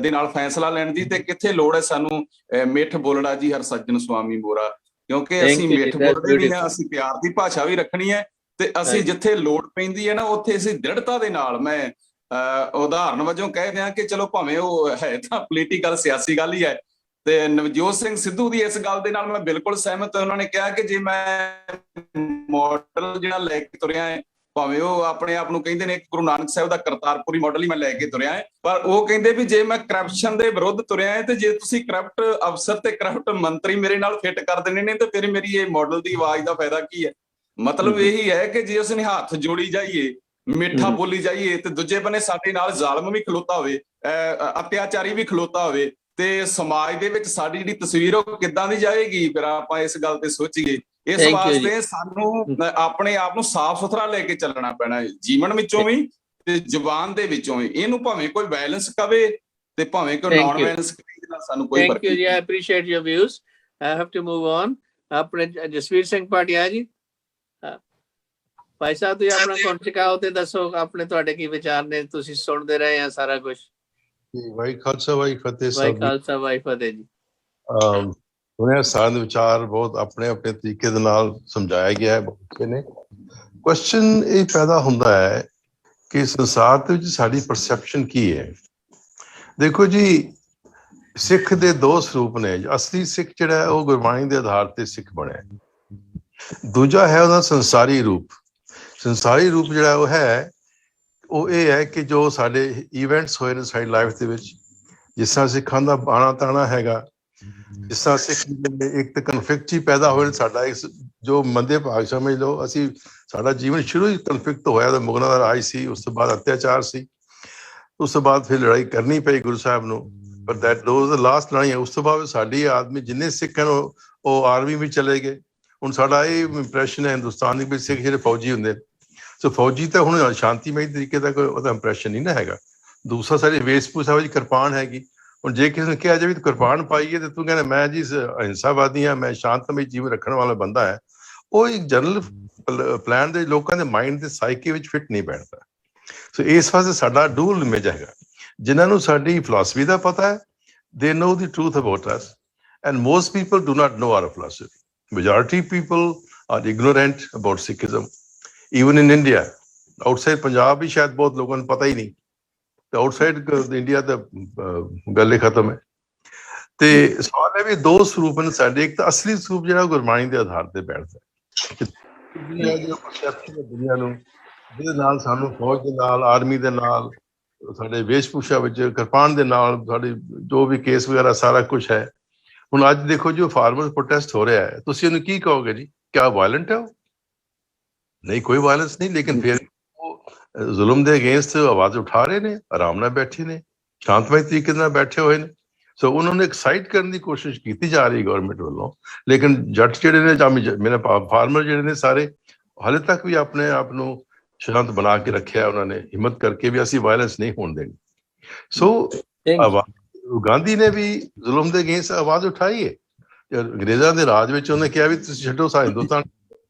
ਦੇ ਨਾਲ ਫੈਸਲਾ ਲੈਣ ਦੀ, ਤੇ ਕਿੱਥੇ ਲੋੜ ਹੈ ਸਾਨੂੰ ਮਿੱਠ ਬੋਲਣਾ ਜੀ ਹਰ ਸੱਜਣ ਸੁਆਮੀ ਮੋਰਾ, ਕਿਉਂਕਿ ਅਸੀਂ ਮਿੱਠ ਬੋਲਦੇ ਵੀ ਹਾਂ, ਅਸੀਂ ਪਿਆਰ ਦੀ ਭਾਸ਼ਾ ਵੀ ਰੱਖਣੀ ਹੈ, ਤੇ ਅਸੀਂ ਜਿੱਥੇ ਲੋੜ ਪੈਂਦੀ ਹੈ ਨਾ ਉੱਥੇ ਅਸੀਂ ਦ੍ਰਿੜਤਾ ਦੇ ਨਾਲ, ਮੈਂ ਉਦਾਹਰਨ ਵਜੋਂ ਕਹਿ ਦਿਆਂ ਕਿ ਚਲੋ ਭਾਵੇਂ ਉਹ ਹੈ ਤਾਂ ਪੋਲੀਟੀਕਲ ਸਿਆਸੀ ਗੱਲ ਹੀ ਹੈ, ਤੇ ਨਵਜੋਤ ਸਿੰਘ ਸਿੱਧੂ ਦੀ ਇਸ ਗੱਲ ਦੇ ਨਾਲ ਮੈਂ ਬਿਲਕੁਲ ਸਹਿਮਤ ਹਾਂ। ਉਹਨਾਂ ਨੇ ਕਿਹਾ ਕਿ ਜੇ ਮੈਂ ਮਾਡਲ ਜਿਹੜਾ ਲੈ ਕੇ ਤੁਰਿਆ ਹੈ, ਭਾਵੇਂ ਉਹ ਆਪਣੇ ਆਪ ਨੂੰ ਕਹਿੰਦੇ ਨੇ ਗੁਰੂ ਨਾਨਕ ਸਾਹਿਬ ਦਾ ਕਰਤਾਰਪੁਰੀ ਮਾਡਲ ਹੀ ਮੈਂ ਲੈ ਕੇ ਤੁਰਿਆ ਹੈ, ਪਰ ਉਹ ਕਹਿੰਦੇ ਵੀ ਜੇ ਮੈਂ ਕਰਪਸ਼ਨ ਦੇ ਵਿਰੁੱਧ ਤੁਰਿਆ ਹੈ, ਤੇ ਜੇ ਤੁਸੀਂ ਕਰਪਟ ਅਫਸਰ ਤੇ ਕਰਪਟ ਮੰਤਰੀ ਮੇਰੇ ਨਾਲ ਫਿੱਟ ਕਰ ਦੇਣੇ ਨੇ, ਤੇ ਫਿਰ ਮੇਰੀ ਇਹ ਮਾਡਲ ਦੀ ਆਵਾਜ਼ ਦਾ ਫਾਇਦਾ ਕੀ ਹੈ। ਮਤਲਬ ਇਹੀ ਹੈ ਕਿ ਜੇ ਅਸੀਂ ਹੱਥ ਜੋੜੀ ਜਾਈਏ, ਮਿੱਠਾ ਬੋਲੀ ਜਾਈਏ, ਤੇ ਦੂਜੇ ਬੰਨੇ ਸਾਡੇ ਨਾਲ ਜ਼ਾਲਮ ਵੀ ਖਲੋਤਾ ਹੋਵੇ, ਅਤਿਆਚਾਰੀ ਵੀ ਖਲੋਤਾ ਹੋਵੇ, ਤੇ ਸਮਾਜ ਦੇ ਵਿੱਚ ਸਾਡੀ ਜਿਹੜੀ ਤਸਵੀਰ ਉਹ ਕਿੱਦਾਂ ਦੀ ਜਾਏਗੀ। ਫਿਰ ਆਪਾਂ ਇਸ ਗੱਲ ਤੇ ਸੋਚੀਏ। ਇਸ ਵਾਸਤੇ ਸਾਨੂੰ ਆਪਣੇ ਆਪ ਨੂੰ ਸਾਫ਼ ਸੁਥਰਾ ਲੈ ਕੇ ਚੱਲਣਾ ਪੈਣਾ ਹੈ, ਜੀਵਨ ਵਿੱਚੋਂ ਵੀ ਤੇ ਜ਼ੁਬਾਨ ਦੇ ਵਿੱਚੋਂ ਵੀ। ਇਹਨੂੰ ਭਾਵੇਂ ਕੋਈ ਵਾਇਲੈਂਸ ਕਵੇ ਤੇ ਭਾਵੇਂ ਕੋਈ ਨਾਨ ਵਾਇਲੈਂਸ ਕਵੇ, ਨਾਲ ਸਾਨੂੰ ਕੋਈ ਫਰਕ ਨਹੀਂ। Thank you ji, I appreciate your views. I have to move on. ਆਪਣੇ ਜਸਵੀਰ ਸਿੰਘ ਪਾਟਿਆ ਜੀ, ਭਾਈ ਸਾਹਿਬ ਤੁਸੀਂ ਆਪਣਾ ਕੌਣ ਚਕਾਓ ਤੇ ਦੱਸੋ ਆਪਣੇ ਤੁਹਾਡੇ ਕੀ ਵਿਚਾਰ ਨੇ, ਤੁਸੀਂ ਸੁਣਦੇ ਰਹੇ ਆ ਸਾਰਾ ਕੁਝ। ਵਾਹਿ ਖਾਲਸਾ ਵਾਹਿ ਫਤਿਹ। ਵਾਹਿ ਖਾਲਸਾ ਵਾਹਿ ਫਤਿਹ ਜੀ। ਉਹਨੇ ਸਾਰੇ ਵਿਚਾਰ ਬਹੁਤ ਆਪਣੇ ਆਪਣੇ ਤਰੀਕੇ ਦੇ ਨਾਲ ਸਮਝਾਇਆ ਗਿਆ ਹੈ, ਬਹੁਤ ਅੱਛੇ ਨੇ। ਕੁਐਸਚਨ ਇਹ ਪੈਦਾ ਹੁੰਦਾ ਹੈ ਕਿ ਸੰਸਾਰ ਦੇ ਵਿੱਚ ਸਾਡੀ ਪਰਸੈਪਸ਼ਨ ਕੀ ਹੈ। ਦੇਖੋ ਜੀ, ਸਿੱਖ ਦੇ ਦੋ ਸਰੂਪ ਨੇ। ਅਸਲੀ ਸਿੱਖ ਜਿਹੜਾ ਹੈ ਉਹ ਗੁਰਬਾਣੀ ਦੇ ਆਧਾਰ ਤੇ ਸਿੱਖ ਬਣਿਆ, ਦੂਜਾ ਹੈ ਉਹਦਾ ਸੰਸਾਰੀ ਰੂਪ। ਸੰਸਾਰੀ ਰੂਪ ਜਿਹੜਾ ਉਹ ਹੈ, ਉਹ ਇਹ ਹੈ ਕਿ ਜੋ ਸਾਡੇ ਇਵੈਂਟਸ ਹੋਏ ਨੇ ਸਾਡੀ ਲਾਈਫ ਦੇ ਵਿੱਚ, ਜਿਸ ਤਰ੍ਹਾਂ ਸਿੱਖਾਂ ਦਾ ਆਣਾ ਤਾਣਾ ਹੈਗਾ, ਜਿਸ ਤਰ੍ਹਾਂ ਸਿੱਖ ਇੱਕ ਤਾਂ ਕਨਫਲਿਕਟ ਹੀ ਪੈਦਾ ਹੋਏ। ਸਾਡਾ ਇੱਕ ਜੋ ਮੰਦੇ ਭਾਗ ਸਮਝ ਲਓ, ਅਸੀਂ ਸਾਡਾ ਜੀਵਨ ਸ਼ੁਰੂ ਹੀ ਕਨਫਲਿਕਟ ਹੋਇਆ। ਤਾਂ ਮੁਗਲਾਂ ਦਾ ਰਾਜ ਸੀ, ਉਸ ਤੋਂ ਬਾਅਦ ਅਤਿਆਚਾਰ ਸੀ, ਉਸ ਤੋਂ ਬਾਅਦ ਫਿਰ ਲੜਾਈ ਕਰਨੀ ਪਈ ਗੁਰੂ ਸਾਹਿਬ ਨੂੰ, ਪਰ ਦੈਟ ਦੋਜ਼ ਦ ਲਾਸਟ ਲੜਾਈ। ਉਸ ਤੋਂ ਬਾਅਦ ਸਾਡੀ ਆਦਮੀ ਜਿੰਨੇ ਸਿੱਖ ਹਨ ਉਹ ਆਰਮੀ ਵਿੱਚ ਚਲੇ ਗਏ। ਹੁਣ ਸਾਡਾ ਇਹ ਇੰਪ੍ਰੈਸ਼ਨ ਹੈ ਹਿੰਦੁਸਤਾਨ ਦੇ ਵਿੱਚ ਸਿੱਖ ਜਿਹੜੇ ਫੌਜੀ ਹੁੰਦੇ, ਸੋ ਫੌਜੀ ਤਾਂ ਹੁਣ ਸ਼ਾਂਤੀਮਈ ਤਰੀਕੇ ਦਾ ਕੋਈ ਉਹਦਾ ਇੰਪ੍ਰੈਸ਼ਨ ਨਹੀਂ ਨਾ ਹੈਗਾ। ਦੂਸਰਾ ਸਾਡੀ ਵੇਸ਼ਭੂਸ਼ਾ ਵਿੱਚ ਕਿਰਪਾਨ ਹੈਗੀ। ਹੁਣ ਜੇ ਕਿਸੇ ਨੇ ਕਿਹਾ ਜਾਵੇ ਕਿਰਪਾਨ ਪਾਈਏ ਤੇ ਤੂੰ ਕਹਿੰਦਾ ਮੈਂ ਜੀ ਅਹਿੰਸਾਵਾਦੀ ਹਾਂ, ਮੈਂ ਸ਼ਾਂਤਮਈ ਜੀਵਨ ਰੱਖਣ ਵਾਲਾ ਬੰਦਾ ਹੈ, ਉਹ ਇੱਕ ਜਨਰਲ ਪਲਾਨ ਦੇ ਲੋਕਾਂ ਦੇ ਮਾਈਂਡ ਦੇ ਸਾਈਕੀ ਵਿੱਚ ਫਿੱਟ ਨਹੀਂ ਬੈਠਦਾ। ਸੋ ਇਸ ਵਾਸਤੇ ਸਾਡਾ ਡੂਅਲ ਇਮੇਜ ਹੈਗਾ। ਜਿਨ੍ਹਾਂ ਨੂੰ ਸਾਡੀ ਫਿਲਾਸਫੀ ਦਾ ਪਤਾ ਹੈ, they know the truth about us, and most people do not know our philosophy. Majority people are ignorant about Sikhism. Even in India, outside Punjab भी शायद बहुत लोगों को पता ही नहीं, तो outside India तो ਗੱਲ ਹੀ ਖਤਮ ਹੈ। ਤੇ ਸਵਾਲ ਹੈ ਵੀ ਦੋ ਸਰੂਪ ਨੇ ਸਾਡੇ। ਇੱਕ ਤਾਂ ਅਸਲੀ ਸਰੂਪ ਜਿਹੜਾ ਗੁਰਬਾਣੀ ਦੇ ਆਧਾਰ ਤੇ ਬੈਠਦਾ ਹੈ, ਦੁਨੀਆ ਦੀ ਪਰਸੈਪਸ਼ਨ ਹੈ ਦੁਨੀਆ ਨੂੰ, ਜਿਹਦੇ ਨਾਲ ਸਾਨੂੰ ਫੌਜ ਦੇ ਨਾਲ, ਆਰਮੀ ਦੇ ਨਾਲ, ਸਾਡੇ ਵੇਸ਼ਭੂਸ਼ਾ ਵਿੱਚ, ਕਿਰਪਾਨ ਦੇ ਨਾਲ, ਸਾਡੇ ਜੋ ਵੀ ਕੇਸ ਵਗੈਰਾ ਸਾਰਾ ਕੁਝ ਹੈ। ਹੁਣ ਅੱਜ ਦੇਖੋ ਜੋ ਫਾਰਮਰ ਪ੍ਰੋਟੈਸਟ ਹੋ ਰਿਹਾ ਹੈ, ਤੁਸੀਂ ਉਹਨੂੰ ਕੀ ਕਹੋਗੇ ਜੀ? ਕਿਆ ਵਾਇਲੈਂਟ ਹੈ ਉਹ? ਨਹੀਂ, ਕੋਈ ਵਾਇਲੈਂਸ ਨਹੀਂ, ਲੇਕਿਨ ਫਿਰ ਉਹ ਜ਼ੁਲਮ ਦੇ ਅਗੇਂਸਟ ਆਵਾਜ਼ ਉਠਾ ਰਹੇ ਨੇ, ਆਰਾਮ ਨਾਲ ਬੈਠੇ ਨੇ, ਸ਼ਾਂਤਮਈ ਤਰੀਕੇ ਨਾਲ ਬੈਠੇ ਹੋਏ ਨੇ। ਸੋ ਉਹਨਾਂ ਨੂੰ ਐਕਸਾਈਟ ਕਰਨ ਦੀ ਕੋਸ਼ਿਸ਼ ਕੀਤੀ ਜਾ ਰਹੀ ਗਵਰਨਮੈਂਟ ਵੱਲੋਂ, ਲੇਕਿਨ ਜੱਟ ਜਿਹੜੇ ਨੇ ਜਾਂ ਮੇਰੇ ਫਾਰਮਰ ਜਿਹੜੇ ਨੇ ਸਾਰੇ ਹਾਲੇ ਤੱਕ ਵੀ ਆਪਣੇ ਆਪ ਨੂੰ ਸ਼ਾਂਤ ਬਣਾ ਕੇ ਰੱਖਿਆ ਉਹਨਾਂ ਨੇ, ਹਿੰਮਤ ਕਰਕੇ ਵੀ ਅਸੀਂ ਵਾਇਲੈਂਸ ਨਹੀਂ ਹੋਣ ਦੇਣੀ। ਸੋ ਗਾਂਧੀ ਨੇ ਵੀ ਜ਼ੁਲਮ ਦੇ ਅਗੇਂਸਟ ਆਵਾਜ਼ ਉਠਾਈ ਹੈ। ਅੰਗਰੇਜ਼ਾਂ ਦੇ ਰਾਜ ਵਿੱਚ ਉਹਨੇ ਕਿਹਾ ਵੀ ਤੁਸੀਂ ਛੱਡੋ ਸਾਡਾ ਹਿੰਦੁਸਤਾਨ,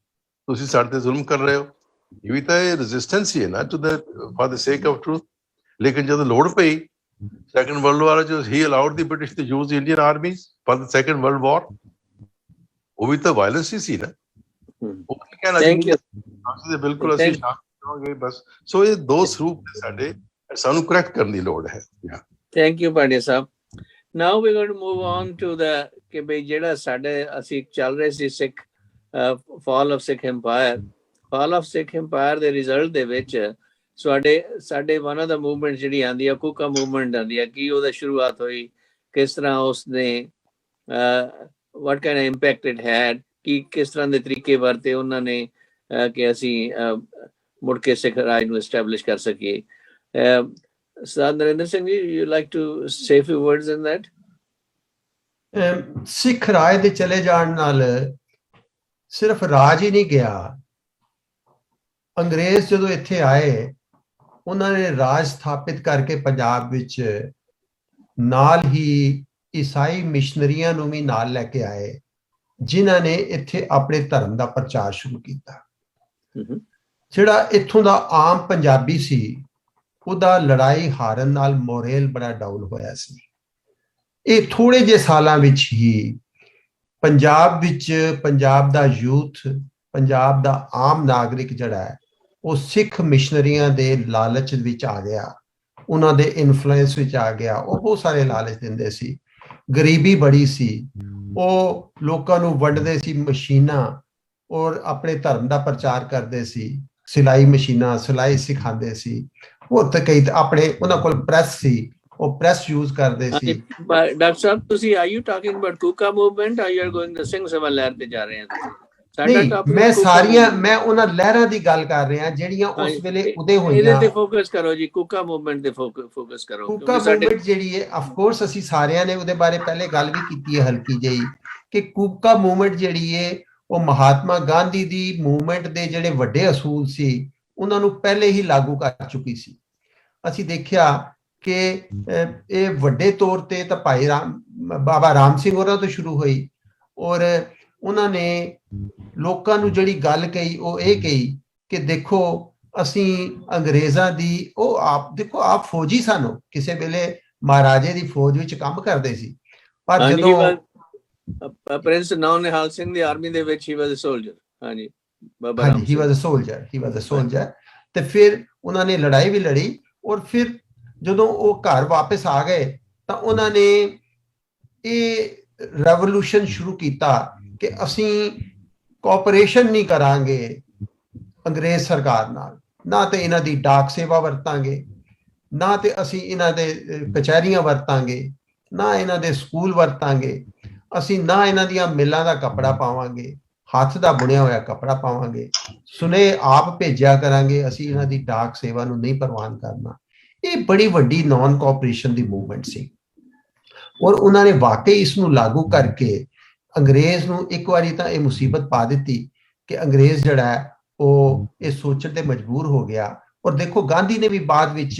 ਤੁਸੀਂ ਸਾਡੇ ਤੇ ਜ਼ੁਲਮ ਕਰ ਰਹੇ ਹੋ। ਇਹ ਵੀ ਤਾਂ ਇਹ ਰੈਜ਼ਿਸਟੈਂਸ ਹੀ ਹੈ ਨਾ to the for the sake of truth. ਲੇਕਿਨ ਜਦੋਂ ਲੋੜ ਪਈ ਸੈਕੰਡ ਵਰਲਡ ਵਾਰ ਚ, he allowed the British to use Indian armies for the second world war. ਉਹ ਵੀ ਤਾਂ ਵਾਇਲੈਂਸ ਹੀ ਸੀ ਨਾ। ਉਹ ਕਹਿਣਾ ਜੀ ਬਿਲਕੁਲ ਅਸੀਂ ਸ਼ਾਂਤ ਬਸ। ਸੋ ਇਹ ਦੋ ਸਰੂਪ ਨੇ ਸਾਡੇ, ਸਾਨੂੰ ਕਰੈਕਟ ਕਰਨ ਦੀ ਲੋੜ ਹੈ। ਥੈਂਕ ਯੂ ਪਾਟਿਆ ਸਾਹਿਬ। Now we going to move on to the ਕਿ ਬਈ ਜਿਹੜਾ ਸਾਡੇ ਅਸੀਂ ਚੱਲ ਰਹੇ ਸੀ Sikh fall of Sikh empire, fall of Sikh empire ਦੇ ਰਿਜ਼ਲਟ ਦੇ ਵਿੱਚ ਸਾਡੇ ਵਨ ਆਫ ਦਾ ਮੂਵਮੈਂਟ ਜਿਹੜੀ ਆਉਂਦੀ ਆ, ਕੂਕਾ ਮੂਵਮੈਂਟ ਆਉਂਦੀ ਆ, ਕੀ ਉਹਦਾ ਸ਼ੁਰੂਆਤ ਹੋਈ, ਕਿਸ ਤਰ੍ਹਾਂ ਉਸਨੇ what kind of impact it had, ਕੀ ਕਿਸ ਤਰ੍ਹਾਂ ਦੇ ਤਰੀਕੇ ਵਰਤੇ ਉਹਨਾਂ ਨੇ ਕਿ ਅਸੀਂ ਮੁੜ ਕੇ ਸਿੱਖ ਰਾਜ ਨੂੰ ਐਸਟੈਬਲਿਸ਼ ਕਰ ਸਕੀਏ। Sir Narendra Singh ji, you like to say a few words in that? ਸਿੱਖ ਰਾਜ ਦੇ ਚਲੇ ਜਾਣ ਨਾਲ ਸਿਰਫ ਰਾਜ ਹੀ ਨਹੀਂ ਗਿਆ। ਅੰਗਰੇਜ਼ ਜਦੋਂ ਇੱਥੇ ਆਏ, ਉਹਨਾਂ ਨੇ ਰਾਜ ਸਥਾਪਿਤ ਕਰਕੇ ਪੰਜਾਬ ਵਿੱਚ ਨਾਲ ਹੀ ਈਸਾਈ ਮਿਸ਼ਨਰੀਆਂ ਨੂੰ ਵੀ ਨਾਲ ਲੈ ਕੇ ਆਏ। ਜਿਨ੍ਹਾਂ ਨੇ ਇੱਥੇ ਆਪਣੇ ਧਰਮ ਦਾ ਪ੍ਰਚਾਰ ਸ਼ੁਰੂ ਕੀਤਾ। ਜਿਹੜਾ ਇੱਥੋਂ ਦਾ ਆਮ ਪੰਜਾਬੀ ਸੀ ਉਹਦਾ ਲੜਾਈ ਹਾਰਨ ਨਾਲ ਮੋਰੇਲ ਬੜਾ ਡਾਊਨ ਹੋਇਆ ਸੀ। ਇਹ ਥੋੜੇ ਜਿਹੇ ਸਾਲਾਂ ਵਿੱਚ ਹੀ ਪੰਜਾਬ ਵਿੱਚ ਪੰਜਾਬ ਦਾ ਯੂਥ, ਪੰਜਾਬ ਦਾ ਆਮ ਨਾਗਰਿਕ ਜਿਹੜਾ ਹੈ ਉਹ ਸਿੱਖ ਮਿਸ਼ਨਰੀਆਂ ਦੇ ਲਾਲਚ ਵਿੱਚ ਆ ਗਿਆ, ਉਹਨਾਂ ਦੇ ਇਨਫਲੂਐਂਸ ਵਿੱਚ ਆ ਗਿਆ। ਉਹ ਬਹੁਤ ਸਾਰੇ ਲਾਲਚ ਦਿੰਦੇ ਸੀ, ਗਰੀਬੀ ਬੜੀ ਸੀ, ਉਹ ਲੋਕਾਂ ਨੂੰ ਵੰਡਦੇ ਸੀ ਮਸ਼ੀਨਾਂ ਔਰ ਆਪਣੇ ਧਰਮ ਦਾ ਪ੍ਰਚਾਰ ਕਰਦੇ ਸੀ, ਸਿਲਾਈ ਮਸ਼ੀਨਾਂ, ਸਿਲਾਈ ਸਿਖਾਉਂਦੇ ਸੀ। ਹੋਰ ਤਾਂ ਕਈ ਆਪਣੇ ਉਹਨਾਂ ਕੋਲ ਪ੍ਰੈਸ ਸੀ, ਉਹ ਪ੍ਰੈਸ ਯੂਜ਼ ਕਰਦੇ ਸੀ। ਡਾਕਟਰ ਸਾਹਿਬ ਤੁਸੀਂ are you talking about Kuka movement are you are going the Singh Sabha ਲਹਿਰ ਤੇ ਜਾ ਰਹੇ ਹਾਂ? ਮੈਂ ਉਹਨਾਂ ਲਹਿਰਾਂ ਦੀ ਗੱਲ ਕਰ ਰਿਹਾ ਜਿਹੜੀਆਂ ਉਸ ਵੇਲੇ ਉਦੇ ਹੋਈਆਂ। ਇਹਦੇ ਤੇ ਫੋਕਸ ਕਰੋ ਜੀ, ਕੂਕਾ ਮੂਵਮੈਂਟ ਤੇ ਫੋਕਸ ਕਰੋ। ਕੂਕਾ ਮੂਵਮੈਂਟ ਜਿਹੜੀ ਹੈ ਆਫ ਕੋਰਸ ਅਸੀਂ ਸਾਰਿਆਂ ਨੇ ਉਹਦੇ ਬਾਰੇ ਪਹਿਲੇ ਗੱਲ ਵੀ ਕੀਤੀ ਹੈ ਹਲਕੀ ਜਿਹੀ, ਕਿ ਕੂਕਾ ਮੂਵਮੈਂਟ ਜਿਹੜੀ ਹੈ ਉਹ ਮਹਾਤਮਾ ਗਾਂਧੀ ਦੀ ਮੂਵਮੈਂਟ ਦੇ ਜਿਹੜੇ ਵੱਡੇ ਅਸੂਲ ਸੀ ਉਹਨਾਂ ਨੂੰ ਪਹਿਲੇ ਹੀ ਲਾਗੂ ਕਰ ਚੁੱਕੀ ਸੀ। ਅਸੀਂ ਦੇਖਿਆ ਕਿ ਇਹ ਵੱਡੇ ਤੌਰ ਤੇ ਤਾਂ ਭਾਈ ਬਾਬਾ ਰਾਮ ਸਿੰਘ ਹੋਰਾਂ ਤੋਂ ਸ਼ੁਰੂ ਹੋਈ ਔਰ ਉਹਨਾਂ ਨੇ ਲੋਕਾਂ ਨੂੰ ਜਿਹੜੀ ਗੱਲ ਕਹੀ ਉਹ ਇਹ ਕਹੀ ਕਿ ਦੇਖੋ ਅਸੀਂ ਅੰਗਰੇਜ਼ਾਂ ਦੀ, ਉਹ ਆਪ ਦੇਖੋ ਆਪ ਫੌਜੀ ਸਨ, ਕਿਸੇ ਵੇਲੇ ਮਹਾਰਾਜੇ ਦੀ ਫੌਜ ਵਿੱਚ ਕੰਮ ਕਰਦੇ ਸੀ, ਪਰ ਜਦੋਂ ਪ੍ਰਿੰਸ ਨਿਹਾਲ ਸਿੰਘ ਦੀ ਆਰਮੀ ਦੇ ਵਿੱਚ ਹੀ ਵਾਸ ਅ ਸੋਲਜਰ। ਹਾਂਜੀ ਬਾਬਾ ਰਾਮ ਹੀ ਵਾਸ ਅ ਸੋਲਜਰ ਤੇ ਫਿਰ ਉਹਨਾਂ ਨੇ ਲੜਾਈ ਵੀ ਲੜੀ ਔਰ ਫਿਰ ਜਦੋਂ ਉਹ ਘਰ ਵਾਪਸ ਆ ਗਏ ਤਾਂ ਉਹਨਾਂ ਨੇ ਇਹ ਰੈਵੋਲੂਸ਼ਨ ਸ਼ੁਰੂ ਕੀਤਾ ਕਿ ਅਸੀਂ ਕੋਆਪਰੇਸ਼ਨ ਨਹੀਂ ਕਰਾਂਗੇ ਅੰਗਰੇਜ਼ ਸਰਕਾਰ ਨਾਲ, ਨਾ ਤੇ ਇਹਨਾਂ ਦੀ ਡਾਕ ਸੇਵਾ ਵਰਤਾਂਗੇ, ਨਾ ਤੇ ਅਸੀਂ ਇਹਨਾਂ ਦੇ ਕਚਹਿਰੀਆਂ ਵਰਤਾਂਗੇ, ਨਾ ਇਹਨਾਂ ਦੇ ਸਕੂਲ ਵਰਤਾਂਗੇ, ਅਸੀਂ ਨਾ ਇਹਨਾਂ ਦੀਆਂ ਮਿੱਲਾਂ ਦਾ ਕੱਪੜਾ ਪਾਵਾਂਗੇ, ਹੱਥ ਦਾ ਬੁਣਿਆ ਹੋਇਆ ਕੱਪੜਾ ਪਾਵਾਂਗੇ, ਸੁਨੇ ਆਪ ਭੇਜਿਆ ਕਰਾਂਗੇ, ਅਸੀਂ ਇਹਨਾਂ ਦੀ ਡਾਕ ਸੇਵਾ ਨੂੰ ਨਹੀਂ ਪ੍ਰਵਾਨ ਕਰਨਾ। ਇਹ ਬੜੀ ਵੱਡੀ ਨਾਨ ਕੋਆਪਰੇਸ਼ਨ ਦੀ ਮੂਵਮੈਂਟ ਸੀ ਔਰ ਉਹਨਾਂ ਨੇ ਵਾਕਈ ਇਸ ਨੂੰ ਲਾਗੂ ਕਰਕੇ ਅੰਗਰੇਜ਼ ਨੂੰ ਇੱਕ ਵਾਰੀ ਤਾਂ ਇਹ ਮੁਸੀਬਤ ਪਾ ਦਿੱਤੀ ਕਿ ਅੰਗਰੇਜ਼ ਜਿਹੜਾ ਹੈ ਉਹ ਇਹ ਸੋਚਣ ਤੇ ਮਜਬੂਰ ਹੋ ਗਿਆ। ਔਰ ਦੇਖੋ ਗਾਂਧੀ ਨੇ ਵੀ ਬਾਅਦ ਵਿੱਚ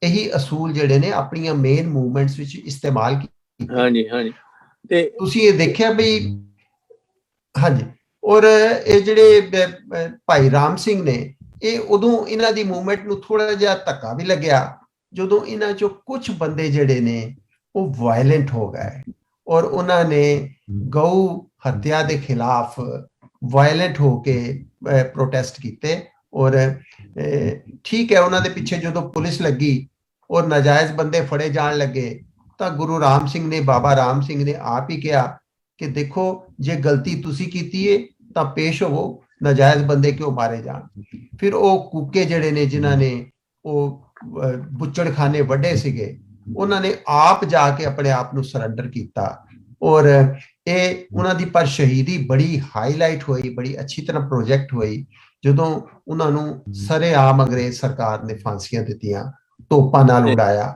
ਇਹੀ ਅਸੂਲ ਜਿਹੜੇ ਨੇ ਆਪਣੀਆਂ ਮੇਨ ਮੂਵਮੈਂਟਸ ਵਿੱਚ ਇਸਤੇਮਾਲ ਕੀਤੇ। ਹਾਂਜੀ ਤੇ ਤੁਸੀਂ ਇਹ ਦੇਖਿਆ ਵੀ ਹਾਂਜੀ। ਔਰ ਇਹ ਜਿਹੜੇ ਭਾਈ ਰਾਮ ਸਿੰਘ ਨੇ ਇਹ ਉਦੋਂ ਇਹਨਾਂ ਦੀ ਮੂਵਮੈਂਟ ਨੂੰ ਥੋੜਾ ਜਿਹਾ ਧੱਕਾ ਵੀ ਲੱਗਿਆ ਜਦੋਂ ਇਹਨਾਂ ਚੋਂ ਕੁਝ ਬੰਦੇ ਜਿਹੜੇ ਨੇ ਉਹ ਵਾਇਲੈਂਟ ਹੋ ਗਏ ਔਰ ਉਹਨਾਂ ਨੇ ਗਊ ਹੱਤਿਆ ਦੇ ਖਿਲਾਫ ਵਾਇਲੈਂਟ ਹੋ ਕੇ ਪ੍ਰੋਟੈਸਟ ਕੀਤੇ। ਔਰ ਠੀਕ ਹੈ, ਉਹਨਾਂ ਦੇ ਪਿੱਛੇ ਜਦੋਂ ਪੁਲਿਸ ਲੱਗੀ ਔਰ ਨਾਜਾਇਜ਼ ਬੰਦੇ ਫੜੇ ਜਾਣ ਲੱਗੇ ਤਾਂ ਗੁਰੂ ਰਾਮ ਸਿੰਘ ਨੇ, ਬਾਬਾ ਰਾਮ ਸਿੰਘ ਨੇ ਆਪ ਹੀ ਕਿਹਾ ਕਿ ਦੇਖੋ ਜੇ ਗਲਤੀ ਤੁਸੀਂ ਕੀਤੀ ਹੈ ਤਾਂ ਪੇਸ਼ ਹੋਵੋ, ਨਾਜਾਇਜ਼ ਬੰਦੇ ਕਿਉਂ ਮਾਰੇ ਜਾਣ। ਫਿਰ ਉਹ ਕੂਕੇ ਜਿਹੜੇ ਨੇ ਜਿਨ੍ਹਾਂ ਨੇ ਉਹ ਬੁੱਚੜਖਾਨੇ ਵੱਡੇ ਸੀਗੇ ਉਹਨਾਂ ਨੇ ਆਪ ਜਾ ਕੇ ਆਪਣੇ ਆਪ ਨੂੰ ਸਰੈਂਡਰ ਕੀਤਾ ਔਰ ਇਹ ਉਹਨਾਂ ਦੀ ਪਰ ਸ਼ਹੀਦੀ ਬੜੀ ਹਾਈਲਾਈਟ ਹੋਈ, ਬੜੀ ਅੱਛੀ ਤਰ੍ਹਾਂ ਪ੍ਰੋਜੈਕਟ ਹੋਈ ਜਦੋਂ ਉਹਨਾਂ ਨੂੰ ਸਰੇਆਮ ਅੰਗਰੇਜ਼ ਸਰਕਾਰ ਨੇ ਫਾਂਸੀਆਂ ਦਿੱਤੀਆਂ, ਤੋਪਾਂ ਨਾਲ ਉਡਾਇਆ।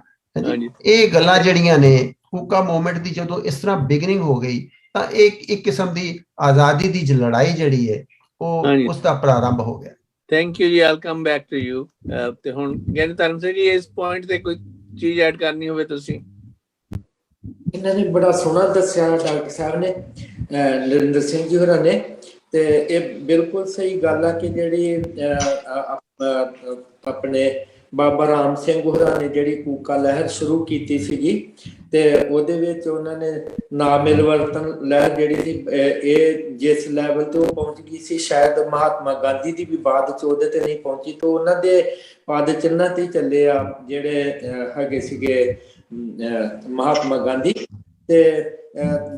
ਇਹ ਗੱਲਾਂ ਜਿਹੜੀਆਂ ਨੇ ਕੂਕਾ ਮੂਵਮੈਂਟ ਦੀ ਜਦੋਂ ਇਸ ਤਰ੍ਹਾਂ ਬਿਗਨਿੰਗ ਹੋ ਗਈ ਤਾਂ ਇੱਕ ਕਿਸਮ ਦੀ ਆਜ਼ਾਦੀ ਦੀ ਲੜਾਈ ਜਿਹੜੀ ਹੈ ਉਹ ਉਸ ਦਾ ਪ੍ਰਾਰੰਭ ਹੋ ਗਿਆ। ਥੈਂਕ ਯੂ ਜੀ, ਆਲ ਕਮ ਬੈਕ ਟੂ ਯੂ। ਤੇ ਹੁਣ ਗਿਆਨੀ ਧਰਮ ਸਿੰਘ ਜੀ ਇਸ ਪੁਆਇੰਟ ਤੇ ਕੋਈ ਚੀਜ਼ ਐਡ ਕਰਨੀ ਹੋਵੇ ਤੁਸੀਂ? ਇਹਨਾਂ ਨੇ ਬੜਾ ਸੋਹਣਾ ਦੱਸਿਆ ਡਾਕਟਰ ਸਾਹਿਬ ਨੇ, ਨਰਿੰਦਰ ਸਿੰਘ ਜੀ ਹੋਰਾਂ ਨੇ, ਤੇ ਇਹ ਬਿਲਕੁਲ ਸਹੀ ਗੱਲ ਆ ਕਿ ਜਿਹੜੀ ਆਪਣੇ ਬਾਬਾ ਰਾਮ ਸਿੰਘ ਹੋਰਾਂ ਨੇ ਜਿਹੜੀ ਕੂਕਾ ਲਹਿਰ ਸ਼ੁਰੂ ਕੀਤੀ ਸੀਗੀ ਤੇ ਉਹਦੇ ਵਿੱਚ ਉਹਨਾਂ ਨੇ ਨਾ ਮਿਲਵਰਤਨ ਲਹਿਰ ਜਿਹੜੀ ਸੀ ਇਹ ਜਿਸ ਲੈਵਲ ਤੇ ਉਹ ਪਹੁੰਚ ਗਈ ਸੀ ਸ਼ਾਇਦ ਮਹਾਤਮਾ ਗਾਂਧੀ ਦੀ ਵੀ ਬਾਅਦ ਚ ਉਹਦੇ ਤੇ ਨਹੀਂ ਪਹੁੰਚੀ, ਤਾਂ ਉਹਨਾਂ ਦੇ ਪਦ ਚਿੰਨ੍ਹਾਂ ਤੇ ਚੱਲੇ ਆ ਜਿਹੜੇ ਹੈਗੇ ਸੀਗੇ ਮਹਾਤਮਾ ਗਾਂਧੀ। ਤੇ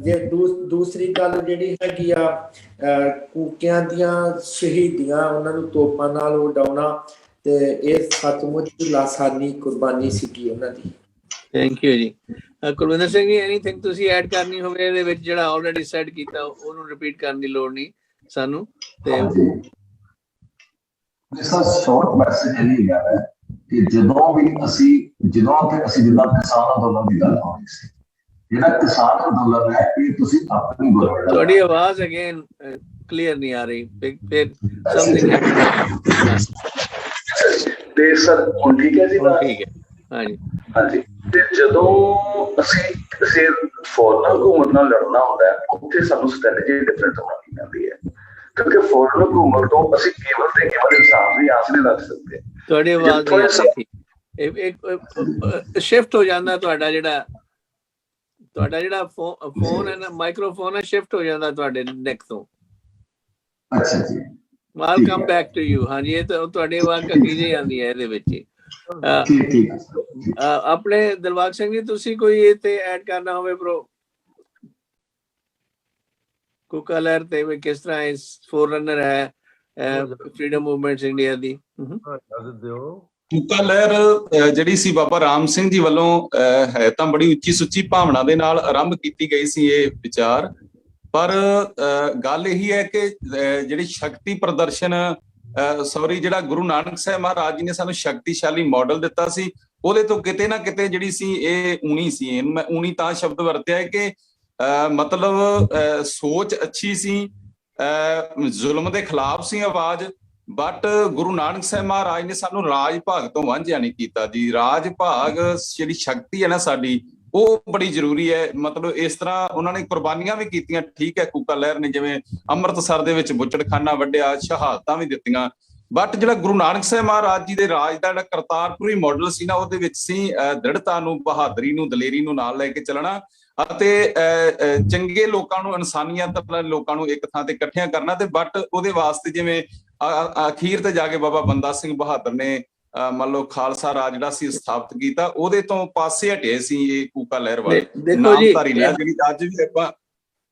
ਜੇ ਦੂਸਰੀ ਗੱਲ ਜਿਹੜੀ ਹੈਗੀ ਆ ਕੂਕਿਆਂ ਦੀਆਂ ਸ਼ਹੀਦੀਆਂ, ਉਹਨਾਂ ਨੂੰ ਤੋਪਾਂ ਨਾਲ ਉਡਾਉਣਾ, ਤੇ ਇਹ ਸੱਚਮੁੱਚ ਲਾਸਾਨੀ ਕੁਰਬਾਨੀ ਸੀਗੀ ਉਹਨਾਂ ਦੀ। ਥੈਂਕ ਯੂ ਜੀ। ਕੁਲਵਿੰਦਰ ਸਿੰਘ ਜੀ, ਐਨੀਥਿੰਗ ਤੁਸੀਂ ਐਡ ਕਰਨੀ ਹੋਵੇ ਇਹਦੇ ਵਿੱਚ ਜਿਹੜਾ ਆਲਰੇਡੀ ਸੈਡ ਕੀਤਾ ਉਹਨੂੰ ਰਿਪੀਟ ਕਰਨ ਦੀ ਲੋੜ ਨਹੀਂ ਸਾਨੂੰ। ਤੇ ਜਿਸਦਾ ਸ਼ਾਰਟ ਮੈਸੇਜ ਇਹ ਹੈਗਾ ਹੈ ਕਿ ਜਦੋਂ ਅਸੀਂ ਜਿੱਦਾਂ ਕਿਸਾਨ ਅੰਦੋਲਨ ਦੀ ਗੱਲ ਹੋ ਰਹੀ ਸੀ, ਜਿਹੜਾ ਕਿਸਾਨ ਅੰਦੋਲਨ ਹੈ ਇਹ ਤੁਸੀਂ ਆਪਣੀ ਗਵਰਨਮੈਂਟ, ਤੁਹਾਡੀ ਆਵਾਜ਼ ਅਗੇਨ ਕਲੀਅਰ ਨਹੀਂ ਆ ਰਹੀ, ਫਿਰ ਸਮਥਿੰਗ ਤੇ ਸਰ ਹੁਣ ਠੀਕ ਹੈ ਜੀ? ਠੀਕ ਹੈ। ਹਾਂਜੀ ਤੇ ਜਦੋਂ ਅਸੀਂ ਅਸੀਂ ਫੋਰਨ ਹਕੂਮਤ ਨਾਲ ਲੜਨਾ ਹੁੰਦਾ ਹੈ, ਉੱਥੇ ਸਾਨੂੰ ਸਟ੍ਰੈਟਜੀ ਡਿਫਰੈਂਟ ਬਣਾਉਣੀ ਪੈਂਦੀ ਹੈ, ਕਿਉਂਕਿ ਫੋਰਨ ਹਕੂਮਤ ਤੋਂ ਅਸੀਂ ਕੇਵਲ ਤੇ ਕੇਵਲ ਇਨਸਾਨ ਦੀ ਆਸ ਨਹੀਂ ਰੱਖ ਸਕਦੇ। ਤੁਹਾਡੀ ਆਵਾਜ਼ ਨਹੀਂ ਆ ਰਹੀ, ਇੱਕ ਸ਼ਿਫਟ ਹੋ ਜਾਂਦਾ ਤੁਹਾਡਾ ਜਿਹੜਾ ਫੋਨ ਹੈ ਨਾ, ਮਾਈਕ੍ਰੋਫੋਨ ਹੈ, ਸ਼ਿਫਟ ਹੋ ਜਾਂਦਾ ਤੁਹਾਡੇ ਨੈਕ ਤੋਂ। ਅੱਛਾ ਜੀ, I'll come back to you। ਹਾਂਜੀ, ਇਹ ਤਾਂ ਤੁਹਾਡੀ ਆਵਾਜ਼ ਕੱਟੀ ਜਿਹੀ ਆਉਂਦੀ ਹੈ ਇਹਦੇ ਵਿੱਚ। ਠੀਕ ਆਪਣੇ ਦਿਲਬਾਗ ਸਿੰਘ ਜੀ, ਤੁਸੀਂ ਕੋਈ ਇਹ ਤੇ ਐਡ ਕਰਨਾ ਹੋਵੇ ਬ్రో, ਕੂਕਾ ਲਹਿਰ ਤੇ ਵੀ ਕਿਸ ਤਰ੍ਹਾਂ ਇਸ ਫੋਰਰਨਰ ਹੈ ਫਰੀडम ਮੂਵਮੈਂਟਸ ਇੰਡੀਆ ਦੀ? ਕੂਕਾ ਲਹਿਰ ਜਿਹੜੀ ਸੀ ਬਾਬਾ ਰਾਮ ਸਿੰਘ ਜੀ ਵੱਲੋਂ ਹੈ ਤਾਂ ਬੜੀ ਉੱਚੀ ਸੁੱਚੀ ਭਾਵਨਾ ਦੇ ਨਾਲ ਆਰੰਭ ਕੀਤੀ ਗਈ ਸੀ ਇਹ ਵਿਚਾਰ, ਪਰ ਗੱਲ ਇਹੀ ਹੈ ਕਿ ਜਿਹੜੀ ਸ਼ਕਤੀ ਪ੍ਰਦਰਸ਼ਨ ਜਿਹੜਾ ਗੁਰੂ ਨਾਨਕ ਸਾਹਿਬ ਮਹਾਰਾਜ ਜੀ ਨੇ ਸਾਨੂੰ ਸ਼ਕਤੀਸ਼ਾਲੀ ਮਾਡਲ ਦਿੱਤਾ ਸੀ, ਉਹਦੇ ਤੋਂ ਕਿਤੇ ਨਾ ਕਿਤੇ ਜਿਹੜੀ ਸੀ ਇਹ ਊਣੀ ਸੀ। ਇਹਨੂੰ ਮੈਂ ਊਣੀ ਤਾਂ ਸ਼ਬਦ ਵਰਤਿਆ ਹੈ ਕਿ ਮਤਲਬ ਸੋਚ ਅੱਛੀ ਸੀ, ਜ਼ੁਲਮ ਦੇ ਖਿਲਾਫ ਸੀ ਆਵਾਜ਼, ਬਟ ਗੁਰੂ ਨਾਨਕ ਸਾਹਿਬ ਮਹਾਰਾਜ ਨੇ ਸਾਨੂੰ ਰਾਜ ਭਾਗ ਤੋਂ ਵਾਂਝਿਆ ਨਹੀਂ ਕੀਤਾ ਜੀ। ਰਾਜ ਭਾਗ ਜਿਹੜੀ ਸ਼ਕਤੀ ਹੈ ਨਾ ਸਾਡੀ, ਉਹ ਬੜੀ ਜ਼ਰੂਰੀ ਹੈ। ਮਤਲਬ ਇਸ ਤਰ੍ਹਾਂ ਉਹਨਾਂ ਨੇ ਕੁਰਬਾਨੀਆਂ ਵੀ ਕੀਤੀਆਂ, ਠੀਕ ਹੈ, ਕੂਕਾ ਲਹਿਰ ਨੇ ਜਿਵੇਂ ਅੰਮ੍ਰਿਤਸਰ ਦੇ ਵਿੱਚ ਬੁੱਚੜਖਾਨਾ ਵੱਢਿਆ, ਸ਼ਹਾਦਤਾਂ ਵੀ ਦਿੱਤੀਆਂ, ਬਟ ਜਿਹੜਾ ਗੁਰੂ ਨਾਨਕ ਸਾਹਿਬ ਮਹਾਰਾਜ ਜੀ ਦੇ ਰਾਜ ਦਾ ਜਿਹੜਾ ਕਰਤਾਰਪੁਰੀ ਮਾਡਲ ਸੀ ਨਾ, ਉਹਦੇ ਵਿੱਚ ਸੀ ਦ੍ਰਿੜਤਾ ਨੂੰ, ਬਹਾਦਰੀ ਨੂੰ, ਦਲੇਰੀ ਨੂੰ ਨਾਲ ਲੈ ਕੇ ਚੱਲਣਾ ਅਤੇ ਚੰਗੇ ਲੋਕਾਂ ਨੂੰ, ਇਨਸਾਨੀਅਤ ਲੋਕਾਂ ਨੂੰ ਇੱਕ ਥਾਂ ਤੇ ਇਕੱਠਿਆਂ ਕਰਨਾ। ਤੇ ਬਟ ਉਹਦੇ ਵਾਸਤੇ ਜਿਵੇਂ ਅਖੀਰ ਤੇ ਜਾ ਕੇ ਬਾਬਾ ਬੰਦਾ ਸਿੰਘ ਬਹਾਦਰ ਨੇ ਮੰਨ ਲਓ ਖਾਲਸਾ ਰਾਜ ਜਿਹੜਾ ਸੀ ਸਥਾਪਿਤ ਕੀਤਾ, ਉਹਦੇ ਤੋਂ ਪਾਸੇ ਹਟੇ ਸੀ ਇਹ ਕੂਕਾ ਲਹਿਰ ਵਾਲੇ ਨਾਮਧਾਰੀ ਲਹਿਰ ਜਿਹੜੀ ਅੱਜ ਵੀ ਆਪਾਂ,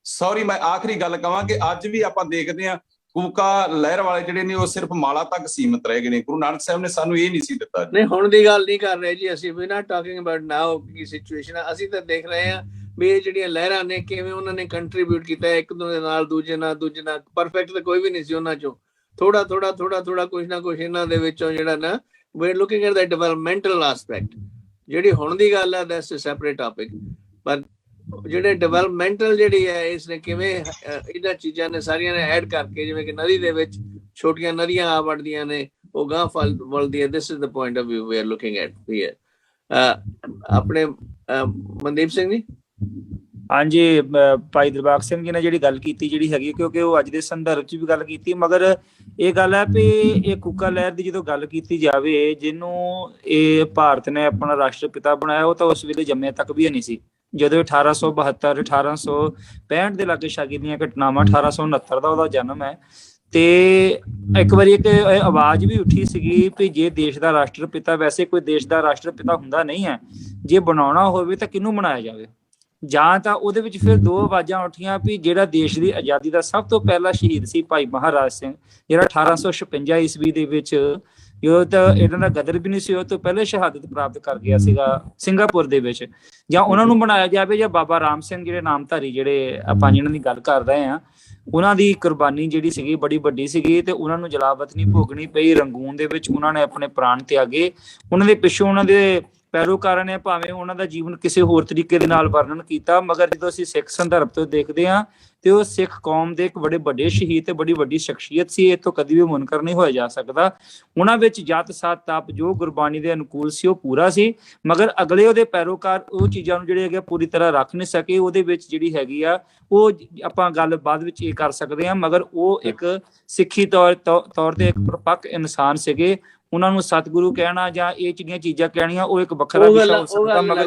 ਸੌਰੀ ਮੈਂ ਆਖਰੀ ਗੱਲ ਕਹਾਂ ਕਿ ਅੱਜ ਵੀ ਆਪਾਂ ਦੇਖਦੇ ਹਾਂ ਕੂਕਾ ਲਹਿਰ ਵਾਲੇ ਜਿਹੜੇ ਨੇ ਉਹ ਸਿਰਫ ਮਾਲਾ ਤੱਕ ਸੀਮਤ ਰਹਿ ਗਏ ਨੇ। ਗੁਰੂ ਨਾਨਕ ਸਾਹਿਬ ਨੇ ਸਾਨੂੰ ਇਹ ਨਹੀਂ ਸੀ ਦਿੱਤਾ। ਨਹੀਂ, ਹੁਣ ਦੀ ਗੱਲ ਨਹੀਂ ਕਰ ਰਹੇ ਜੀ ਅਸੀਂ, we not talking about now ਕੀ ਸਿਚੁਏਸ਼ਨ ਹੈ। ਅਸੀਂ ਤਾਂ ਦੇਖ ਰਹੇ ਹਾਂ ਵੀ ਇਹ ਜਿਹੜੀਆਂ ਲਹਿਰਾਂ ਨੇ ਕਿਵੇਂ ਉਹਨਾਂ ਨੇ ਕੰਟਰੀਬਿਊਟ ਕੀਤਾ ਇੱਕ ਦੂਜੇ ਨਾਲ, ਦੂਜੇ ਨਾਲ ਪਰਫੈਕਟ ਤਾਂ ਕੋਈ ਵੀ ਨਹੀਂ ਸੀ ਉਹਨਾਂ ਚੋਂ, ਥੋੜਾ ਕੁਛ ਨਾ ਕੁਛ ਇਹਨਾਂ ਦੇ ਵਿੱਚੋਂ ਜਿਹੜਾ ਨਾ we're looking at the developmental aspect। ਜਿਹੜੀ ਹੁਣ ਦੀ ਗੱਲ ਹੈ that's a separate topic, ਪਰ ਜਿਹੜੇ ਡਿਵੈਲਪਮੈਂਟਲ ਜਿਹੜੀ ਹੈ ਇਸ ਨੇ ਕਿਵੇਂ ਇਹਨਾਂ ਚੀਜ਼ਾਂ ਨੇ ਸਾਰੀਆਂ ਨੇ ਐਡ ਕਰਕੇ, ਜਿਵੇਂ ਕਿ ਨਦੀ ਦੇ ਵਿੱਚ ਛੋਟੀਆਂ ਨਦੀਆਂ ਆ ਵੜਦੀਆਂ ਨੇ, ਉਹ ਗਾਂ ਫਲ ਵਲਦੀ ਹੈ। this is the point of view we are looking at here। ਆਪਣੇ ਮਨਦੀਪ ਸਿੰਘ ਜੀ। ਹਾਂਜੀ, ਭਾਈ ਦਿਲਬਾਗ ਸਿੰਘ ਜੀ ਨੇ ਜਿਹੜੀ ਗੱਲ ਕੀਤੀ ਜਿਹੜੀ ਹੈਗੀ, ਕਿਉਂਕਿ ਉਹ ਅੱਜ ਦੇ ਸੰਦਰਭ 'ਚ ਵੀ ਗੱਲ ਕੀਤੀ, ਮਗਰ ਇਹ ਗੱਲ ਹੈ ਵੀ ਇਹ ਕੂਕਾ ਲਹਿਰ ਦੀ ਜਦੋਂ ਗੱਲ ਕੀਤੀ ਜਾਵੇ, ਜਿਹਨੂੰ ਇਹ ਭਾਰਤ ਨੇ ਆਪਣਾ ਰਾਸ਼ਟਰਪਿਤਾ ਬਣਾਇਆ, ਉਹ ਤਾਂ ਉਸ ਵੇਲੇ ਜੰਮਿਆ ਤੱਕ ਵੀ ਨਹੀਂ ਸੀ। ਜਦੋਂ 1872 1865 ਦੇ ਲਾਗੇ ਸ਼ਾਗੀ ਦੀਆਂ ਘਟਨਾਵਾਂ, 1869 ਦਾ ਉਹਦਾ ਜਨਮ ਹੈ, ਤੇ ਇੱਕ ਵਾਰੀ ਇੱਕ ਆਵਾਜ਼ ਵੀ ਉੱਠੀ ਸੀਗੀ ਵੀ ਜੇ ਦੇਸ਼ ਦਾ ਰਾਸ਼ਟਰਪਿਤਾ, ਵੈਸੇ ਕੋਈ ਦੇਸ਼ ਦਾ ਰਾਸ਼ਟਰਪਿਤਾ ਹੁੰਦਾ ਨਹੀਂ ਹੈ, ਜੇ ਬਣਾਉਣਾ ਹੋਵੇ ਤਾਂ ਕਿਹਨੂੰ ਬਣਾਇਆ ਜਾਵੇ, ਜਾਂ ਤਾਂ ਉਹਦੇ ਵਿੱਚ ਫਿਰ ਦੋ ਆਵਾਜ਼ਾਂ ਉੱਠੀਆਂ ਵੀ ਜਿਹੜਾ ਦੇਸ਼ ਦੀ ਆਜ਼ਾਦੀ ਦਾ ਸਭ ਤੋਂ ਪਹਿਲਾ ਸ਼ਹੀਦ ਸੀ ਭਾਈ ਮਹਾਰਾਜ ਸਿੰਘ, ਜਿਹੜਾ 1856 ਈਸਵੀ ਦੇ ਵਿੱਚ, ਉਹ ਤਾਂ ਇਹਨਾਂ ਦਾ ਗਦਰ ਵੀ ਨਹੀਂ ਸੀ, ਉਹ ਤੋਂ ਪਹਿਲੇ ਸ਼ਹਾਦਤ ਪ੍ਰਾਪਤ ਕਰ ਗਿਆ ਸੀਗਾ ਸਿੰਗਾਪੁਰ ਦੇ ਵਿੱਚ, ਜਾਂ ਉਹਨਾਂ ਨੂੰ ਬਣਾਇਆ ਜਾਵੇ, ਜਾਂ ਬਾਬਾ ਰਾਮ ਸਿੰਘ ਜਿਹੜੇ ਨਾਮਧਾਰੀ ਜਿਹੜੇ ਆਪਾਂ ਜਿਹਨਾਂ ਦੀ ਗੱਲ ਕਰ ਰਹੇ ਹਾਂ, ਉਹਨਾਂ ਦੀ ਕੁਰਬਾਨੀ ਜਿਹੜੀ ਸੀਗੀ ਬੜੀ ਵੱਡੀ ਸੀਗੀ, ਤੇ ਉਹਨਾਂ ਨੂੰ ਜਲਾਵਤ ਨਹੀਂ ਭੋਗਣੀ ਪਈ। ਰੰਗੂਨ ਦੇ ਵਿੱਚ ਉਹਨਾਂ ਨੇ ਆਪਣੇ ਪ੍ਰਾਣ ਤਿਆਗੇ। ਉਹਨਾਂ ਦੇ ਪਿੱਛੋਂ ਉਹਨਾਂ ਦੇ ਪੈਰੋਕਾਰਾਂ ਨੇ ਭਾਵੇਂ ਉਹਨਾਂ ਦਾ ਜੀਵਨ ਕਿਸੇ ਹੋਰ ਤਰੀਕੇ ਦੇ ਨਾਲ ਵਰਣਨ ਕੀਤਾ, ਮਗਰ ਜਦੋਂ ਅਸੀਂ ਸਿੱਖ ਸੰਦਰਭ ਤੋਂ ਦੇਖਦੇ ਹਾਂ ਤੇ ਉਹ ਸਿੱਖ ਕੌਮ ਦੇ ਇੱਕ ਬੜੇ ਵੱਡੇ ਸ਼ਹੀਦ ਤੇ ਬੜੀ ਵੱਡੀ ਸ਼ਖਸੀਅਤ ਸੀ। ਇਹ ਤੋਂ ਕਦੀ ਵੀ ਮੁਨਕਰ ਨਹੀਂ ਹੋਇਆ ਜਾ ਸਕਦਾ। ਉਹਨਾਂ ਵਿੱਚ ਜਤ ਸਤ ਤਪ ਜੋ ਗੁਰਬਾਣੀ ਦੇ ਅਨੁਕੂਲ ਸੀ ਉਹ ਪੂਰਾ ਸੀ, ਮਗਰ ਅਗਲੇ ਉਹਦੇ ਪੈਰੋਕਾਰ ਉਹ ਚੀਜ਼ਾਂ ਨੂੰ ਜਿਹੜੇ ਹੈਗੇ ਪੂਰੀ ਤਰ੍ਹਾਂ ਰੱਖ ਨਹੀਂ ਸਕੇ। ਉਹਦੇ ਵਿੱਚ ਜਿਹੜੀ ਹੈਗੀ ਆ ਉਹ ਆਪਾਂ ਗੱਲ ਬਾਅਦ ਵਿੱਚ ਇਹ ਕਰ ਸਕਦੇ ਹਾਂ, ਮਗਰ ਉਹ ਇੱਕ ਸਿੱਖੀ ਤੌਰ ਤੇ ਇੱਕ ਪਰਪੱਕ ਇਨਸਾਨ ਸੀਗੇ। ਉਹਨਾਂ ਨੂੰ ਸਤਿਗੁਰੂ ਕਹਿਣਾ ਜਾਂ ਇਹ ਜਿਹੜੀਆਂ ਚੀਜ਼ਾਂ ਕਹਿਣੀਆਂ ਉਹ ਇੱਕ ਵੱਖਰਾ ਵਿਸ਼ਾ ਹੋ ਸਕਦਾ, ਮਗਰ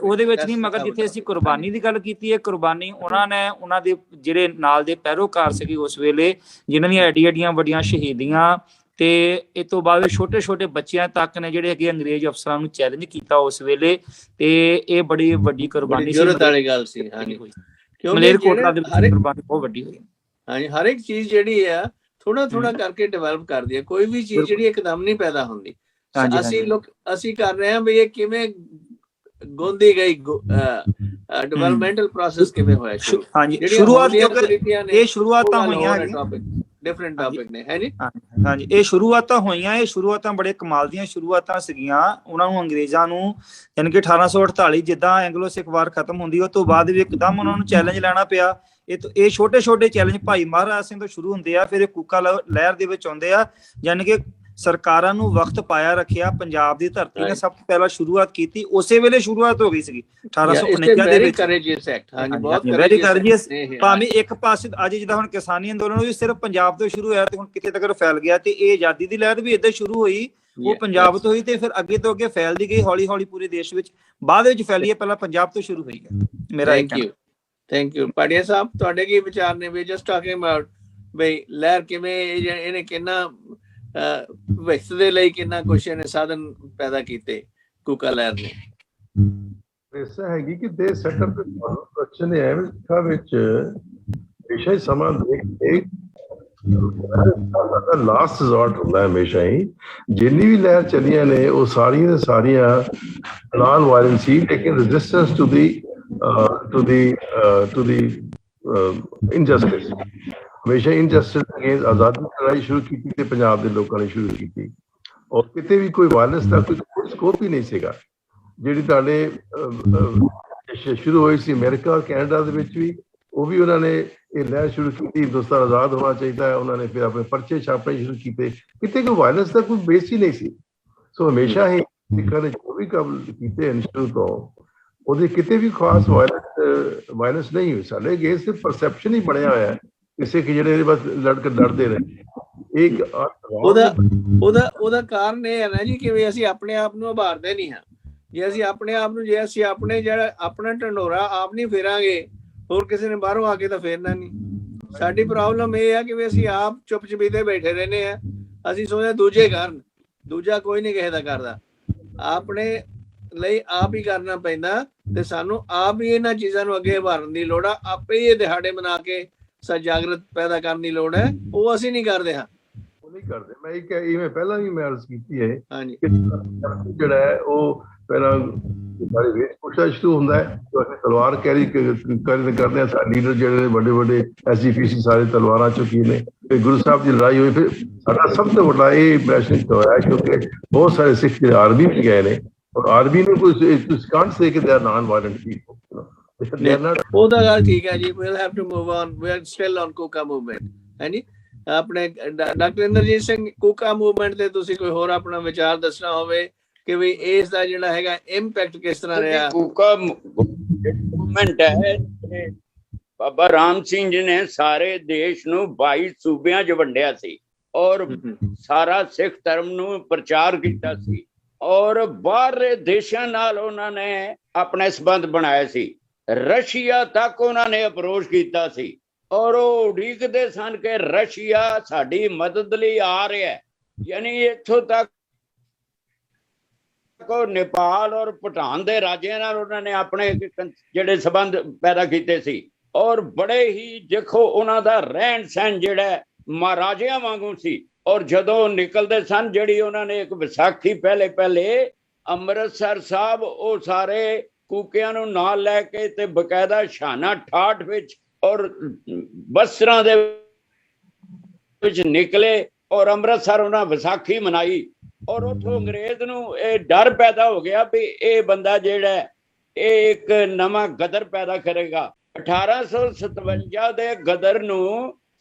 ਉਹਦੇ ਵਿੱਚ ਨਹੀਂ। ਮਗਰ ਜਿੱਥੇ ਅਸੀਂ ਕੁਰਬਾਨੀ ਦੀ ਗੱਲ ਕੀਤੀ ਹੈ, ਕੁਰਬਾਨੀ ਉਹਨਾਂ ਨੇ, ਉਹਨਾਂ ਦੇ ਜਿਹੜੇ ਨਾਲ ਦੇ ਪੈਰੋਕਾਰ ਸੀਗੇ ਉਸ ਵੇਲੇ, ਜਿਨ੍ਹਾਂ ਦੀਆਂ ਐਡੀਆਂ ਵੱਡੀਆਂ ਸ਼ਹੀਦੀਆਂ, ਤੇ ਇਹ ਤੋਂ ਬਾਅਦ ਛੋਟੇ ਛੋਟੇ ਬੱਚਿਆਂ ਤੱਕ ਨੇ ਜਿਹੜੇ ਹੈਗੇ ਅੰਗਰੇਜ਼ ਅਫਸਰਾਂ ਨੂੰ ਚੈਲੰਜ ਕੀਤਾ ਉਸ ਵੇਲੇ, ਤੇ ਇਹ ਬੜੀ ਵੱਡੀ ਕੁਰਬਾਨੀ ਸੀ। ਮਲੇਰਕੋਟਲਾ ਦੇ ਵਿੱਚ ਕੁਰਬਾਨੀ ਬਹੁਤ ਵੱਡੀ ਹੋਈ। ਹਾਂਜੀ, ਹਰ ਇੱਕ ਚੀਜ਼ ਜਿਹੜੀ ਆ ਥੋੜਾ ਕਰਕੇ ਡਿਵੈਲਪ ਕਰਦੀ ਹੈ। ਕੋਈ ਵੀ ਚੀਜ਼ ਜਿਹੜੀ ਇੱਕਦਮ ਨਹੀਂ ਪੈਦਾ ਹੁੰਦੀ। ਅਸੀਂ ਕਰ ਰਹੇ ਹਾਂ ਵੀ ਇਹ ਕਿਵੇਂ ਗੋਂਦੀ ਗਈ, ਡਿਵੈਲਪਮੈਂਟਲ ਪ੍ਰੋਸੈਸ ਕਿਵੇਂ ਹੋਇਆ। ਹਾਂਜੀ, ਸ਼ੁਰੂਆਤ ਇਹ ਸ਼ੁਰੂਆਤਾਂ ਹੋਈਆਂ ਡਿਫਰੈਂਟ ਟਾਪਿਕ ਨੇ, ਹੈ ਜੀ। ਹਾਂਜੀ, ਇਹ ਸ਼ੁਰੂਆਤਾਂ ਹੋਈਆਂ, ਇਹ ਸ਼ੁਰੂਆਤਾਂ ਬੜੇ ਕਮਾਲ ਦੀਆਂ ਸ਼ੁਰੂਆਤਾਂ ਸੀਗੀਆਂ। ਉਹਨਾਂ ਨੂੰ ਅੰਗਰੇਜ਼ਾਂ ਨੂੰ ਯਾਨੀ ਕਿ 1848 ਜਿੱਦਾਂ ਐਂਗਲੋ ਸਿੱਖ ਵਾਰ ਖਤਮ ਹੁੰਦੀ, ਉਸ ਤੋਂ ਬਾਅਦ ਵੀ ਇੱਕਦਮ ਉਹਨਾਂ ਨੂੰ ਚੈਲੰਜ ਲੈਣਾ ਪਿਆ। ਇਹ ਛੋਟੇ ਛੋਟੇ ਚੈਲੰਜ ਭਾਈ ਮਹਾਰਾਜ ਸਿੰਘ ਤੋਂ ਸ਼ੁਰੂ ਹੁੰਦੇ ਆ, ਫਿਰ ਇਹ ਕੂਕਾ ਲਹਿਰ ਦੇ ਵਿੱਚ ਆਉਂਦੇ ਆ, ਯਾਨੀ ਕਿ ਸਰਕਾਰਾਂ ਨੂੰ ਵਕਤ ਪਾਇਆ ਰੱਖਿਆ। ਪੰਜਾਬ ਦੀ ਧਰਤੀ ਨੇ ਸਭ ਤੋਂ ਪਹਿਲਾਂ ਸ਼ੁਰੂਆਤ ਕੀਤੀ, ਉਸੇ ਵੇਲੇ ਸ਼ੁਰੂਆਤ ਹੋ ਗਈ ਸੀਗੀ 1849 ਦੇ ਵਿੱਚ। ਵੈਰੀ ਕਰੇਜੀਅਸ। ਭਾਵੇਂ ਇੱਕ ਪਾਸੇ ਅੱਜ ਜਿੱਦਾਂ ਹੁਣ ਕਿਸਾਨੀ ਅੰਦੋਲਨ ਵੀ ਸਿਰਫ ਪੰਜਾਬ ਤੋਂ ਸ਼ੁਰੂ ਹੋਇਆ ਤੇ ਹੁਣ ਕਿਤੇ ਤੱਕ ਫੈਲ ਗਿਆ, ਤੇ ਇਹ ਆਜ਼ਾਦੀ ਦੀ ਲਹਿਰ ਵੀ ਏਦਾਂ ਸ਼ੁਰੂ ਹੋਈ, ਉਹ ਪੰਜਾਬ ਤੋਂ ਹੋਈ ਤੇ ਫਿਰ ਅੱਗੇ ਤੋਂ ਅੱਗੇ ਫੈਲਦੀ ਗਈ ਹੌਲੀ ਹੌਲੀ ਪੂਰੇ ਦੇਸ਼ ਵਿੱਚ, ਬਾਅਦ ਵਿੱਚ ਫੈਲੀ ਹੈ, ਪਹਿਲਾਂ ਪੰਜਾਬ ਤੋਂ ਸ਼ੁਰੂ ਹੋਈ ਹੈ। ਮੇਰਾ ਥੈਂਕ ਯੂ ਪਾਟਿਆ ਸਾਹਿਬ, ਤੁਹਾਡੇ ਕੀ ਵਿਚਾਰ ਨੇ? ਵੀ ਜਸਟ ਟਾਕਿੰਗ ਅਬਾਊਟ ਬਈ ਲਹਿਰ ਕਿਵੇਂ ਇਹਨੇ ਕਿੰਨਾ ਭਵਿੱਖ ਦੇ ਲਈ ਕਿੰਨਾ ਕੁਛ ਇਹਨੇ ਸਾਧਨ ਪੈਦਾ ਕੀਤੇ ਕੂਕਾ ਲਹਿਰ ਨੇ। ਐਸਾ ਹੈਗੀ ਕਿ ਦੇ ਸੈਟਅਪ ਦੇ ਕੁਐਸਚਨ ਹੈ ਵਿੱਚ ਹਮੇਸ਼ਾ ਹੀ ਸਮਾਂ ਦੇਖ ਕੇ ਲਾਸਟ ਰਿਜ਼ੋਰਟ ਹੁੰਦਾ ਹਮੇਸ਼ਾ ਹੀ। ਜਿੰਨੀ ਵੀ ਲਹਿਰ ਚੱਲੀਆਂ ਨੇ ਉਹ ਸਾਰੀਆਂ ਦੇ ਸਾਰੀਆਂ ਨਾਨ ਵਾਇਲੈਂਟ ਸੀ, ਲੇਕਿਨ ਰੈਜ਼ਿਸਟੈਂਸ ਟੂ ਦੀ ਇਨਜਸਟਿਸ। ਹਮੇਸ਼ਾ ਇਨਜਸਟਿਸ ਅਗੇਂਸਟ ਆਜ਼ਾਦੀ ਦੀ ਲੜਾਈ ਸ਼ੁਰੂ ਕੀਤੀ ਤੇ ਪੰਜਾਬ ਦੇ ਲੋਕਾਂ ਨੇ ਸ਼ੁਰੂ ਕੀਤੀ, ਔਰ ਕਿਤੇ ਵੀ ਕੋਈ ਵਾਇਲੈਂਸ ਦਾ ਕੋਈ ਸਕੋਪ ਹੀ ਨਹੀਂ ਸੀਗਾ। ਜਿਹੜੀ ਤੁਹਾਡੇ ਸ਼ੁਰੂ ਹੋਈ ਸੀ ਅਮਰੀਕਾ ਔਰ ਕੈਨੇਡਾ ਦੇ ਵਿੱਚ ਵੀ, ਉਹ ਵੀ ਉਹਨਾਂ ਨੇ ਇਹ ਲਹਿਰ ਸ਼ੁਰੂ ਕੀਤੀ, ਹਿੰਦੁਸਤਾਨ ਆਜ਼ਾਦ ਹੋਣਾ ਚਾਹੀਦਾ ਹੈ। ਉਹਨਾਂ ਨੇ ਫਿਰ ਆਪਣੇ ਪਰਚੇ ਛਾਪਣੇ ਸ਼ੁਰੂ ਕੀਤੇ, ਕਿਤੇ ਕੋਈ ਵਾਇਲੈਂਸ ਦਾ ਕੋਈ ਬੇਸ ਹੀ ਨਹੀਂ ਸੀ। ਸੋ ਹਮੇਸ਼ਾ ਹੀ ਸਿੱਖਾਂ ਨੇ ਜੋ ਵੀ ਕੰਮ ਕੀਤੇ ਸ਼ੁਰੂ ਤੋਂ, ਉਹਦੇ ਕਿਤੇ ਵੀ ਖਾਸ ਵਾਇਲੈਂਸ ਨਹੀਂ ਹੋਈ। ਸਾਡੇ ਅਗੇਂਸਟ ਸਿਰਫ ਪਰਸੈਪਸ਼ਨ ਹੀ ਬਣਿਆ ਹੋਇਆ ਕਿਸੇ ਕਿ ਜਿਹੜੇ ਬਸ ਲੜਦੇ ਰਹੇ। ਇੱਕ ਉਹਦਾ ਕਾਰਨ ਇਹ ਹੈ ਨਾ ਜੀ ਕਿ ਵੀ ਅਸੀਂ ਆਪਣੇ ਆਪ ਨੂੰ ਉਭਾਰਦੇ ਨਹੀਂ ਹਾਂ। ਜੇ ਅਸੀਂ ਆਪਣੇ ਆਪ ਨੂੰ, ਜੇ ਅਸੀਂ ਆਪਣੇ ਜਿਹੜਾ ਆਪਣਾ ਢੰਡੋਰਾ ਆਪ ਨਹੀਂ ਫੇਰਾਂਗੇ, ਹੋਰ ਕਿਸੇ ਨੇ ਬਾਹਰੋਂ ਆ ਕੇ ਤਾਂ ਫੇਰਨਾ ਨਹੀਂ। ਸਾਡੀ ਪ੍ਰੋਬਲਮ ਇਹ ਆ ਕਿ ਵੀ ਅਸੀਂ ਆਪ ਚੁੱਪ ਚਪੀਤੇ ਬੈਠੇ ਰਹਿੰਦੇ ਆ। ਅਸੀਂ ਸੋਚਦੇ ਦੂਜੇ ਕਰਨ, ਦੂਜਾ ਕੋਈ ਨਹੀਂ ਕਿਸੇ ਦਾ ਕਰਦਾ, ਆਪਣੇ ਲਈ ਆਪ ਹੀ ਕਰਨਾ ਪੈਂਦਾ। ਤੇ ਸਾਨੂੰ ਆਪ ਹੀ ਇਹਨਾਂ ਚੀਜ਼ਾਂ ਨੂੰ ਅੱਗੇ ਉਭਾਰਨ ਦੀ ਲੋੜ ਆ। ਆਪੇ ਹੀ ਇਹ ਦਿਹਾੜੇ ਬਣਾ ਕੇ ਜਾਗਰਤ ਪੈਦਾ ਕਰਨ ਦੀ ਲੋੜ ਹੈ, ਉਹ ਅਸੀਂ ਨਹੀਂ ਕਰਦੇ ਹਾਂ। ਉਹ ਨਹੀਂ ਕਰਦੇ। ਮੈਂ ਇੱਕ ਇਵੇਂ ਪਹਿਲਾਂ ਵੀ ਮੈਂ ਅਰਜ਼ ਕੀਤੀ ਹੈ ਹਾਂਜੀ, ਜਿਹੜਾ ਹੈ ਉਹ ਪਹਿਲਾਂ ਸਾਡੀ ਵੇਸ਼ ਪੁੱਛਾ ਸ਼ੁਰੂ ਹੁੰਦਾ ਹੈ, ਅਸੀਂ ਤਲਵਾਰ ਕੈਰੀ ਕਰਦੇ ਹਾਂ। ਸਾਡੇ ਲੀਡਰ ਜਿਹੜੇ ਵੱਡੇ ਵੱਡੇ SGPC ਸਾਰੇ ਤਲਵਾਰਾਂ ਚੁੱਕੀ ਨੇ। ਫਿਰ ਗੁਰੂ ਸਾਹਿਬ ਦੀ ਲੜਾਈ ਹੋਈ, ਫਿਰ ਸਾਡਾ ਸਭ ਤੋਂ ਵੱਡਾ ਇਹ ਇੰਪ੍ਰੈਸ਼ਨ ਹੋਇਆ ਕਿਉਂਕਿ ਬਹੁਤ ਸਾਰੇ ਸਿੱਖ ਆਰਮੀ ਵੀ ਗਏ ਨੇ, ਔਰ ਆਰਮੀ ਨੂੰ ਕੋਈ ਕਾਂਟ ਸੇ ਕਿ they are non violent people. ਉਹਦਾ ਗੱਲ ਠੀਕ ਹੈ ਜੀ। we'll have to move on, we are still on Kuka movement. ਹਾਂਜੀ, ਆਪਣੇ ਡਾਕਟਰ ਇੰਦਰਜੀਤ ਸਿੰਘ, ਕੂਕਾ ਮੂਵਮੈਂਟ ਤੇ ਤੁਸੀਂ ਕੋਈ ਹੋਰ ਆਪਣਾ ਵਿਚਾਰ ਦੱਸਣਾ ਹੋਵੇ ਕਿ ਵੀ ਇਸ ਦਾ ਜਿਹੜਾ ਹੈਗਾ ਇੰਪੈਕਟ ਕਿਸ ਤਰ੍ਹਾਂ ਰਿਹਾ? ਕੂਕਾ ਮੂਵਮੈਂਟ ਹੈ, ਬਾਬਾ ਰਾਮ ਸਿੰਘ ਜੀ ਨੇ ਸਾਰੇ ਦੇਸ਼ ਨੂੰ 22 ਸੂਬਿਆਂ 'ਚ ਵੰਡਿਆ ਸੀ, ਔਰ ਸਾਰਾ ਸਿੱਖ ਧਰਮ ਨੂੰ ਪ੍ਰਚਾਰ ਕੀਤਾ ਸੀ, ਔਰ ਬਾਹਰਲੇ ਦੇਸ਼ਾਂ ਨਾਲ ਉਹਨਾਂ ਨੇ ਆਪਣੇ ਸੰਬੰਧ ਬਣਾਏ ਸੀ। ਰਸ਼ੀਆ ਤੱਕ ਉਹਨਾਂ ਨੇ ਅਪਰੋਚ ਕੀਤਾ ਸੀ, ਔਰ ਉਹ ਉਡੀਕਦੇ ਸਨ ਕਿ ਰਸ਼ੀਆ ਸਾਡੀ ਮਦਦ ਲਈ ਆ ਰਿਹਾ। ਯਾਨੀ ਇੱਥੋਂ ਤੱਕ ਨੇਪਾਲ ਔਰ ਭੂਟਾਨ ਦੇ ਰਾਜਿਆਂ ਨਾਲ ਉਹਨਾਂ ਨੇ ਆਪਣੇ ਜਿਹੜੇ ਸੰਬੰਧ ਪੈਦਾ ਕੀਤੇ ਸੀ, ਔਰ ਬੜੇ ਹੀ ਦੇਖੋ ਉਹਨਾਂ ਦਾ ਰਹਿਣ ਸਹਿਣ ਜਿਹੜਾ ਮਹਾਰਾਜਿਆਂ ਵਾਂਗੂ ਸੀ। ਔਰ ਜਦੋਂ ਨਿਕਲਦੇ ਸਨ, ਜਿਹੜੀ ਉਹਨਾਂ ਨੇ ਇੱਕ ਵਿਸਾਖੀ ਪਹਿਲੇ ਅੰਮ੍ਰਿਤਸਰ ਸਾਹਿਬ ਉਹ ਸਾਰੇ ਕੂਕਿਆਂ ਨੂੰ ਨਾਲ ਲੈ ਕੇ ਤੇ ਬਕਾਇਦਾ ਸ਼ਾਨਾ ਠਾਠ ਵਿੱਚ ਔਰ ਬਸਰਾਂ ਦੇ ਵਿੱਚ ਨਿਕਲੇ, ਔਰ ਅੰਮ੍ਰਿਤਸਰ ਉਹਨਾਂ ਵਿਸਾਖੀ ਮਨਾਈ। ਔਰ ਉੱਥੋਂ ਅੰਗਰੇਜ਼ ਨੂੰ ਇਹ ਡਰ ਪੈਦਾ ਹੋ ਗਿਆ ਵੀ ਇਹ ਬੰਦਾ ਜਿਹੜਾ ਇਹ ਇੱਕ ਨਵਾਂ ਗਦਰ ਪੈਦਾ ਕਰੇਗਾ। 1857 ਦੇ ਗਦਰ ਨੂੰ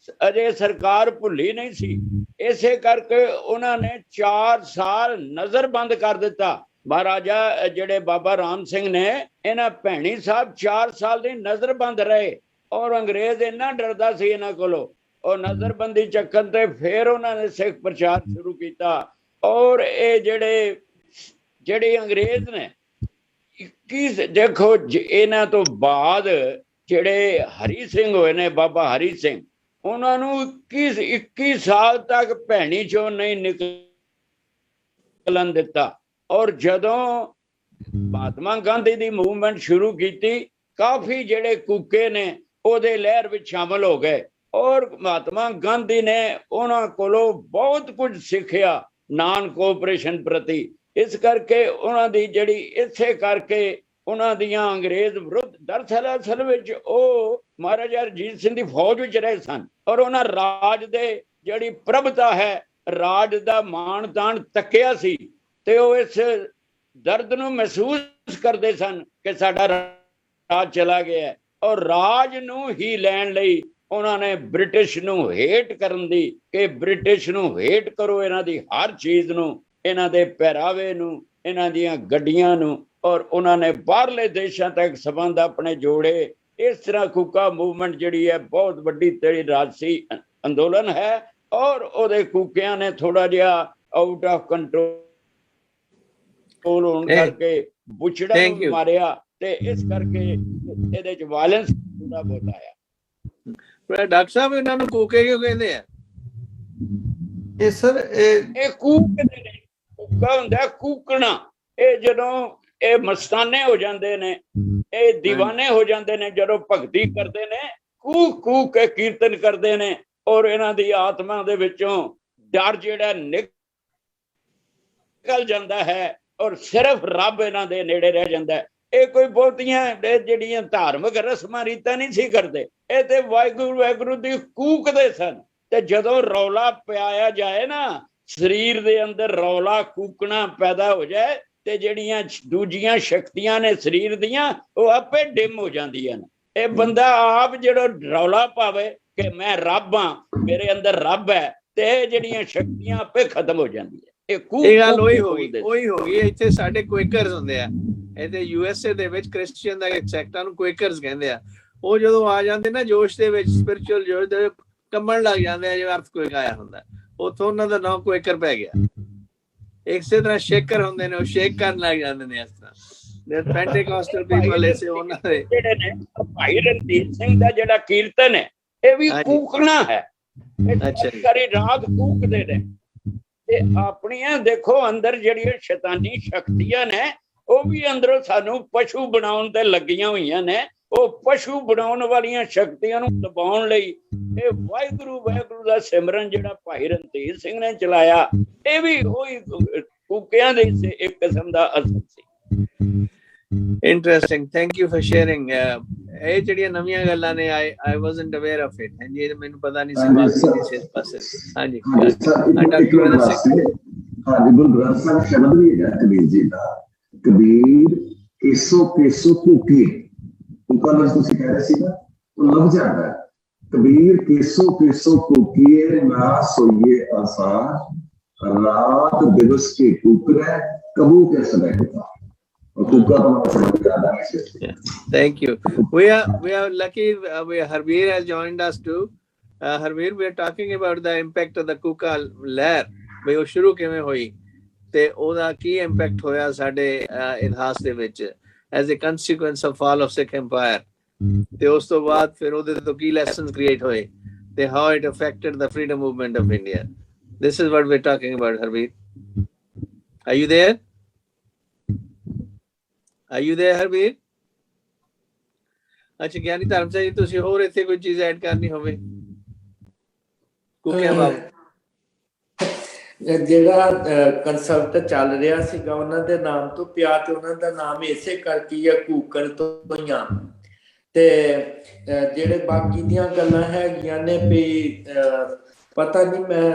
ਅਜੇ ਸਰਕਾਰ ਭੁੱਲੀ ਨਹੀਂ ਸੀ, ਇਸੇ ਕਰਕੇ ਉਹਨਾਂ ਨੇ 4 ਸਾਲ ਨਜ਼ਰਬੰਦ ਕਰ ਦਿੱਤਾ। ਮਹਾਰਾਜਾ ਜਿਹੜੇ ਬਾਬਾ ਰਾਮ ਸਿੰਘ ਨੇ, ਇਹਨਾਂ ਭੈਣੀ ਸਾਹਿਬ 4 ਸਾਲ ਦੀ ਨਜ਼ਰਬੰਦ ਰਹੇ, ਔਰ ਅੰਗਰੇਜ਼ ਇੰਨਾ ਡਰਦਾ ਸੀ ਇਹਨਾਂ ਕੋਲੋਂ। ਉਹ ਨਜ਼ਰਬੰਦੀ ਚੱਕਣ ਤੇ ਫਿਰ ਉਹਨਾਂ ਨੇ ਸਿੱਖ ਪ੍ਰਚਾਰ ਸ਼ੁਰੂ ਕੀਤਾ। ਔਰ ਇਹ ਜਿਹੜੇ ਅੰਗਰੇਜ਼ ਨੇ 21 ਦੇਖੋ ਇਹਨਾਂ ਤੋਂ ਬਾਅਦ ਜਿਹੜੇ ਹਰੀ ਸਿੰਘ ਹੋਏ ਨੇ, ਬਾਬਾ ਹਰੀ ਸਿੰਘ, ਉਹਨਾਂ ਨੂੰ 21 ਸਾਲ ਤੱਕ ਭੈਣੀ ਚੋਂ ਨਹੀਂ ਨਿਕਲਣ ਦਿੱਤਾ। ਔਰ ਜਦੋਂ ਮਹਾਤਮਾ ਗਾਂਧੀ ਦੀ ਮੂਵਮੈਂਟ ਸ਼ੁਰੂ ਕੀਤੀ, ਕਾਫੀ ਜਿਹੜੇ ਕੂਕੇ ਨੇ ਉਹਦੇ ਲਹਿਰ ਵਿੱਚ ਸ਼ਾਮਲ ਹੋ ਗਏ, ਔਰ ਮਹਾਤਮਾ ਗਾਂਧੀ ਨੇ ਉਹਨਾਂ ਕੋਲੋਂ ਬਹੁਤ ਕੁਝ ਸਿੱਖਿਆ ਨਾਨ ਕੋਆਪਰੇਸ਼ਨ ਪ੍ਰਤੀ। ਇਸ ਕਰਕੇ ਉਹਨਾਂ ਦੀ ਜਿਹੜੀ ਇਸੇ ਕਰਕੇ ਉਹਨਾਂ ਦੀਆਂ ਅੰਗਰੇਜ਼ ਵਿਰੁੱਧ ਦਰਅਸਲ ਵਿੱਚ ਉਹ ਮਹਾਰਾਜਾ ਰਣਜੀਤ ਸਿੰਘ ਦੀ ਫੌਜ ਵਿੱਚ ਰਹੇ ਸਨ, ਔਰ ਉਹਨਾਂ ਰਾਜ ਦੇ ਜਿਹੜੀ ਪ੍ਰਭਤਾ ਹੈ, ਰਾਜ ਦਾ ਮਾਣ ਤਾਣ ਤੱਕਿਆ ਸੀ, ਤੇ ਉਹ ਇਸ ਦਰਦ ਨੂੰ ਮਹਿਸੂਸ ਕਰਦੇ ਸਨ ਕਿ ਸਾਡਾ ਰਾਜ ਚਲਾ ਗਿਆ, ਔਰ ਰਾਜ ਨੂੰ ਹੀ ਲੈਣ ਲਈ ਉਹਨਾਂ ਨੇ ਬ੍ਰਿਟਿਸ਼ ਨੂੰ ਹੇਟ ਕਰਨ ਦੀ, ਕਿ ਬ੍ਰਿਟਿਸ਼ ਨੂੰ ਹੇਟ ਕਰੋ, ਇਹਨਾਂ ਦੀ ਹਰ ਚੀਜ਼ ਨੂੰ, ਇਹਨਾਂ ਦੇ ਪਹਿਰਾਵੇ ਨੂੰ, ਇਹਨਾਂ ਦੀਆਂ ਗੱਡੀਆਂ ਨੂੰ, ਔਰ ਉਹਨਾਂ ਨੇ ਬਾਹਰਲੇ ਦੇਸ਼ਾਂ ਤੱਕ ਸੰਬੰਧ ਆਪਣੇ ਜੋੜੇ। ਇਸ ਤਰ੍ਹਾਂ ਕੂਕਾ ਮੂਵਮੈਂਟ ਜਿਹੜੀ ਹੈ ਬਹੁਤ ਵੱਡੀ ਤੇਰੀ ਰਾਜਸੀ ਅੰਦੋਲਨ ਹੈ, ਔਰ ਉਹਦੇ ਕੂਕਿਆਂ ਨੇ ਥੋੜਾ ਜਿਹਾ ਆਊਟ ਆਫ ਕੰਟਰੋਲ ਹੋਣ ਕਰਕੇ ਬੁੱਚੜਾ ਨੂੰ ਮਾਰਿਆ, ਤੇ ਇਸ ਕਰਕੇ ਇਹਦੇ ਚ ਵਾਇਲੈਂਸ ਥੋੜਾ ਬਹੁਤ ਆਇਆ। ਡਾਕਟਰ ਸਾਹਿਬ ਇਹਨਾਂ ਨੂੰ ਕੂਕੇ ਕਿਉਂ ਕਹਿੰਦੇ ਆ? ਇਹ ਸਰ ਇਹ ਕੂਕਦੇ ਨੇ, ਕੂਕਾ ਹੁੰਦਾ ਕੂਕਣਾ। ਇਹ ਜਦੋਂ ਇਹ ਮਸਤਾਨੇ ਹੋ ਜਾਂਦੇ ਨੇ, ਇਹ دیਵਾਨੇ ਹੋ ਜਾਂਦੇ ਨੇ, ਜਦੋਂ ਭਗਤੀ ਕਰਦੇ ਨੇ, ਕੂਕ ਕੂਕ ਕੇ ਕੀਰਤਨ ਕਰਦੇ ਨੇ, ਔਰ ਇਹਨਾਂ ਦੀ ਆਤਮਾ ਦੇ ਵਿੱਚੋਂ ਡਰ ਜਿਹੜਾ ਨਿਕਲ ਜਾਂਦਾ ਹੈ, ਔਰ ਸਿਰਫ ਰੱਬ ਇਹਨਾਂ ਦੇ ਨੇੜੇ ਰਹਿ ਜਾਂਦਾ। ਇਹ ਕੋਈ ਬਹੁਤੀਆਂ ਜਿਹੜੀਆਂ ਧਾਰਮਿਕ ਰਸਮਾਂ ਰੀਤਾਂ ਨਹੀਂ ਸੀ ਕਰਦੇ, ਇਹ ਤੇ ਵਾਹਿਗੁਰੂ ਵਾਹਿਗੁਰੂ ਦੀ ਕੂਕਦੇ ਸਨ। ਤੇ ਜਦੋਂ ਰੌਲਾ ਪਿਆਇਆ ਜਾਏ ਨਾ, ਸਰੀਰ ਦੇ ਅੰਦਰ ਰੌਲਾ ਕੂਕਣਾ ਪੈਦਾ ਹੋ ਜਾਏ, ਤੇ ਜਿਹੜੀਆਂ ਦੂਜੀਆਂ ਸ਼ਕਤੀਆਂ ਨੇ ਸਰੀਰ ਦੀਆਂ, ਉਹ ਆਪੇ ਡਿਮ ਹੋ ਜਾਂਦੀਆਂ ਨੇ। ਇਹ ਬੰਦਾ ਆਪ ਜਿਹੜਾ ਰੌਲਾ ਪਾਵੇ ਕਿ ਮੈਂ ਰੱਬ ਹਾਂ, ਮੇਰੇ ਅੰਦਰ ਰੱਬ ਹੈ, ਤੇ ਇਹ ਜਿਹੜੀਆਂ ਸ਼ਕਤੀਆਂ ਆਪੇ ਖਤਮ ਹੋ ਜਾਂਦੀਆਂ। ਇਹ ਗੱਲ ਉਹੀ ਹੋ ਗਈ। ਇੱਥੇ ਸਾਡੇ ਕੁਇਕਰਸ ਹੁੰਦੇ ਆ, ਇੱਥੇ USA ਦੇ ਵਿੱਚ ਕ੍ਰਿਸਚੀਅਨ ਦਾ ਇੱਕ ਸੈਕਟਰ ਨੂੰ ਕੁਇਕਰਸ ਕਹਿੰਦੇ ਆ। ਉਹ ਜਦੋਂ ਆ ਜਾਂਦੇ ਨਾ ਜੋਸ਼ ਦੇ ਵਿੱਚ, ਸਪਿਰਿਚੁਅਲ ਜੋਸ਼ ਦੇ, ਕੰਬਣ ਲੱਗ ਜਾਂਦੇ ਆ ਜਿਵੇਂ ਅਰਥਕੁਇਕ ਆਇਆ ਹੁੰਦਾ। ਉੱਥੋਂ ਉਹਨਾਂ ਦਾ ਨਾਮ ਕੁਇਕਰ ਪੈ ਗਿਆ। ਇਸੇ ਤਰ੍ਹਾਂ ਸ਼ੇਕਰ ਹੁੰਦੇ ਨੇ, ਉਹ ਸ਼ੇਕ ਕਰਨ ਲੱਗ ਜਾਂਦੇ ਨੇ। ਇਸ ਤਰ੍ਹਾਂ ਪੈਂਟੇਕਾਸਟਲ ਪੀਪਲ ਐਸੇ ਉਹਨਾਂ ਦੇ ਜਿਹੜੇ ਨੇ। ਭਾਈ ਰਣਧੀਰ ਸਿੰਘ ਦਾ ਜਿਹੜਾ ਕੀਰਤਨ ਹੈ, ਇਹ ਵੀ ਕੂਕਣਾ ਹੈ। ਕਰੀ ਰਾਤ ਕੂਕਦੇ ਨੇ। ਤੇ ਆਪਣੀਆਂ ਦੇਖੋ ਅੰਦਰ ਜਿਹੜੀਆਂ ਸ਼ੈਤਾਨੀ ਸ਼ਕਤੀਆਂ ਨੇ, ਉਹ ਵੀ ਅੰਦਰੋਂ ਸਾਨੂੰ ਪਸ਼ੂ ਬਣਾਉਣ ਤੇ ਲੱਗੀਆਂ ਹੋਈਆਂ ਨੇ। ਉਹ ਪਸ਼ੂ ਬਣਾਉਣ ਵਾਲੀਆਂ ਸ਼ਕਤੀਆਂ ਨੂੰ ਦਬਾਉਣ ਲਈ ਇਹ ਵਾਹਿਗੁਰੂ ਵਾਹਿਗੁਰੂ ਦਾ ਸਿਮਰਨ ਜਿਹੜਾ ਭਾਈ ਰਣਧੀਰ ਸਿੰਘ ਨੇ ਚਲਾਇਆ, ਇਹ ਵੀ ਉਹੀ ਕੂਕਿਆਂ ਦੇ ਇੱਕ ਕਿਸਮ ਦਾ ਅਸਰ ਸੀ। Interesting, thank you for sharing. ਇਹ ਜਿਹੜੀਆਂ ਨਵੀਆਂ ਗੱਲਾਂ ਨੇ, I wasn't aware of it. ਹਾਂਜੀ, ਇਹ ਮੈਨੂੰ ਪਤਾ ਨਹੀਂ ਸੀ ਬਾਤ ਸੀ ਇਸ ਪਾਸੇ। ਹਾਂਜੀ ਡਾਕਟਰ ਵਿੰਦਰ ਸਿੰਘ। ਹਾਂਜੀ, ਗੁਰੂ ਗ੍ਰੰਥ ਸਾਹਿਬ ਸ਼ਬਦ ਵੀ ਹੈ ਕਬੀਰ ਜੀ ਦਾ, ਕਬੀਰ ਕੇਸੋ ਕੇਸੋ ਕੂਕੀ। ਕੂਕਾ ਲਫ਼ਜ਼ ਤੁਸੀਂ ਕਹਿ ਰਹੇ ਸੀ ਨਾ, ਉਹ ਲੱਭ ਜਾਂਦਾ ਹੈ। ਕਬੀਰ ਕੇਸੋ ਕੇਸੋ ਕੂਕੀਏ, ਨਾ ਸੋਈਏ ਆਸਾਰ, ਰਾਤ ਦਿਵਸ ਕੇ ਕੂਕਰੇ, ਕਬੂ ਕੇ ਸਦਾ ਕੁਤਾ। Thank you. We are lucky. Harveer has joined us too. Harveer, we are talking about the impact of the Kuka ਲਹਿਰ। ਵੀ ਉਹ ਸ਼ੁਰੂ ਕਿਵੇਂ ਹੋਈ ਤੇ ਉਹਦਾ ਕੀ ਇੰਪੈਕਟ ਹੋਇਆ ਸਾਡੇ ਇਤਿਹਾਸ ਦੇ ਵਿੱਚ as a consequence of fall of Sikh Empire। ਤੇ ਉਸ ਤੋਂ ਬਾਅਦ ਫਿਰ ਉਹਦੇ ਤੋਂ ਕੀ lessons create ਹੋਏ ਤੇ how it affected the freedom movement of India. This is what we're talking about, Harveer. Are you there? Are you there, Harveer? ਅੱਛਾ ਗਿਆਨੀ ਧਰਮ ਸਿੰਘ ਜੀ, ਤੁਸੀਂ ਹੋਰ ਇੱਥੇ ਕੋਈ ਚੀਜ਼ ਐਡ ਕਰਨੀ ਹੋਵੇ ਕੁਕਿਆਂ ਬਾਬਤ? ਜਿਹੜਾ ਕਨਸੈਪਟ ਚੱਲ ਰਿਹਾ ਸੀਗਾ ਉਹਨਾਂ ਦੇ ਨਾਮ ਤੋਂ ਪਿਆ, ਤੇ ਉਹਨਾਂ ਦਾ ਨਾਮ ਇਸੇ ਕਰਕੇ ਆ ਕੂਕਰ ਤੋਂ ਹੋਈਆਂ। ਤੇ ਜਿਹੜੇ ਬਾਕੀ ਦੀਆਂ ਗੱਲਾਂ ਹੈਗੀਆਂ ਨੇ ਵੀ ਪਤਾ ਨਹੀਂ, ਮੈਂ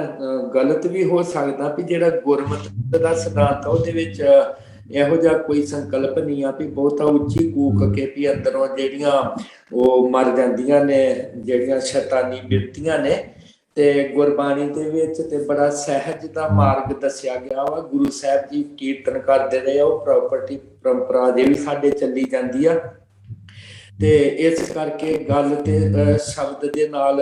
ਗਲਤ ਵੀ ਹੋ ਸਕਦਾ ਵੀ ਜਿਹੜਾ ਗੁਰਮਤਿ ਦਾ ਸਿਧਾਂਤ ਉਹਦੇ ਵਿੱਚ ਇਹੋ ਜਿਹਾ ਕੋਈ ਸੰਕਲਪ ਨਹੀਂ ਆ ਵੀ ਬਹੁਤਾ ਉੱਚੀ ਕੂਕ ਕੇ ਵੀ ਅੰਦਰੋਂ ਜਿਹੜੀਆਂ ਉਹ ਮਰ ਜਾਂਦੀਆਂ ਨੇ, ਜਿਹੜੀਆਂ ਸ਼ੈਤਾਨੀ ਬਿਰਤੀਆਂ ਨੇ। ਤੇ ਗੁਰਬਾਣੀ ਦੇ ਵਿੱਚ ਤੇ ਬੜਾ ਸਹਿਜ ਦਾ ਮਾਰਗ ਦੱਸਿਆ ਗਿਆ ਵਾ। ਗੁਰੂ ਸਾਹਿਬ ਜੀ ਕੀਰਤਨ ਕਰਦੇ ਰਹੇ, ਉਹ ਪ੍ਰੋਪਰਟੀ ਪਰੰਪਰਾ ਦੇ ਵੀ ਸਾਡੇ ਚੱਲੀ ਜਾਂਦੀ ਆ। ਤੇ ਇਸ ਕਰਕੇ ਗੱਲ ਤੇ ਸ਼ਬਦ ਦੇ ਨਾਲ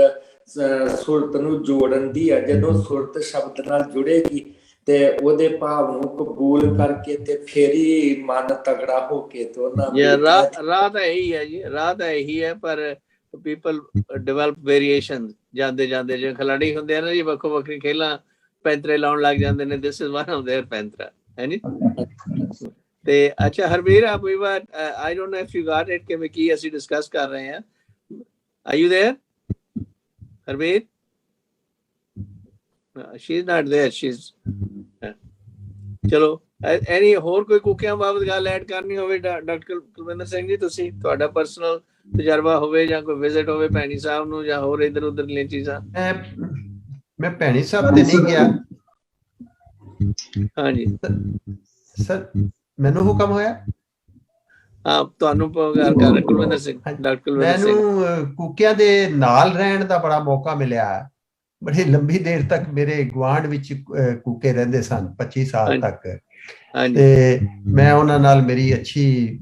ਸੁਰਤ ਨੂੰ ਜੋੜਨ ਦੀ ਆ। ਜਦੋਂ ਸੁਰਤ ਸ਼ਬਦ ਨਾਲ ਜੁੜੇਗੀ ਤੇ ਉਹਦੇ ਭਾਵ ਨੂੰ ਕਬੂਲ ਕਰਕੇ ਤੇ ਫੇਰ ਹੀ ਮਨ ਤਗੜਾ ਹੋ ਕੇ ਤੇ ਉਹਨਾਂ ਰਾਹ ਤਾਂ ਇਹੀ ਹੈ ਜੀ, ਰਾਹ ਤਾਂ ਇਹੀ ਹੈ। ਪਰ ਪੀਪਲ ਡਿਵੈਲਪ ਵੇਰੀਏਸ਼ਨ ਜਾਂਦੇ ਜਾਂਦੇ, ਜਿਵੇਂ ਖਿਲਾੜੀ ਹੁੰਦੇ ਆ ਨਾ ਜੀ, ਵੱਖੋ ਵੱਖਰੀ ਖੇਲਾਂ ਪੈਂਤਰੇ ਲਾਉਣ ਲੱਗ ਜਾਂਦੇ ਨੇ। This is one of their ਪੈਂਤਰਾ ਹੈ ਨੀ। ਤੇ ਅੱਛਾ ਹਰਵੀਰ, ਆਪ ਵੀ ਬਾਤ I don't know if you got it ਕਿ ਕੀ ਅਸੀਂ ਡਿਸਕਸ ਕਰ ਰਹੇ ਹਾਂ। Are you there Harveer? she is not there, she's ਚਲੋ ਐਨੀ ਹੋਰ ਕੋਈ ਕੁਕਿਆਂ ਬਾਬਤ ਗੱਲ ਐਡ ਕਰਨੀ ਹੋਵੇ ਡਾਕਟਰ ਕੁਲਵਿੰਦਰ ਸਿੰਘ ਜੀ, ਤੁਸੀਂ ਤੁਹਾਡਾ ਪਰਸਨਲ ਤਜਰਬਾ ਹੋਵੇ ਜਾਂ ਕੋਈ ਵਿਜ਼ਿਟ ਹੋਵੇ ਭੈਣੀ ਸਾਹਿਬ ਨੂੰ ਜਾਂ ਹੋਰ ਇਧਰ ਉਧਰ ਦੀਆਂ ਚੀਜ਼ਾਂ? ਮੈਂ ਭੈਣੀ ਸਾਹਿਬ ਤੇ ਨਹੀਂ ਗਿਆ। ਹਾਂਜੀ ਸਰ, ਮੈਨੂੰ ਹੁਕਮ ਹੋਇਆ? ਤੁਹਾਨੂੰ ਕਰ ਕੁਲਵਿੰਦਰ ਸਿੰਘ, ਡਾਕਟਰ ਕੁਲਵਿੰਦਰ ਸਿੰਘ। ਮੈਨੂੰ ਕੂਕਿਆਂ ਦੇ ਨਾਲ ਰਹਿਣ ਦਾ ਬੜਾ ਮੌਕਾ ਮਿਲਿਆ। ਬੜੀ ਲੰਬੀ ਦੇਰ ਤੱਕ ਮੇਰੇ ਗੁਆਂਢ ਵਿੱਚ ਕੂਕੇ ਰਹਿੰਦੇ ਸਨ, 25 ਸਾਲ ਤੱਕ, ਤੇ ਮੈਂ ਉਹਨਾਂ ਨਾਲ ਮੇਰੀ ਅੱਛੀ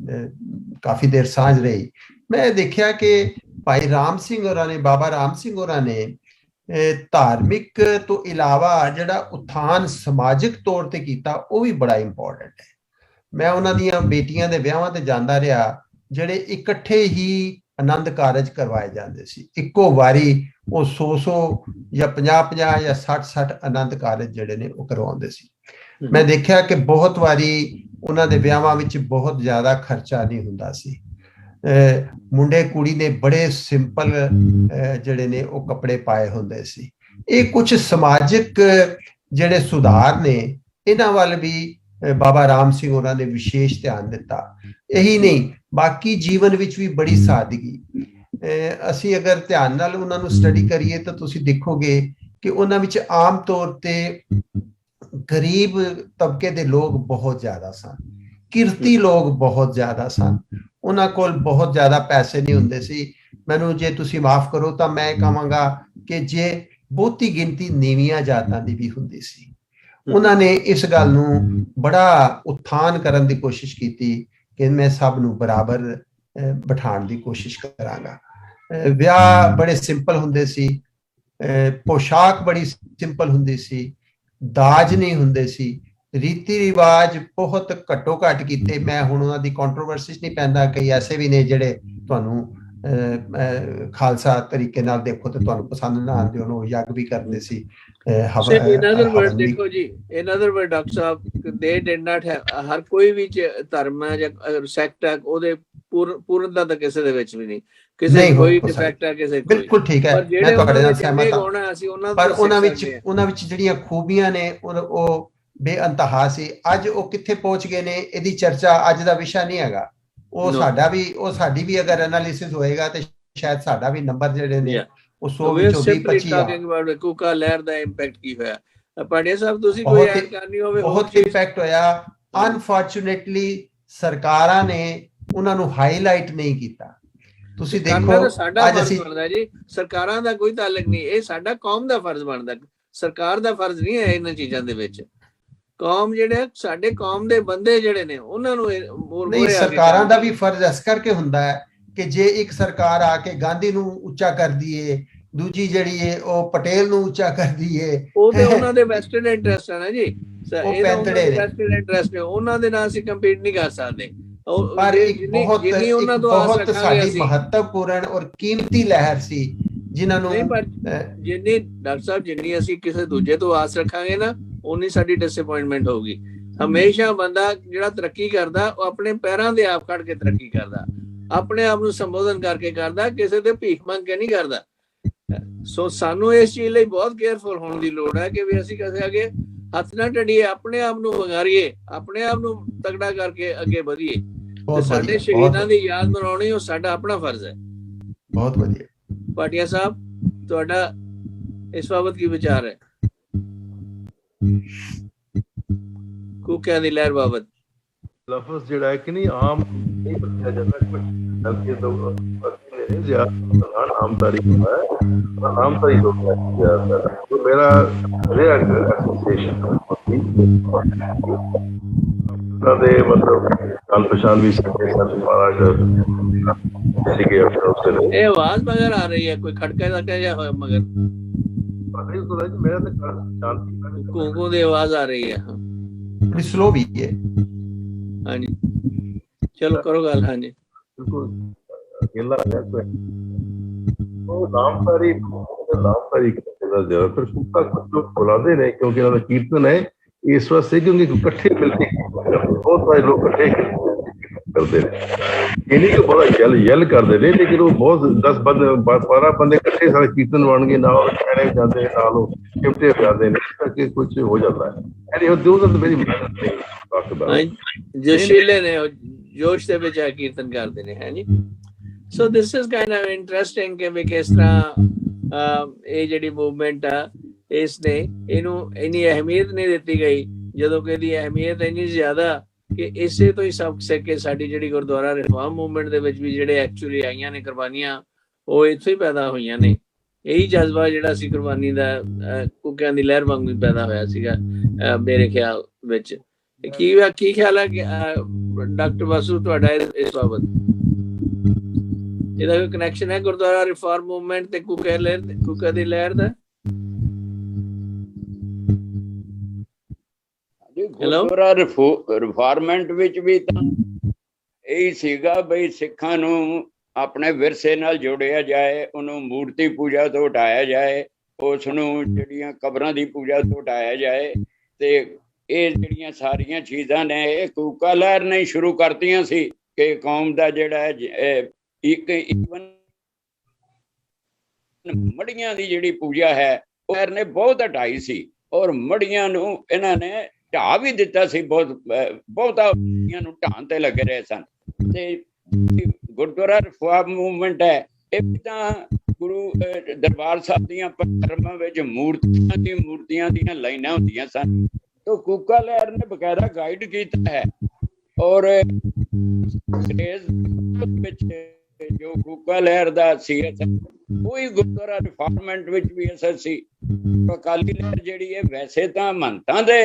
ਕਾਫੀ ਦੇਰ ਸਾਂਝ ਰਹੀ। ਮੈਂ ਦੇਖਿਆ ਕਿ ਭਾਈ ਰਾਮ ਸਿੰਘ ਹੋਰਾਂ ਨੇ, ਬਾਬਾ ਰਾਮ ਸਿੰਘ ਹੋਰਾਂ ਨੇ ਧਾਰਮਿਕ ਤੋਂ ਇਲਾਵਾ ਜਿਹੜਾ ਉਥਾਨ ਸਮਾਜਿਕ ਤੌਰ ਤੇ ਕੀਤਾ ਉਹ ਵੀ ਬੜਾ ਇੰਪੋਰਟੈਂਟ ਹੈ। ਮੈਂ ਉਹਨਾਂ ਦੀਆਂ ਬੇਟੀਆਂ ਦੇ ਵਿਆਹਾਂ ਤੇ ਜਾਂਦਾ ਰਿਹਾ, ਜਿਹੜੇ ਇਕੱਠੇ ਹੀ ਆਨੰਦ ਕਾਰਜ ਕਰਵਾਏ ਜਾਂਦੇ ਸੀ। ਇੱਕੋ ਵਾਰੀ ਉਹ 100 ਜਾਂ 50 ਜਾਂ 60 ਆਨੰਦ ਕਾਰਜ ਜਿਹੜੇ ਨੇ ਉਹ ਕਰਵਾਉਂਦੇ ਸੀ। ਮੈਂ ਦੇਖਿਆ ਕਿ ਬਹੁਤ ਵਾਰੀ ਉਹਨਾਂ ਦੇ ਵਿਆਹਾਂ ਵਿੱਚ ਬਹੁਤ ਜ਼ਿਆਦਾ ਖਰਚਾ ਨਹੀਂ ਹੁੰਦਾ ਸੀ। ਮੁੰਡੇ ਕੁੜੀ ਨੇ ਬੜੇ ਸਿੰਪਲ ਜਿਹੜੇ ਨੇ ਉਹ ਕੱਪੜੇ ਪਾਏ ਹੁੰਦੇ ਸੀ। ਇਹ ਕੁਝ ਸਮਾਜਿਕ ਜਿਹੜੇ ਸੁਧਾਰ ਨੇ, ਇਹਨਾਂ ਵੱਲ ਵੀ ਬਾਬਾ ਰਾਮ ਸਿੰਘ ਹੋਰਾਂ ਨੇ ਵਿਸ਼ੇਸ਼ ਧਿਆਨ ਦਿੱਤਾ। ਇਹੀ ਨਹੀਂ, ਬਾਕੀ ਜੀਵਨ ਵਿੱਚ ਵੀ ਬੜੀ ਸਾਦਗੀ। ਅਸੀਂ ਅਗਰ ਧਿਆਨ ਨਾਲ ਉਹਨਾਂ ਨੂੰ ਸਟੱਡੀ ਕਰੀਏ ਤਾਂ ਤੁਸੀਂ ਦੇਖੋਗੇ ਕਿ ਉਹਨਾਂ ਵਿੱਚ ਆਮ ਤੌਰ ਤੇ ਗਰੀਬ ਤਬਕੇ ਦੇ ਲੋਕ ਬਹੁਤ ਜ਼ਿਆਦਾ ਸਨ, ਕਿਰਤੀ ਲੋਕ ਬਹੁਤ ਜ਼ਿਆਦਾ ਸਨ। ਉਹਨਾਂ ਕੋਲ ਬਹੁਤ ਜ਼ਿਆਦਾ ਪੈਸੇ ਨਹੀਂ ਹੁੰਦੇ ਸੀ। ਮੈਨੂੰ ਜੇ ਤੁਸੀਂ ਮਾਫ ਕਰੋ ਤਾਂ ਮੈਂ ਕਹਾਂਗਾ ਕਿ ਜੇ ਬਹੁਤੀ ਗਿਣਤੀ ਨੀਵੀਆਂ ਜਾਤਾਂ ਦੀ ਵੀ ਹੁੰਦੀ ਸੀ। ਉਹਨਾਂ ਨੇ ਇਸ ਗੱਲ ਨੂੰ ਬੜਾ ਉਥਾਨ ਕਰਨ ਦੀ ਕੋਸ਼ਿਸ਼ ਕੀਤੀ ਕਿ ਮੈਂ ਸਭ ਨੂੰ ਬਰਾਬਰ ਬਿਠਾਉਣ ਦੀ ਕੋਸ਼ਿਸ਼ ਕਰਾਂਗਾ। ਵਿਆਹ ਬੜੇ ਸਿੰਪਲ ਹੁੰਦੇ ਸੀ, ਪੋਸ਼ਾਕ ਬੜੀ ਸਿੰਪਲ ਹੁੰਦੀ ਸੀ, ਦਾਜ ਨਹੀਂ ਹੁੰਦੇ ਸੀ, ਰੀਤੀ ਰਿਵਾਜ ਬਹੁਤ ਘੱਟੋ ਘੱਟ ਕੀਤੇ। ਮੈਂ ਹੁਣ ਉਹਨਾਂ ਦੀ ਕੰਟਰੋਵਰਸੀ ਨਹੀਂ ਪੈਂਦਾ, ਕਈ ਐਸੇ ਵੀ ਨੇ ਜਿਹੜੇ ਤੁਹਾਨੂੰ ਖਾਲਸਾ ਤਰੀਕੇ ਨਾਲ ਦੇਖੋ ਤੇ ਤੁਹਾਨੂੰ ਪਸੰਦ ਨਾ ਆਉਂਦੇ, ਉਹਨੂੰ ਯੱਗ ਵੀ ਕਰਦੇ ਸੀ। ਦੇਖੋ ਜੀ, in other words, doctor Sahib, they did not have, ਹਰ ਕੋਈ ਵੀ ਧਰਮ ਹੈ ਜਾਂ ਸੈਕਟ ਹੈ, ਉਹਦੇ ਪੂਰਨਤਾ ਤਾਂ ਕਿਸੇ ਦੇ ਵਿੱਚ ਵੀ ਨਹੀਂ, ਕਿਸੇ ਕੋਈ ਡਿਫੈਕਟ ਹੈ, ਕਿਸੇ ਕੋਈ। ਬਿਲਕੁਲ ਠੀਕ ਹੈ, ਮੈਂ ਤੁਹਾਡੇ ਨਾਲ ਸਹਿਮਤ ਹਾਂ, ਪਰ ਉਹਨਾਂ ਵਿੱਚ ਜਿਹੜੀਆਂ ਖੂਬੀਆਂ ਨੇ ਉਹ ਬੇਅੰਤਹਾ ਸੀ। ਅੱਜ ਉਹ ਕਿੱਥੇ ਪਹੁੰਚ ਗਏ ਨੇ, ਇਹਦੀ ਚਰਚਾ ਅੱਜ ਦਾ ਵਿਸ਼ਾ ਨਹੀਂ ਹੈਗਾ। ਉਹ ਸਾਡੀ ਵੀ ਅਗਰ ਐਨਾਲਿਸਿਸ ਹੋਏਗਾ ਤੇ ਸ਼ਾਇਦ ਸਾਡਾ ਵੀ ਨੰਬਰ ਜਿਹੜੇ ਨੇ ਉਹ 100 ਵਿੱਚੋਂ 20-25 ਕੂਕਾ ਲਹਿਰ ਦਾ ਇੰਪੈਕਟ ਕੀ ਹੋਇਆ। ਪਾਂਡਿਆ ਸਾਹਿਬ, ਤੁਸੀਂ ਕੋਈ ਐਡ ਕਰਨੀ ਹੋਵੇ? ਬਹੁਤ ਇੰਪੈਕਟ ਹੋਇਆ। ਅਨਫੋਰਚੂਨੇਟਲੀ ਸਰਕਾਰਾਂ ਨੇ ਉਹਨਾਂ ਨੂੰ ਹਾਈਲਾਈਟ ਨਹੀਂ ਕੀਤਾ। ਤੁਸੀਂ ਦੇਖੋ ਸਾਡਾ ਫਰਜ਼ ਬਣਦਾ ਜੀ, ਸਰਕਾਰਾਂ ਦਾ ਕੋਈ ਤਾਲੁਕ ਨਹੀਂ, ਇਹ ਸਾਡਾ ਕੌਮ ਦਾ ਫਰਜ਼ ਬਣਦਾ। ਸਰਕਾਰ ਦਾ ਫਰਜ਼ ਨਹੀਂ ਹੈ ਇਹਨਾਂ ਚੀਜ਼ਾਂ ਦੇ ਵਿੱਚ। ਕੌਮ ਜਿਹੜੇ ਸਾਡੇ ਕੌਮ ਦੇ ਬੰਦੇ ਜਿਹੜੇ ਨੇ ਉਹਨਾਂ ਨੂੰ ਨਹੀਂ, ਸਰਕਾਰਾਂ ਦਾ ਵੀ ਫਰਜ਼ ਇਸ ਕਰਕੇ ਹੁੰਦਾ ਹੈ ਕਿ ਜੇ ਇੱਕ ਸਰਕਾਰ ਆ ਕੇ ਗਾਂਧੀ ਨੂੰ ਉੱਚਾ ਕਰਦੀ ਏ, ਦੂਜੀ ਜਿਹੜੀ ਏ ਉਹ ਪਟੇਲ ਨੂੰ ਉੱਚਾ ਕਰਦੀ ਏ, ਉਹ ਤੇ ਉਹਨਾਂ ਦੇ ਵੈਸਟਰਨ ਇੰਟਰਸਟ ਹੈ ਨਾ ਜੀ, ਵੈਸਟਰਨ ਇੰਟਰਸਟ ਨੇ, ਉਹਨਾਂ ਦੇ ਨਾਲ ਅਸੀਂ ਕੰਪੀਟ ਨਹੀਂ ਕਰ ਸਕਦੇ। ਪਰ ਇੱਕ ਬਹੁਤ ਸਾਡੀ ਮਹੱਤਵਪੂਰਨ ਔਰ ਕੀਮਤੀ ਲਹਿਰ ਸੀ ਜਿਨ੍ਹਾਂ ਨੂੰ ਜਿੰਨੀ ਡਾਕਟਰ ਸਾਹਿਬ ਜਿੰਨੀ ਅਸੀਂ ਕਿਸੇ ਦੂਜੇ ਤੋਂ ਆਸ ਰੱਖਾਂਗੇ ਨਾ, ਉਨੀ ਸਾਡੀ ਡਿਸਅਪਾਇੰਟਮੈਂਟ ਹੋਊਗੀ। ਹਮੇਸ਼ਾ ਬੰਦਾ ਜਿਹੜਾ ਤਰੱਕੀ ਕਰਦਾ ਉਹ ਆਪਣੇ ਪੈਰਾਂ ਦੇ ਆਪ ਖੜ ਕੇ ਤਰੱਕੀ ਕਰਦਾ, ਆਪਣੇ ਆਪ ਨੂੰ ਸੰਬੋਧਨ ਕਰਕੇ ਕਰਦਾ, ਕਿਸੇ ਦੇ ਭੀਖ ਮੰਗ ਕੇ ਨਹੀਂ ਕਰਦਾ। ਸੋ ਸਾਨੂੰ ਇਸ ਚੀਜ਼ ਲਈ ਬਹੁਤ ਕੇਅਰਫੁਲ ਹੋਣ ਦੀ ਲੋੜ ਹੈ ਕਿ ਵੀ ਅਸੀਂ ਕਿਸੇ ਅੱਗੇ ਹੱਥ ਨਾ ਢੜੀਏ, ਆਪਣੇ ਆਪ ਨੂੰ ਵੰਗਾਰੀਏ, ਆਪਣੇ ਆਪ ਨੂੰ ਤਗੜਾ ਕਰਕੇ ਅੱਗੇ ਵਧੀਏ। ਸਾਡੇ ਸ਼ਹੀਦਾਂ ਦੀ ਯਾਦ ਮਨਾਉਣੀ ਉਹ ਸਾਡਾ ਆਪਣਾ ਫਰਜ਼ ਹੈ। ਬਹੁਤ ਵਧੀਆ। ਭਾਟੀਆ ਸਾਹਿਬ, ਤੁਹਾਡਾ ਇਸ ਬਾਬਤ ਕੀ ਵਿਚਾਰ ਹੈ ਕੂਕਿਆਂ ਦੀ ਲਹਿਰ ਬਾਬਤ? ਲਫ਼ਜ਼ ਜਿਹੜਾ ਹੈ ਕਿ ਨਹੀਂ ਆਮ ਨਹੀਂ ਵਰਤਿਆ ਜਾਂਦਾ, ਬਲਕਿ ਨਾਮਧਾਰੀ ਹੁੰਦਾ ਹੈ, ਨਾਮਧਾਰੀ ਲੋਕ ਜ਼ਿਆਦਾਤਰ। तो मेरा एसोसिएशन ਦੇ ਮਤਲਬ ਜਾਣ ਪਛਾਣ ਵੀ ਸਾਡੇ ਮਹਾਰਾਜ ਸੀਗੇ ਆਪਣੇ। ਇਹ ਆਵਾਜ਼ ਮਗਰ ਆ ਰਹੀ ਹੈ, ਕੋਈ ਖੜਕਾ ਲੱਗਾ ਜਾਂ ਹੋਇਆ ਮਗਰ? ਮੇਰਾ ਤਾਂ ਕੂਕੂ ਦੀ ਆਵਾਜ਼ ਆ ਰਹੀ ਹੈ, ਬੜੀ ਸਲੋ ਵੀ ਹੈ। ਹਾਂਜੀ, ਚਲੋ ਕਰੋ ਗੱਲ। ਹਾਂਜੀ, ਬਿਲਕੁਲ ਅਕੇਲਾ ਉਹ ਨਾਮਧਾਰੀ ਜ਼ਿਆਦਾਤਰ ਬੁਲਾਉਂਦੇ ਨੇ ਕਿਉਂਕਿ ਇਹਨਾਂ ਦਾ ਕੀਰਤਨ ਹੈ ਇਸ ਵਾਸਤੇ, ਕਿਉਂਕਿ ਇਕੱਠੇ ਮਿਲ ਕੇ ਬਹੁਤ ਸਾਰੇ ਲੋਕ ਇਕੱਠੇ ਕਰਦੇ ਨੇ। ਇਹ ਨਹੀਂ ਕਿ ਬੜਾ ਯੈਲ ਕਰਦੇ ਨੇ, ਲੇਕਿਨ ਉਹ ਬਹੁਤ 10 ਬੰਦੇ 12 ਬੰਦੇ ਇਕੱਠੇ ਸਾਰੇ ਕੀਰਤਨ ਬਣਨਗੇ, ਨਾਲ ਕਹਿਣੇ ਜਾਂਦੇ ਨੇ, ਨਾਲ ਉਹ ਚਿਮਟੇ ਜਾਂਦੇ ਨੇ, ਇਸ ਕਰਕੇ ਕੁਝ ਹੋ ਜਾਂਦਾ ਹੈ। ਜੋਸ਼ੀਲੇ ਨੇ, ਜੋਸ਼ ਦੇ ਵਿੱਚ ਕੀਰਤਨ ਕਰਦੇ ਨੇ। ਹੈ ਜੀ। So this is kind of interesting ਕਿ ਵੀ ਕਿਸ ਤਰ੍ਹਾਂ ਇਹ ਜਿਹੜੀ ਮੂਵਮੈਂਟ ਆ ਇਸ ਨੇ ਇਹਨੂੰ ਇੰਨੀ ਅਹਿਮੀਅਤ ਨਹੀਂ ਦਿੱਤੀ ਗਈ, ਜਦੋਂ ਕਿ ਇਹਦੀ ਅਹਿਮੀਅਤ ਇੰਨੀ ਜ਼ਿਆਦਾ ਕਿ ਇਸੇ ਤੋਂ ਹੀ ਸਭ ਸਿੱਖ ਕੇ ਸਾਡੀ ਜਿਹੜੀ ਗੁਰਦੁਆਰਾ ਰਿਫਾਰਮ ਮੂਵਮੈਂਟ ਦੇ ਵਿੱਚ ਵੀ ਜਿਹੜੇ ਐਕਚੁਅਲੀ ਆਈਆਂ ਨੇ ਕੁਰਬਾਨੀਆਂ, ਉਹ ਇੱਥੋਂ ਹੀ ਪੈਦਾ ਹੋਈਆਂ ਨੇ। ਇਹੀ ਜਜ਼ਬਾ ਜਿਹੜਾ ਸੀ ਕੁਰਬਾਨੀ ਦਾ ਕੁੱਕਿਆਂ ਦੀ ਲਹਿਰ ਵਾਂਗੂ ਪੈਦਾ ਹੋਇਆ ਸੀਗਾ ਮੇਰੇ ਖਿਆਲ ਵਿੱਚ। ਕੀ ਖਿਆਲ ਹੈ ਕਿ ਡਾਕਟਰ ਵਾਸੂ ਤੁਹਾਡਾ ਇਸ ਬਾਬਤ? ਇਹਦਾ ਕੋਈ ਕਨੈਕਸ਼ਨ ਹੈ ਗੁਰਦੁਆਰਾ ਰਿਫਾਰਮ ਮੂਵਮੈਂਟ ਤੇ ਕੁੱਕਿਆਂ ਦੀ ਲਹਿਰ ਦਾ? ਗੁਰਦੁਆਰਾ ਰਿਫਾਰਮੈਂਟ ਵਿੱਚ ਵੀ ਤਾਂ ਇਹੀ ਸੀਗਾ ਬਈ ਸਿੱਖਾਂ ਨੂੰ ਆਪਣੇ ਵਿਰਸੇ ਨਾਲ ਜੋੜਿਆ ਜਾਏ, ਉਹਨੂੰ ਮੂਰਤੀ ਪੂਜਾ ਤੋਂ ਹਟਾਇਆ ਜਾਏ, ਉਸ ਨੂੰ ਜਿਹੜੀਆਂ ਕਬਰਾਂ ਦੀ ਪੂਜਾ ਤੋਂ ਹਟਾਇਆ ਜਾਏ। ਤੇ ਇਹ ਜਿਹੜੀਆਂ ਸਾਰੀਆਂ ਚੀਜ਼ਾਂ ਨੇ ਇਹ ਕੂਕਾ ਲਹਿਰ ਨੇ ਸ਼ੁਰੂ ਕਰਤੀਆਂ ਸੀ ਕਿ ਕੌਮ ਦਾ ਜਿਹੜਾ ਇੱਕ ਈਵਨ ਮੜੀਆਂ ਦੀ ਜਿਹੜੀ ਪੂਜਾ ਹੈ ਉਹ ਲਹਿਰ ਨੇ ਬਹੁਤ ਹਟਾਈ ਸੀ, ਔਰ ਮੜੀਆਂ ਨੂੰ ਇਹਨਾਂ ਨੇ ਢਾ ਵੀ ਦਿੱਤਾ ਸੀ, ਬਹੁਤਾ ਨੂੰ ਢਾਣ ਤੇ ਲੱਗੇ ਰਹੇ ਸਨ। ਤੇ ਗੁਰਦੁਆਰਾ ਰਿਫਾਰਮ ਮੂਵਮੈਂਟ ਹੈ, ਇਹ ਵੀ ਤਾਂ ਗੁਰੂ ਦਰਬਾਰ ਸਾਹਿਬ ਦੀਆਂ ਪਰਮਾਂ ਵਿੱਚ ਮੂਰਤੀਆਂ ਦੀਆਂ ਲਾਈਨਾਂ ਹੁੰਦੀਆਂ ਸਨ। तो कूका लहर ने बकायदा गाइड किया है, और जो कूका लहर दा सीएस है वही गुरुद्वारा रिफार्ममेंट विच भी असर सी। अकाली लहर जिहड़ी है वैसे तां महंतां दे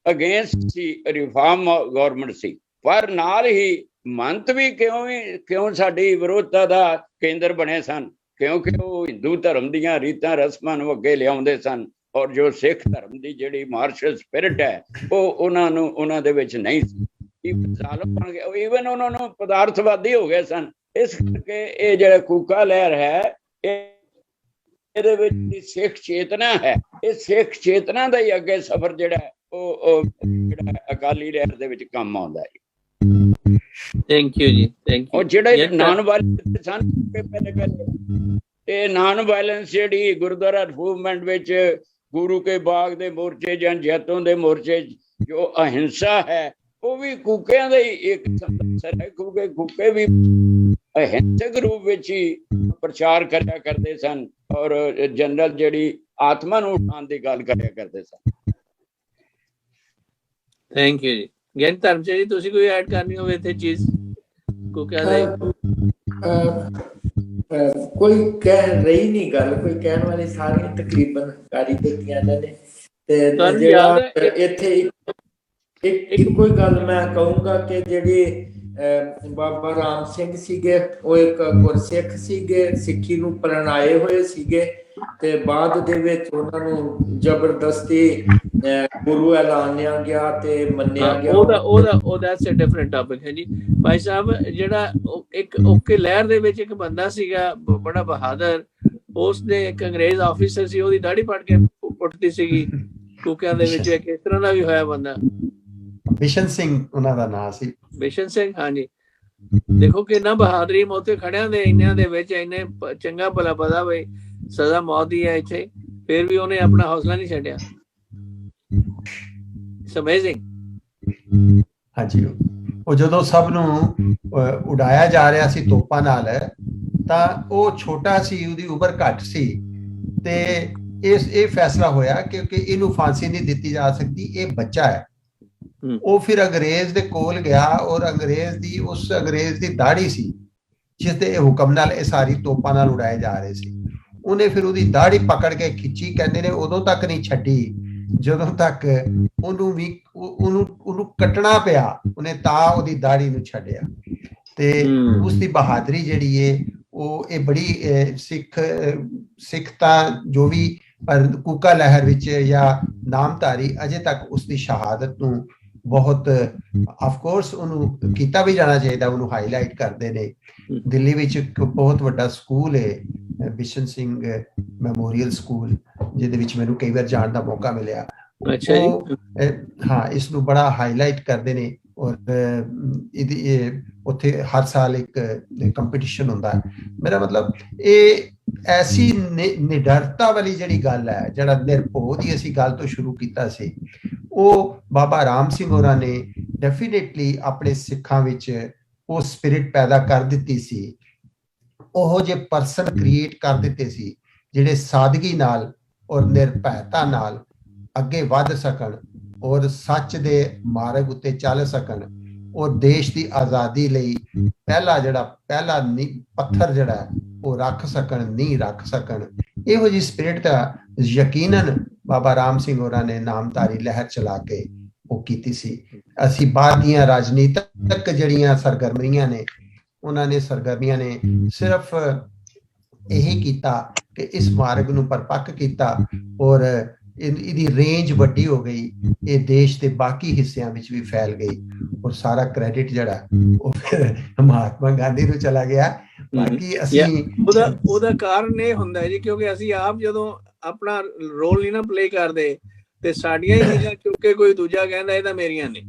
अगेंस्ट सी, रिफार्म गवर्नमेंट सी, पर नाल ही महंत भी क्यों साडी विरोधता दा केंद्र बने सन, क्योंकि वो हिंदू धर्म दीयां रीतां रस्मां नूं अगे लिआउंदे सन, और जो सिख धर्म की जिहड़ी मार्शल स्पिरिट है वो उन्हां दे विच नहीं सी। ईवन उन्होंने पदार्थवादी हो गए सन। इस करके ये जिहड़ा कूका लहर है इहदे विच सिख चेतना है, इस सिख चेतना दा ही अगे सफर जिहड़ा जिहड़ा अकाली लहर दे विच काम आउंदा है। Thank you ji, thank you. और जिहड़े नॉन वायलेंस सन पहले ये नॉन वायलेंस जिहड़ी गुरुद्वारा मूवमेंट विच गुरु के बाग दे मोर्चे जां जैतों दे मोर्चे जो अहिंसा है वो भी कूकियां दे एक असर है, क्योंकि कूके भी अहिंसक रूप विच ही प्रचार करया करदे सन और जनरल जिहड़ी आत्मा नूं उठाउण दी गल करया करदे सन। थैंक यू जी। ज्ञान धर्मचंद जी तुसीं कोई ऐड करनी होवे इत्थे चीज कूकियां दे? कोई कह रही नहीं गल, कोई कहने वाली सारी तकरीबन कारी दित्तियां ने। ते जेड़ा इत्थे एक कोई गल मैं कहूंगा कि जेड़ी बाबा राम सिंह सीगे वो एक गुरसिख सीगे, सिक्खी नूं परणाए होए सीगे, ते बाद दे विच उन्हां नूं जबरदस्ती गुरु ऐलानिया गया ते मन्निया गया। ओदा दैट्स अ डिफरेंट टॉपिक है जी भाई साहब। जेड़ा एक ओके लहर दे विच एक बंदा सीगा बड़ा बहादुर, उसने एक अंग्रेज ऑफिसर सी ओदी दाढ़ी पड़ के पुੱਟਦੀ ਸੀਗੀ ਕੂਕਿਆਂ ਦੇ ਵਿੱਚ। ਇੱਕ ਇਸ ਤਰ੍ਹਾਂ ਦਾ ਵੀ ਹੋਇਆ ਬੰਦਾ, ਬਿਸ਼ਨ ਸਿੰਘ ਉਹਨਾਂ ਦਾ ਨਾਮ ਸੀ, ਬਿਸ਼ਨ ਸਿੰਘ। ਹਾਂਜੀ, ਦੇਖੋ ਕਿੰਨਾ ਬਹਾਦਰੀ ਮੌਤੇ ਖੜਿਆਂ ਦੇ ਇੰਨਿਆਂ ਦੇ ਵਿੱਚ, ਇੰਨੇ ਚੰਗਾ ਭਲਾ ਪਤਾ ਬਈ ਸਜ਼ਾ ਮੌਤ ਦੀ ਹੈ ਇੱਥੇ, ਫਿਰ ਵੀ ਉਹਨੇ ਆਪਣਾ ਹੌਸਲਾ ਨਹੀਂ ਛੱਡਿਆ। It's amazing. ਹਾਂਜੀ, ਉਹ ਜਦੋਂ ਸਭ ਨੂੰ ਉਡਾਇਆ ਜਾ ਰਿਹਾ ਸੀ ਤੋਪਾਂ ਨਾਲ, ਤਾਂ ਉਹ ਛੋਟਾ ਸੀ, ਉਹਦੀ ਉਮਰ ਘੱਟ ਸੀ, ਤੇ ਇਹ ਫੈਸਲਾ ਹੋਇਆ ਕਿਉਂਕਿ ਇਹਨੂੰ ਫਾਂਸੀ ਨਹੀਂ ਦਿੱਤੀ ਜਾ ਸਕਦੀ, ਇਹ ਬੱਚਾ ਹੈ। ਉਹ ਫਿਰ ਅੰਗਰੇਜ਼ ਦੇ ਕੋਲ ਗਿਆ, ਔਰ ਉਸ ਅੰਗਰੇਜ਼ ਦੀ ਦਾੜੀ ਸੀ ਜਿਸ ਦੇ ਹੁਕਮ ਨਾਲ ਇਹ ਸਾਰੀ ਤੋਪਾਂ ਨਾਲ ਉਡਾਏ ਜਾ ਰਹੇ ਸੀ। ਉਹਨੇ ਫਿਰ ਉਹਦੀ ਦਾੜੀ ਪਕੜ ਕੇ ਖਿੱਚੀ, ਕਹਿੰਦੇ ਨੇ ਉਦੋਂ ਤੱਕ ਨਹੀਂ ਛੱਡੀ ਜਦੋਂ ਤੱਕ ਉਹਨੂੰ ਕੱਟਣਾ ਪਿਆ, ਉਹਨੇ ਤਾਂ ਉਹਦੀ ਦਾੜੀ ਨੂੰ ਛੱਡਿਆ। ਤੇ ਉਸਦੀ ਬਹਾਦਰੀ ਜਿਹੜੀ ਹੈ ਉਹ ਇਹ ਬੜੀ ਸਿੱਖ ਤਾਂ ਜੋ ਵੀ, ਪਰ ਕੂਕਾ ਲਹਿਰ ਵਿੱਚ ਜਾਂ ਨਾਮਧਾਰੀ ਅਜੇ ਤੱਕ ਉਸਦੀ ਸ਼ਹਾਦਤ ਨੂੰ ਬਹੁਤ ਆਫਕੋਰਸ ਉਹਨੂੰ ਕੀਤਾ ਵੀ ਜਾਣਾ ਚਾਹੀਦਾ, ਉਹਨੂੰ ਹਾਈਲਾਈਟ ਕਰਦੇ ਨੇ। ਦਿੱਲੀ ਵਿੱਚ ਇੱਕ ਬਹੁਤ ਵੱਡਾ ਸਕੂਲ ਹੈ ਬਿਸ਼ਨ ਸਿੰਘ ਮੈਮੋਰੀਅਲ ਸਕੂਲ, ਜਿਹਦੇ ਵਿੱਚ ਮੈਨੂੰ ਕਈ ਵਾਰ ਜਾਣ ਦਾ ਮੌਕਾ ਮਿਲਿਆ। ਹਾਂ, ਇਸ ਨੂੰ ਬੜਾ ਹਾਈਲਾਈਟ ਕਰਦੇ ਨੇ, ਔਰ ਇਹਦੀ ਉੱਥੇ ਹਰ ਸਾਲ ਇੱਕ ਕੰਪੀਟੀਸ਼ਨ ਹੁੰਦਾ ਹੈ। ਮੇਰਾ ਮਤਲਬ ਇਹ ਐਸੀ ਨਿਡਰਤਾ ਵਾਲੀ ਜਿਹੜੀ ਗੱਲ ਹੈ, ਜਿਹੜਾ ਨਿਰਭਉ ਦੀ ਅਸੀਂ ਗੱਲ ਤੋਂ ਸ਼ੁਰੂ ਕੀਤਾ ਸੀ, ਉਹ ਬਾਬਾ ਰਾਮ ਸਿੰਘ ਹੋਰਾਂ ਨੇ ਡੈਫੀਨੇਟਲੀ ਆਪਣੇ ਸਿੱਖਾਂ ਵਿੱਚ ਉਹ ਸਪਿਰਿਟ ਪੈਦਾ ਕਰ ਦਿੱਤੀ ਸੀ। ਉਹ ਜਿਹੇ ਪਰਸਨ ਕ੍ਰੀਏਟ ਕਰ ਦਿੱਤੇ ਸੀ ਜਿਹੜੇ ਸਾਦਗੀ ਨਾਲ ਔਰ ਨਿਰਭੈਤਾ ਨਾਲ ਅੱਗੇ ਵੱਧ ਸਕਣ, ਔਰ ਸੱਚ ਦੇ ਮਾਰਗ ਉੱਤੇ ਚੱਲ ਸਕਣ ਔਰ ਦੇਸ਼ ਦੀ ਆਜ਼ਾਦੀ ਲਈ ਪਹਿਲਾ ਪੱਥਰ ਜਿਹੜਾ ਉਹ ਰੱਖ ਸਕਣ, ਨੀਂਹ ਰੱਖ ਸਕਣ। ਇਹੋ ਜਿਹੀ ਸਪਿਰਿਟ ਦਾ ਯਕੀਨਨ ਬਾਬਾ ਰਾਮ ਸਿੰਘ ਹੋਰਾਂ ਨੇ ਨਾਮਧਾਰੀ ਲਹਿਰ ਚਲਾ ਕੇ ਉਹ ਕੀਤੀ ਸੀ। ਅਸੀਂ ਬਾਅਦ ਦੀਆਂ ਰਾਜਨੀਤਿਕ ਜਿਹੜੀਆਂ ਸਰਗਰਮੀਆਂ ਨੇ, ਉਹਨਾਂ ਨੇ ਸਰਗਰਮੀਆਂ ਨੇ ਸਿਰਫ ਇਹੀ ਕੀਤਾ ਕਿ ਇਸ ਮਾਰਗ ਨੂੰ ਪਰਪੱਕ ਕੀਤਾ ਔਰ ਇਹਦੀ ਰੇਂਜ ਵੱਡੀ ਹੋ ਗਈ, ਇਹ ਦੇਸ਼ ਦੇ ਬਾਕੀ ਹਿੱਸਿਆਂ ਵਿੱਚ ਵੀ ਫੈਲ ਗਈ ਔਰ ਸਾਰਾ ਕ੍ਰੈਡਿਟ ਜਿਹੜਾ ਉਹ ਮਹਾਤਮਾ ਗਾਂਧੀ ਨੂੰ ਚਲਾ ਗਿਆ। ਬਾਕੀ ਅਸੀਂ ਉਹਦਾ ਕਾਰਨ ਇਹ ਹੁੰਦਾ ਹੈ ਜੀ, ਕਿਉਂਕਿ ਅਸੀਂ ਆਪ ਜਦੋਂ ਆਪਣਾ ਰੋਲ ਨਹੀਂ ਨਾ ਪਲੇ ਕਰਦੇ ਤੇ ਸਾਡੀਆਂ ਹੀ ਚੀਜ਼ਾਂ ਚੁੱਕ ਕੇ ਕੋਈ ਦੂਜਾ ਕਹਿੰਦਾ ਇਹ ਤਾਂ ਮੇਰੀਆਂ ਨੇ।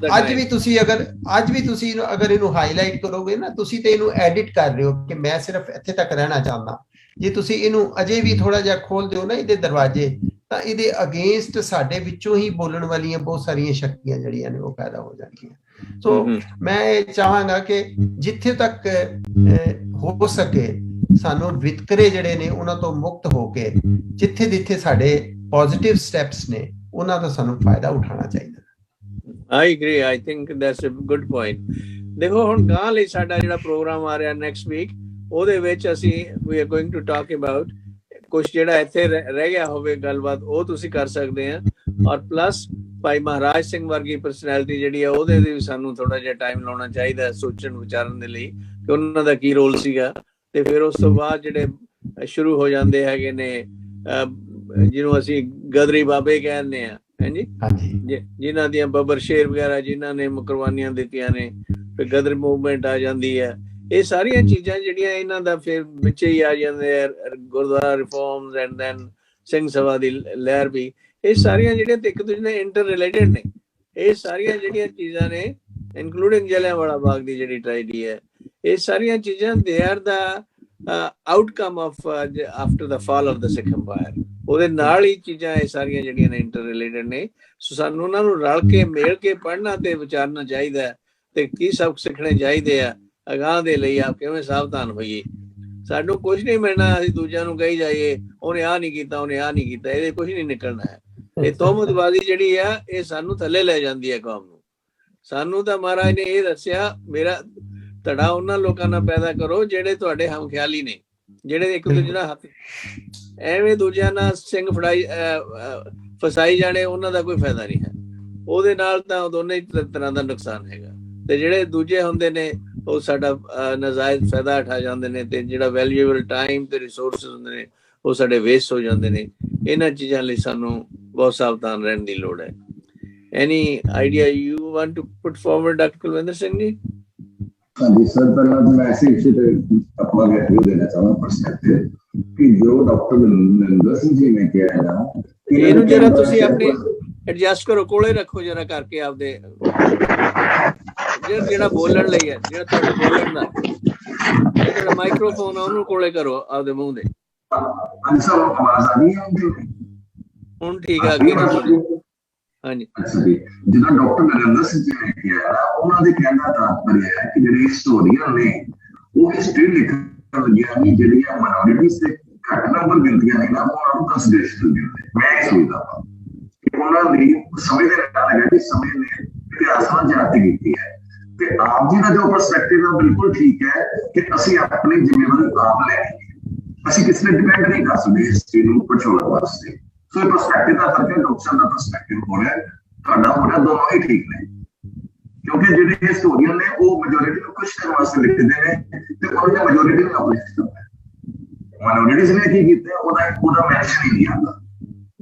ਅੱਜ ਵੀ ਤੁਸੀਂ ਅਗਰ ਇਹਨੂੰ ਹਾਈਲਾਈਟ ਕਰੋਗੇ ਨਾ, ਤੁਸੀਂ ਤੇ ਇਹਨੂੰ ਐਡਿਟ ਕਰ ਰਹੇ ਹੋ ਕਿ ਮੈਂ ਸਿਰਫ ਇੱਥੇ ਤੱਕ ਰਹਿਣਾ ਚਾਹੁੰਦਾ। ਜੇ ਤੁਸੀਂ ਇਹਨੂੰ ਅਜੇ ਵੀ ਥੋੜਾ ਜਿਹਾ ਖੋਲ ਦਿਓ ਨਾ ਇਹਦੇ ਦਰਵਾਜ਼ੇ, ਤਾਂ ਇਹਦੇ ਅਗੇਂਸਟ ਸਾਡੇ ਵਿੱਚੋਂ ਹੀ ਬੋਲਣ ਵਾਲੀਆਂ ਬਹੁਤ ਸਾਰੀਆਂ ਸ਼ਕਤੀਆਂ ਜਿਹੜੀਆਂ ਨੇ ਉਹ ਪੈਦਾ ਹੋ ਜਾਣਗੀਆਂ। ਸੋ ਮੈਂ ਇਹ ਚਾਹਾਂਗਾ ਕਿ ਜਿੱਥੇ ਤੱਕ ਹੋ ਸਕੇ ਸਾਨੂੰ ਵਿਤਕਰੇ ਜਿਹੜੇ ਨੇ ਉਹਨਾਂ ਤੋਂ ਮੁਕਤ ਹੋ ਕੇ ਜਿੱਥੇ ਜਿੱਥੇ ਸਾਡੇ ਪੋਜ਼ਿਟਿਵ ਸਟੈਪਸ ਨੇ ਉਹਨਾਂ ਦਾ ਸਾਨੂੰ ਫਾਇਦਾ ਉਠਾਉਣਾ ਚਾਹੀਦਾ। I agree. I think that's a good point. ਦੇਖੋ ਹੁਣ ਗਾਂ ਲਈ ਸਾਡਾ ਜਿਹੜਾ ਪ੍ਰੋਗਰਾਮ ਆ ਰਿਹਾ ਨੈਕਸਟ ਵੀਕ, ਉਹਦੇ ਵਿੱਚ ਅਸੀਂ we are going to talk about ਕੁਝ ਜਿਹੜਾ ਇੱਥੇ ਰਹਿ ਗਿਆ ਹੋਵੇ ਗੱਲਬਾਤ, ਉਹ ਤੁਸੀਂ ਕਰ ਸਕਦੇ ਆ। ਔਰ ਪਲੱਸ ਭਾਈ ਮਹਾਰਾਜ ਸਿੰਘ ਵਰਗੀ ਪਰਸਨੈਲਿਟੀ ਜਿਹੜੀ ਆ ਉਹਦੇ ਵੀ ਸਾਨੂੰ ਥੋੜਾ ਜਿਹਾ ਟਾਈਮ ਲਾਉਣਾ ਚਾਹੀਦਾ ਸੋਚਣ ਵਿਚਾਰਨ ਦੇ ਲਈ ਕਿ ਉਹਨਾਂ ਦਾ ਕੀ ਰੋਲ ਸੀਗਾ। ਤੇ ਫਿਰ ਉਸ ਤੋਂ ਬਾਅਦ ਜਿਹੜੇ ਸ਼ੁਰੂ ਹੋ ਜਾਂਦੇ ਹੈਗੇ ਨੇ ਜਿਹਨੂੰ ਅਸੀਂ ਗਦਰੀ ਬਾਬੇ ਕਹਿੰਦੇ ਆ, ਹਾਂਜੀ, ਜਿਨ੍ਹਾਂ ਦੀਆਂ ਬੱਬਰ ਸ਼ੇਰ ਵਗੈਰਾ ਜਿਨ੍ਹਾਂ ਨੇ ਕੁਰਬਾਨੀਆਂ ਦਿੱਤੀਆਂ ਨੇ, ਫਿਰ ਗਦਰ ਮੂਵਮੈਂਟ ਆ ਜਾਂਦੀ ਹੈ। ਇਹ ਸਾਰੀਆਂ ਚੀਜ਼ਾਂ ਜਿਹੜੀਆਂ ਇਹਨਾਂ ਦਾ ਫਿਰ ਵਿੱਚ ਹੀ ਆ ਜਾਂਦੇ ਆ, gurdwara reforms and then Singh Sabha ਦੀ ਲਹਿਰ ਵੀ, ਇਹ ਸਾਰੀਆਂ ਜਿਹੜੀਆਂ ਇੱਕ ਦੂਜੇ ਨਾਲ ਇੰਟਰ ਰਿਲੇਟਡ ਨੇ। ਇਹ ਸਾਰੀਆਂ ਜਿਹੜੀਆਂ ਚੀਜ਼ਾਂ ਨੇ ਇਨਕਲੂਡਿੰਗ ਜਲਿਆਂਵਾਲਾ ਬਾਗ ਦੀ ਜਿਹੜੀ ਟ੍ਰੈਜਡੀ ਹੈ, ਇਹ ਸਾਰੀਆਂ ਚੀਜ਼ਾਂ ਦੇ are the outcome of after the fall of the Sikh Empire. ਉਹਦੇ ਨਾਲ ਹੀ ਚੀਜ਼ਾਂ ਇਹ ਸਾਰੀਆਂ ਜਿਹੜੀਆਂ ਨੇ ਇੰਟਰ ਰਿਲੇਟਡ ਨੇ। ਸੋ ਸਾਨੂੰ ਉਹਨਾਂ ਨੂੰ ਰਲ ਕੇ ਮਿਲ ਕੇ ਪੜ੍ਹਨਾ ਤੇ ਵਿਚਾਰਨਾ ਚਾਹੀਦਾ ਤੇ ਕੀ ਸਬਕ ਸਿੱਖਣੇ ਚਾਹੀਦੇ ਆ ਅਗਾਂਹ ਦੇ ਲਈ। ਆਪ ਕਿਵੇਂ ਸਾਵਧਾਨ ਹੋਈਏ, ਸਾਨੂੰ ਕੁਝ ਨਹੀਂ ਮਿਲਣਾ, ਅਸੀਂ ਦੂਜਿਆਂ ਨੂੰ ਕਹੀ ਜਾਈਏ ਉਹਨੇ ਆਹ ਨਹੀਂ ਕੀਤਾ, ਉਹਨੇ ਆਹ ਨਹੀਂ ਕੀਤਾ, ਇਹਦੇ ਕੁਝ ਨਹੀਂ ਨਿਕਲਣਾ ਹੈ। ਇਹ ਤੋਹਮਤਬਾਜ਼ੀ ਜਿਹੜੀ ਆ ਇਹ ਸਾਨੂੰ ਥੱਲੇ ਲੈ ਜਾਂਦੀ ਹੈ ਕੌਮ ਨੂੰ। ਸਾਨੂੰ ਤਾਂ ਮਹਾਰਾਜ ਨੇ ਇਹ ਦੱਸਿਆ, ਮੇਰਾ ਧੜਾ ਉਹਨਾਂ ਲੋਕਾਂ ਨਾਲ ਪੈਦਾ ਕਰੋ ਜਿਹੜੇ ਤੁਹਾਡੇ ਹਮਖਿਆਲੀ ਨੇ, ਜਿਹੜੇ ਇੱਕ ਦੂਜੇ ਨਾਲ ਹੱਥ ਐਵੇਂ ਦੂਜਿਆਂ ਨਾਲ ਸਿੰਘ ਫਸਾਈ ਜਾਣੇ, ਉਹਨਾਂ ਦਾ ਕੋਈ ਫਾਇਦਾ ਨਹੀਂ ਹੈ। ਉਹਦੇ ਨਾਲ ਤਾਂ ਦੋਨੇ ਤਰ੍ਹਾਂ ਦਾ ਨੁਕਸਾਨ ਹੈਗਾ। ਤੇ ਜਿਹੜੇ ਦੂਜੇ ਹੁੰਦੇ ਨੇ ਉਹ ਸਾਡਾ ਨਜਾਇਜ਼ ਫਾਇਦਾ ਉਠਾ ਜਾਂਦੇ ਨੇ ਤੇ ਜਿਹੜਾ ਵੈਲਿਊਏਬਲ ਟਾਈਮ ਤੇ ਰਿਸੋਰਸਿਸ ਹੁੰਦੇ ਨੇ ਉਹ ਸਾਡੇ ਵੇਸਟ ਹੋ ਜਾਂਦੇ ਨੇ। ਇਹਨਾਂ ਚੀਜ਼ਾਂ ਲਈ ਸਾਨੂੰ ਬਹੁਤ ਸਾਵਧਾਨ ਰਹਿਣ ਦੀ ਲੋੜ ਹੈ। Any idea you want to put forward, Dr. Kulwinder Singh ji? ਹਾਂਜੀ ਸਰ, ਪਹਿਲਾਂ ਮੈਂ ਐਸੇ ਵਿਸ਼ੇ ਤੇ ਆਪਣਾ ਰਿਵਿਊ ਦੇਣਾ ਚਾਹੁੰਦਾ ਪਰਸਪੈਕਟਿਵ ਕਿ ਜੋ ਡਾਕਟਰ ਨਰਿੰਦਰ ਸਿੰਘ ਜੀ ਨੇ ਕਿਹਾ ਹੈ, ਇਹਨੂੰ ਜਰਾ ਤੁਸੀਂ ਆਪਣੇ ਐਡਜਸਟ ਕਰੋ, ਕੋਲੇ ਰੱਖੋ ਜਰਾ ਕਰਕੇ ਆਪਦੇ, ਜਿਹੜਾ ਬੋਲਣ ਲਈ ਹੈ, ਜਿਹੜਾ ਤੁਹਾਡੇ ਬੋਲਣ ਦਾ ਜਿਹੜਾ ਮਾਈਕ੍ਰੋਫੋਨ ਆ ਉਹਨੂੰ ਕੋਲੇ ਕਰੋ ਆਪਦੇ ਮੂੰਹ ਦੇ। ਆਵਾਜ਼ ਆ ਰਹੀ ਹੈ ਹੁਣ? ਠੀਕ ਆ ਅੱਗੇ ਹਾਂਜੀ। ਜਿੱਦਾਂ ਡਾਕਟਰ ਨਰਿੰਦਰ ਸਿੰਘ ਜੀ ਨੇ ਕਿਹਾ, ਉਹਨਾਂ ਦੇ ਕਹਿਣ ਦਾ ਤਾਤਪਰਯ ਹੈ ਕਿ ਜਿਹੜੇ ਹਿਸਟੋਰੀਅਨ ਨੇ ਉਹ ਹਿਸਟਰੀ ਲਿਖਣ ਲੱਗਿਆ ਨਹੀਂ, ਜਿਹੜੀਆਂ ਮਾਈਨੋਰਿਟੀਜ਼ ਦੇ ਘੱਟ ਨੰਬਰ ਗਿਣਤੀਆਂ ਨੇ ਨਾ ਉਹਨਾਂ ਨੂੰ ਕੰਸੀਡਰੇਸ਼ਨ ਦਿੰਦੇ। ਮੈਂ ਇਹ ਸੋਚਦਾ ਹਾਂ ਕਿ ਉਹਨਾਂ ਦੀ ਸਮੇਂ ਦੇ ਨਾਲ ਹੈ ਕਿ ਸਮੇਂ ਨੇ ਇਤਿਹਾਸ ਨਾਲ ਜਾਤੀ ਕੀਤੀ ਹੈ। ਤੇ ਆਪ ਜੀ ਦਾ ਜੋ ਪਰਸਪੈਕਟਿਵ ਹੈ ਬਿਲਕੁਲ ਠੀਕ ਹੈ ਕਿ ਅਸੀਂ ਆਪਣੀ ਜ਼ਿੰਮੇਵਾਰੀ ਆਪ ਲੈ ਕੇ, ਅਸੀਂ ਕਿਸੇ ਤੇ ਡਿਪੈਂਡ ਨਹੀਂ ਕਰ ਸਕਦੇ ਹਿਸਟਰੀ ਨੂੰ ਪਛਾਣਨ ਵਾਸਤੇ। ਸੋ ਇਹ ਪਰਸਪੈਕਟਿਵ ਦਾ ਫਰਕ ਹੈ, ਡਾਕਟਰ ਦਾ ਪਰਸਪੈਕਟਿਵ ਹੋ ਰਿਹਾ, ਤੁਹਾਡਾ ਹੋ ਰਿਹਾ, ਦੋਨੋਂ ਹੀ ਠੀਕ ਨੇ। ਕਿਉਂਕਿ ਜਿਹੜੇ ਹਿਸਟੋਰੀਅਨ ਨੇ ਉਹ ਮੈਜੋਰਿਟੀ ਨੂੰ ਖੁਸ਼ ਕਰਨ ਵਾਸਤੇ ਲਿਖਦੇ ਨੇ ਤੇ ਉਹਨਾਂ ਨੇ ਮੈਜੋਰਿਟੀ ਨੂੰ ਅਪਲਿਫਟ ਕਰਨਾ। ਮਾਈਨੋਰਿਟੀਜ਼ ਨੇ ਕੀ ਕੀਤਾ ਉਹਦਾ ਮੈਂਸ਼ਨ ਹੀ ਨਹੀਂ ਆਉਂਦਾ।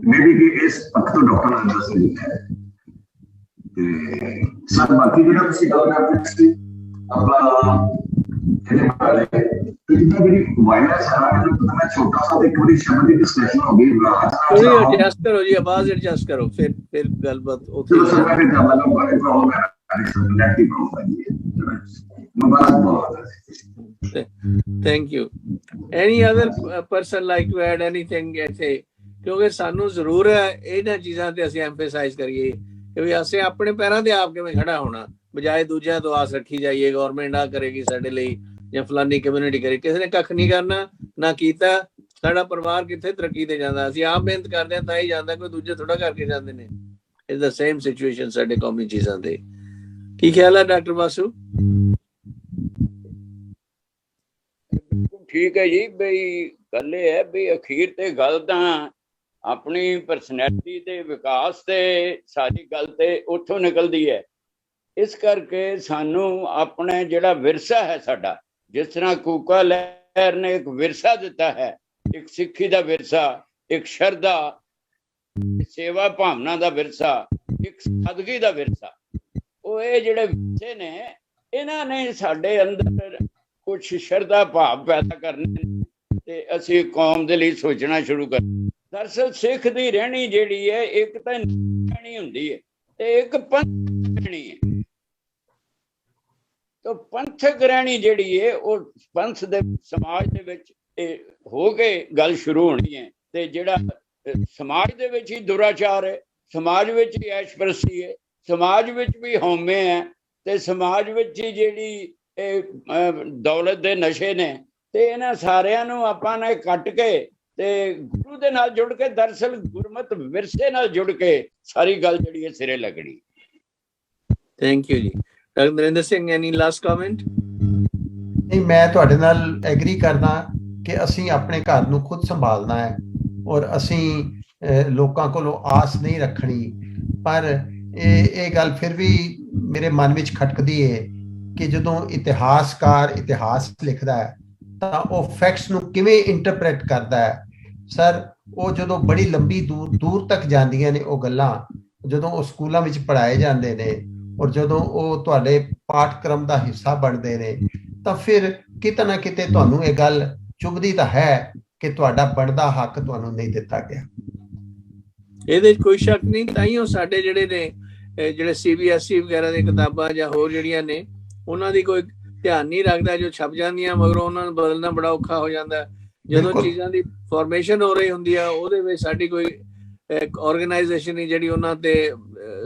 ਮੇਬੀ ਕਿ ਇਸ ਪੱਖ ਤੋਂ ਡਾਕਟਰ ਨਰਿੰਦਰ ਸਿੰਘ ਜੀ ਹੈ। ਤੇ ਸਰ ਬਾਕੀ ਜਿਹੜਾ ਤੁਸੀਂ ਗੱਲ ਕਰਦੇ ਸੀ ਆਪਣਾ ਜਿਹੜੀ ਵਾਇਰਸ ਹੈ, ਮੈਂ ਛੋਟਾ ਸਾ ਇੱਕ ਵਾਰੀ ਸ਼ਬਦ ਦੀ ਡਿਸਕਸ਼ਨ ਹੋ ਗਈ, ਐਡਜਸਟ ਕਰੋ ਜੀ, ਆਵਾਜ਼ ਐਡਜਸਟ ਕਰੋ, ਫਿਰ ਗੱਲਬਾਤ ਉੱਥੇ। Thank you. Any other person like to add anything? ਇੱਥੇ ਕਿਉਂਕਿ ਸਾਨੂੰ ਜ਼ਰੂਰ ਹੈ ਇਹਨਾਂ ਚੀਜ਼ਾਂ ਤੇ ਅਸੀਂ ਐਮਫੇਸਾਈਜ਼ ਕਰੀਏ ਕਿ ਵੀ ਅਸੀਂ ਆਪਣੇ ਪੈਰਾਂ ਤੇ ਆਪ ਕਿਵੇਂ ਖੜਾ ਹੋਣਾ, ਬਜਾਏ ਦੂਜਿਆਂ ਤੋਂ ਆਸ ਰੱਖੀ ਜਾਈਏ ਗਵਰਨਮੈਂਟ ਆ ਕਰੇਗੀ ਸਾਡੇ ਲਈ ਜਾਂ ਫਲਾਨੀ ਕਮਿਊਨਿਟੀ ਕਰੇ। ਕਿਸੇ ਨੇ ਕੱਖ ਨਹੀਂ ਕਰਨਾ, ਨਾ ਕੀਤਾ, ਸਾਡਾ ਪਰਿਵਾਰ ਕਿੱਥੇ ਤਰੱਕੀ ਤੇ ਜਾਂਦਾ, ਅਸੀਂ ਆਪ ਮਿਹਨਤ ਕਰਦੇ ਹਾਂ ਤਾਂ ਹੀ ਜਾਂਦਾ, ਕੋਈ ਦੂਜੇ ਥੋੜਾ ਕਰਕੇ ਜਾਂਦੇ ਨੇ। ਇਟਸ ਦ ਸੇਮ ਸਿਚੁਏਸ਼ਨ ਸਾਡੇ ਕੌਮੀ ਚੀਜ਼ਾਂ ਤੇ। ਕੀ ਖਿਆਲ ਹੈ ਡਾਕਟਰ ਬਾਸੂ? ਠੀਕ ਹੈ ਜੀ, ਬਈ ਗੱਲ ਇਹ ਹੈ ਵੀ ਅਖੀਰ ਤੇ ਗੱਲ ਤਾਂ ਆਪਣੀ ਪਰਸਨੈਲਿਟੀ ਦੇ ਵਿਕਾਸ ਤੇ ਸਾਰੀ ਗੱਲ ਤੇ ਉੱਥੋਂ ਨਿਕਲਦੀ ਹੈ। ਇਸ ਕਰਕੇ ਸਾਨੂੰ ਆਪਣੇ ਜਿਹੜਾ ਵਿਰਸਾ ਹੈ ਸਾਡਾ, ਜਿਸ ਤਰ੍ਹਾਂ ਕੂਕਾ ਲਹਿਰ ਨੇ ਇੱਕ ਵਿਰਸਾ ਦਿੱਤਾ ਹੈ, ਇੱਕ ਸਿੱਖੀ ਦਾ ਵਿਰਸਾ, ਇੱਕ ਸ਼ਰਧਾ, ਸੇਵਾ ਭਾਵਨਾ ਦਾ ਵਿਰਸਾ, ਇੱਕ ਸਾਦਗੀ ਦਾ ਵਿਰਸਾ, ਉਹ ਇਹ ਜਿਹੜੇ ਵਿਰਸੇ ਨੇ ਇਹਨਾਂ ਨੇ ਸਾਡੇ ਅੰਦਰ ਕੁਛ ਸ਼ਰਧਾ ਭਾਵ ਪੈਦਾ ਕਰਨੇ ਤੇ ਅਸੀਂ ਕੌਮ ਦੇ ਲਈ ਸੋਚਣਾ ਸ਼ੁਰੂ ਕਰ। ਦਰਅਸਲ ਸਿੱਖ ਦੀ ਰਹਿਣੀ ਜਿਹੜੀ ਹੈ, ਇੱਕ ਤਾਂ ਰਹਿਣੀ ਹੁੰਦੀ ਹੈ ਤੇ ਇੱਕ ਪੰਥਕ ਰਹਿਣੀ ਹੈ। ਤਾਂ ਪੰਥਕ ਰਹਿਣੀ ਜਿਹੜੀ ਹੈ ਉਹ ਪੰਥ ਦੇ ਸਮਾਜ ਦੇ ਵਿੱਚ ਹੋ ਕੇ ਗੱਲ ਸ਼ੁਰੂ ਹੋਣੀ ਹੈ। ਤੇ ਜਿਹੜਾ ਸਮਾਜ ਦੇ ਵਿੱਚ ਹੀ ਦੁਰਾਚਾਰ ਹੈ, ਸਮਾਜ ਵਿੱਚ ਹੀ ਐਸ਼ਪਰਸਤੀ ਹੈ, ਸਮਾਜ ਵਿੱਚ ਵੀ ਹਉਮੈ ਹੈ, ਤੇ ਸਮਾਜ ਵਿੱਚ ਹੀ ਜਿਹੜੀ ਦੌਲਤ ਦੇ ਨਸ਼ੇ ਨੇ, ਤੇ ਇਹਨਾਂ ਸਾਰਿਆਂ ਨੂੰ ਆਪਾਂ ਨੇ ਕੱਟ ਕੇ ਤੇ ਗੁਰੂ ਦੇ ਨਾਲ ਜੁੜ ਕੇ, ਦਰਅਸਲ ਗੁਰਮਤ ਵਿਰਸੇ ਨਾਲ ਜੁੜ ਕੇ ਸਾਰੀ ਗੱਲ ਜਿਹੜੀ ਹੈ ਸਿਰੇ ਲੱਗਣੀ। ਥੈਂਕ ਯੂ ਜੀ। ਡਾਕਟਰ ਨਰਿੰਦਰ ਸਿੰਘ, ਐਨੀ ਲਾਸਟ ਕਮੈਂਟ? ਨਹੀਂ, ਮੈਂ ਤੁਹਾਡੇ ਨਾਲ ਐਗਰੀ ਕਰਦਾ ਕਿ ਅਸੀਂ ਆਪਣੇ ਘਰ ਨੂੰ ਖੁਦ ਸੰਭਾਲਣਾ ਹੈ ਔਰ ਅਸੀਂ ਲੋਕਾਂ ਕੋਲੋਂ ਆਸ ਨਹੀਂ ਰੱਖਣੀ। ਪਰ ਇਹ ਗੱਲ ਫਿਰ ਵੀ ਮੇਰੇ ਮਨ ਵਿੱਚ ਖਟਕਦੀ ਹੈ ਕਿ ਜਦੋਂ ਇਤਿਹਾਸਕਾਰ ਇਤਿਹਾਸ ਲਿਖਦਾ ਹੈ ਤਾਂ ਉਹ ਫੈਕਟਸ ਨੂੰ ਕਿਵੇਂ ਇੰਟਰਪ੍ਰੇਟ ਕਰਦਾ ਹੈ। ਸਰ, ਉਹ ਜਦੋਂ ਬੜੀ ਲੰਬੀ ਦੂਰ ਤੱਕ ਜਾਂਦੀਆਂ ਨੇ ਉਹ ਗੱਲਾਂ, ਜਦੋਂ ਉਹ ਸਕੂਲਾਂ ਵਿੱਚ ਪੜ੍ਹਾਏ ਜਾਂਦੇ ਨੇ ਔਰ ਜਦੋਂ ਉਹ ਤੁਹਾਡੇ ਪਾਠਕ੍ਰਮ ਦਾ ਹਿੱਸਾ ਬਣਦੇ ਨੇ, ਤਾਂ ਫਿਰ ਕਿਤੇ ਨਾ ਕਿਤੇ ਤੁਹਾਨੂੰ ਇਹ ਗੱਲ ਚੁਭਦੀ ਤਾਂ ਹੈ ਕਿ ਤੁਹਾਡਾ ਬਣਦਾ ਹੱਕ ਤੁਹਾਨੂੰ ਨਹੀਂ ਦਿੱਤਾ ਗਿਆ। ਇਹਦੇ 'ਚ ਕੋਈ ਸ਼ੱਕ ਨਹੀਂ। ਤਾਂ ਹੀ ਉਹ ਸਾਡੇ ਜਿਹੜੇ ਨੇ ਜਿਹੜੇ CBSE ਵਗੈਰਾ ਦੀਆਂ ਕਿਤਾਬਾਂ ਜਾਂ ਹੋਰ ਜਿਹੜੀਆਂ ਨੇ ਉਹਨਾਂ ਦੀ ਕੋਈ ਧਿਆਨ ਨਹੀਂ ਰੱਖਦਾ, ਜੋ ਛਪ ਜਾਂਦੀਆਂ ਮਗਰੋਂ ਉਹਨਾਂ ਨੂੰ ਬਦਲਣਾ ਬੜਾ ਔਖਾ ਹੋ ਜਾਂਦਾ। ਜਦੋਂ ਚੀਜ਼ਾਂ ਦੀ ਫਾਰਮੇਸ਼ਨ ਹੋ ਰਹੀ ਹੁੰਦੀ ਆ, ਉਹਦੇ ਵਿੱਚ ਸਾਡੀ ਕੋਈ ਆਰਗੇਨਾਈਜੇਸ਼ਨ ਨਹੀਂ ਜਿਹੜੀ ਉਹਨਾਂ ਤੇ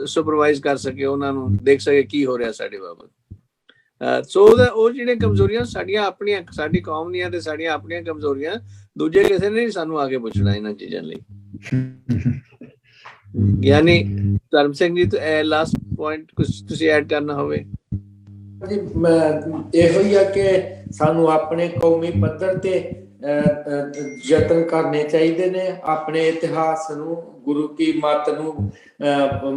ਸੁਪਰਵਾਈਜ਼ ਕਰ ਸਕੇ, ਉਹਨਾਂ ਨੂੰ ਦੇਖ ਸਕੇ ਕੀ ਹੋ ਰਿਹਾ ਸਾਡੇ ਬਾਬਤ। ਸੋ ਉਹ ਜਿਹੜੀਆਂ ਕਮਜ਼ੋਰੀਆਂ ਸਾਡੀਆਂ ਆਪਣੀਆਂ, ਸਾਡੀ ਕੌਮ ਦੀਆਂ ਤੇ ਸਾਡੀਆਂ ਆਪਣੀਆਂ ਕਮਜ਼ੋਰੀਆਂ, ਦੂਜੇ ਕਿਸੇ ਨੇ ਸਾਨੂੰ ਆ ਕੇ ਪੁੱਛਣਾ ਇਹਨਾਂ ਚੀਜ਼ਾਂ ਲਈ। ਯਾਨੀ ਧਰਮ ਸਿੰਘ ਜੀ, ਲਾਸਟ ਪੁਆਇੰਟ ਕੁਝ ਤੁਸੀਂ ਐਡ ਕਰਨਾ ਹੋਵੇ? ਜੀ ਇਹੋ ਹੀ ਆ ਕਿ ਸਾਨੂੰ ਆਪਣੇ ਕੌਮੀ ਪੱਧਰ ਤੇ ਯਤਨ ਕਰਨੇ ਚਾਹੀਦੇ ਨੇ, ਆਪਣੇ ਇਤਿਹਾਸ ਨੂੰ, ਗੁਰੂ ਕੀ ਮੱਤ ਨੂੰ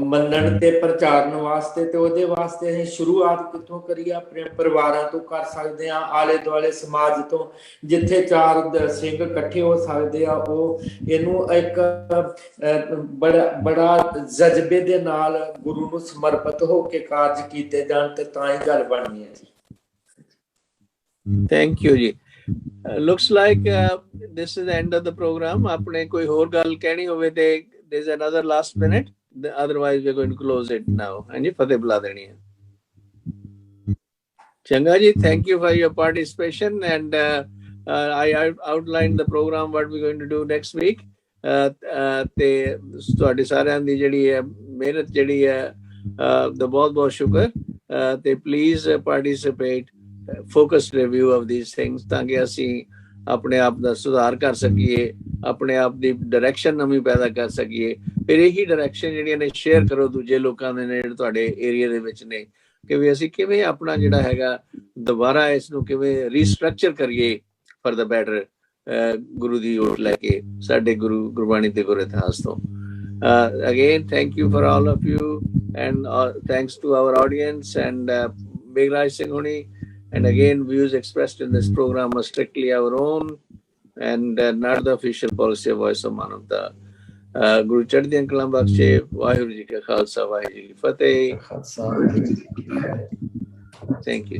ਮੰਨਣ ਤੇ ਪ੍ਰਚਾਰਨ ਵਾਸਤੇ। ਤੇ ਉਹਦੇ ਵਾਸਤੇ ਅਸੀਂ ਸ਼ੁਰੂਆਤ ਕਿੱਥੋਂ ਕਰੀਏ? ਆਪਣੇ ਪਰਿਵਾਰਾਂ ਤੋਂ ਕਰ ਸਕਦੇ ਹਾਂ, ਆਲੇ ਦੁਆਲੇ ਸਮਾਜ ਤੋਂ, ਜਿੱਥੇ ਚਾਰ ਸਿੰਘ ਇਕੱਠੇ ਹੋ ਸਕਦੇ ਆ। ਉਹ ਇਹਨੂੰ ਇੱਕ ਬੜਾ ਜਜ਼ਬੇ ਦੇ ਨਾਲ ਗੁਰੂ ਨੂੰ ਸਮਰਪਿਤ ਹੋ ਕੇ ਕਾਰਜ ਕੀਤੇ ਜਾਣ ਤੇ ਤਾਂ ਹੀ ਗੱਲ ਬਣਨੀ ਹੈ ਜੀ। ਥੈਂਕ ਯੂ ਜੀ। Looks like this is the end of the program. Apne koi ਹੋਰ ਗੱਲ ਕਹਿਣੀ ਹੋਵੇ ਤੇ there's another last minute, otherwise we're going to close it now. ਹਾਂਜੀ, ਫਤਿਹ ਬੁਲਾ ਦੇਣੀ ਹੈ। ਚੰਗਾ ਜੀ, thank you for your participation and I outlined the program what we're going to do next week. ਤੇ ਤੁਹਾਡੇ ਸਾਰਿਆਂ ਦੀ ਜਿਹੜੀ ਹੈ ਮਿਹਨਤ ਜਿਹੜੀ ਹੈ ਦਾ ਬਹੁਤ ਬਹੁਤ ਸ਼ੁਕਰ। ਤੇ please participate, focused review of these things, ਤਾਂ ਕਿ ਅਸੀਂ ਆਪਣੇ ਆਪ ਦਾ ਸੁਧਾਰ ਕਰ ਸਕੀਏ, ਆਪਣੇ ਆਪ ਦੀ ਡਾਇਰੈਕਸ਼ਨ ਨਵੀਂ ਪੈਦਾ ਕਰ ਸਕੀਏ। ਫਿਰ ਇਹੀ ਡਾਇਰੈਕਸ਼ਨ ਜਿਹੜੀਆਂ ਨੇ ਸ਼ੇਅਰ ਕਰੋ ਦੂਜੇ ਲੋਕਾਂ ਦੇ ਨੇ ਜਿਹੜੇ ਤੁਹਾਡੇ ਏਰੀਆ ਦੇ ਵਿੱਚ ਨੇ, ਕਿ ਵੀ ਅਸੀਂ ਕਿਵੇਂ ਆਪਣਾ ਜਿਹੜਾ ਹੈਗਾ ਦੁਬਾਰਾ ਇਸ ਨੂੰ ਕਿਵੇਂ ਰੀਸਟਰਕਚਰ ਕਰੀਏ ਫॉर द ਬੈਟਰ, ਗੁਰੂ ਦੀ ਓਟ ਲੈ ਕੇ, ਸਾਡੇ ਗੁਰਬਾਣੀ ਤੇ ਗੁਰ ਇਤਿਹਾਸ ਤੋਂ। Again, thank you for all of you and thanks to our audience and Meghraj Singh Honi. And again, views expressed in this program are strictly our own and not the official policy of Voice of Manavta. Guru Chaddiyan Kalam Bakshe, Vaheguru Ji Ka Khalsa, Vaheguru Ji Ki Fateh. Thank you.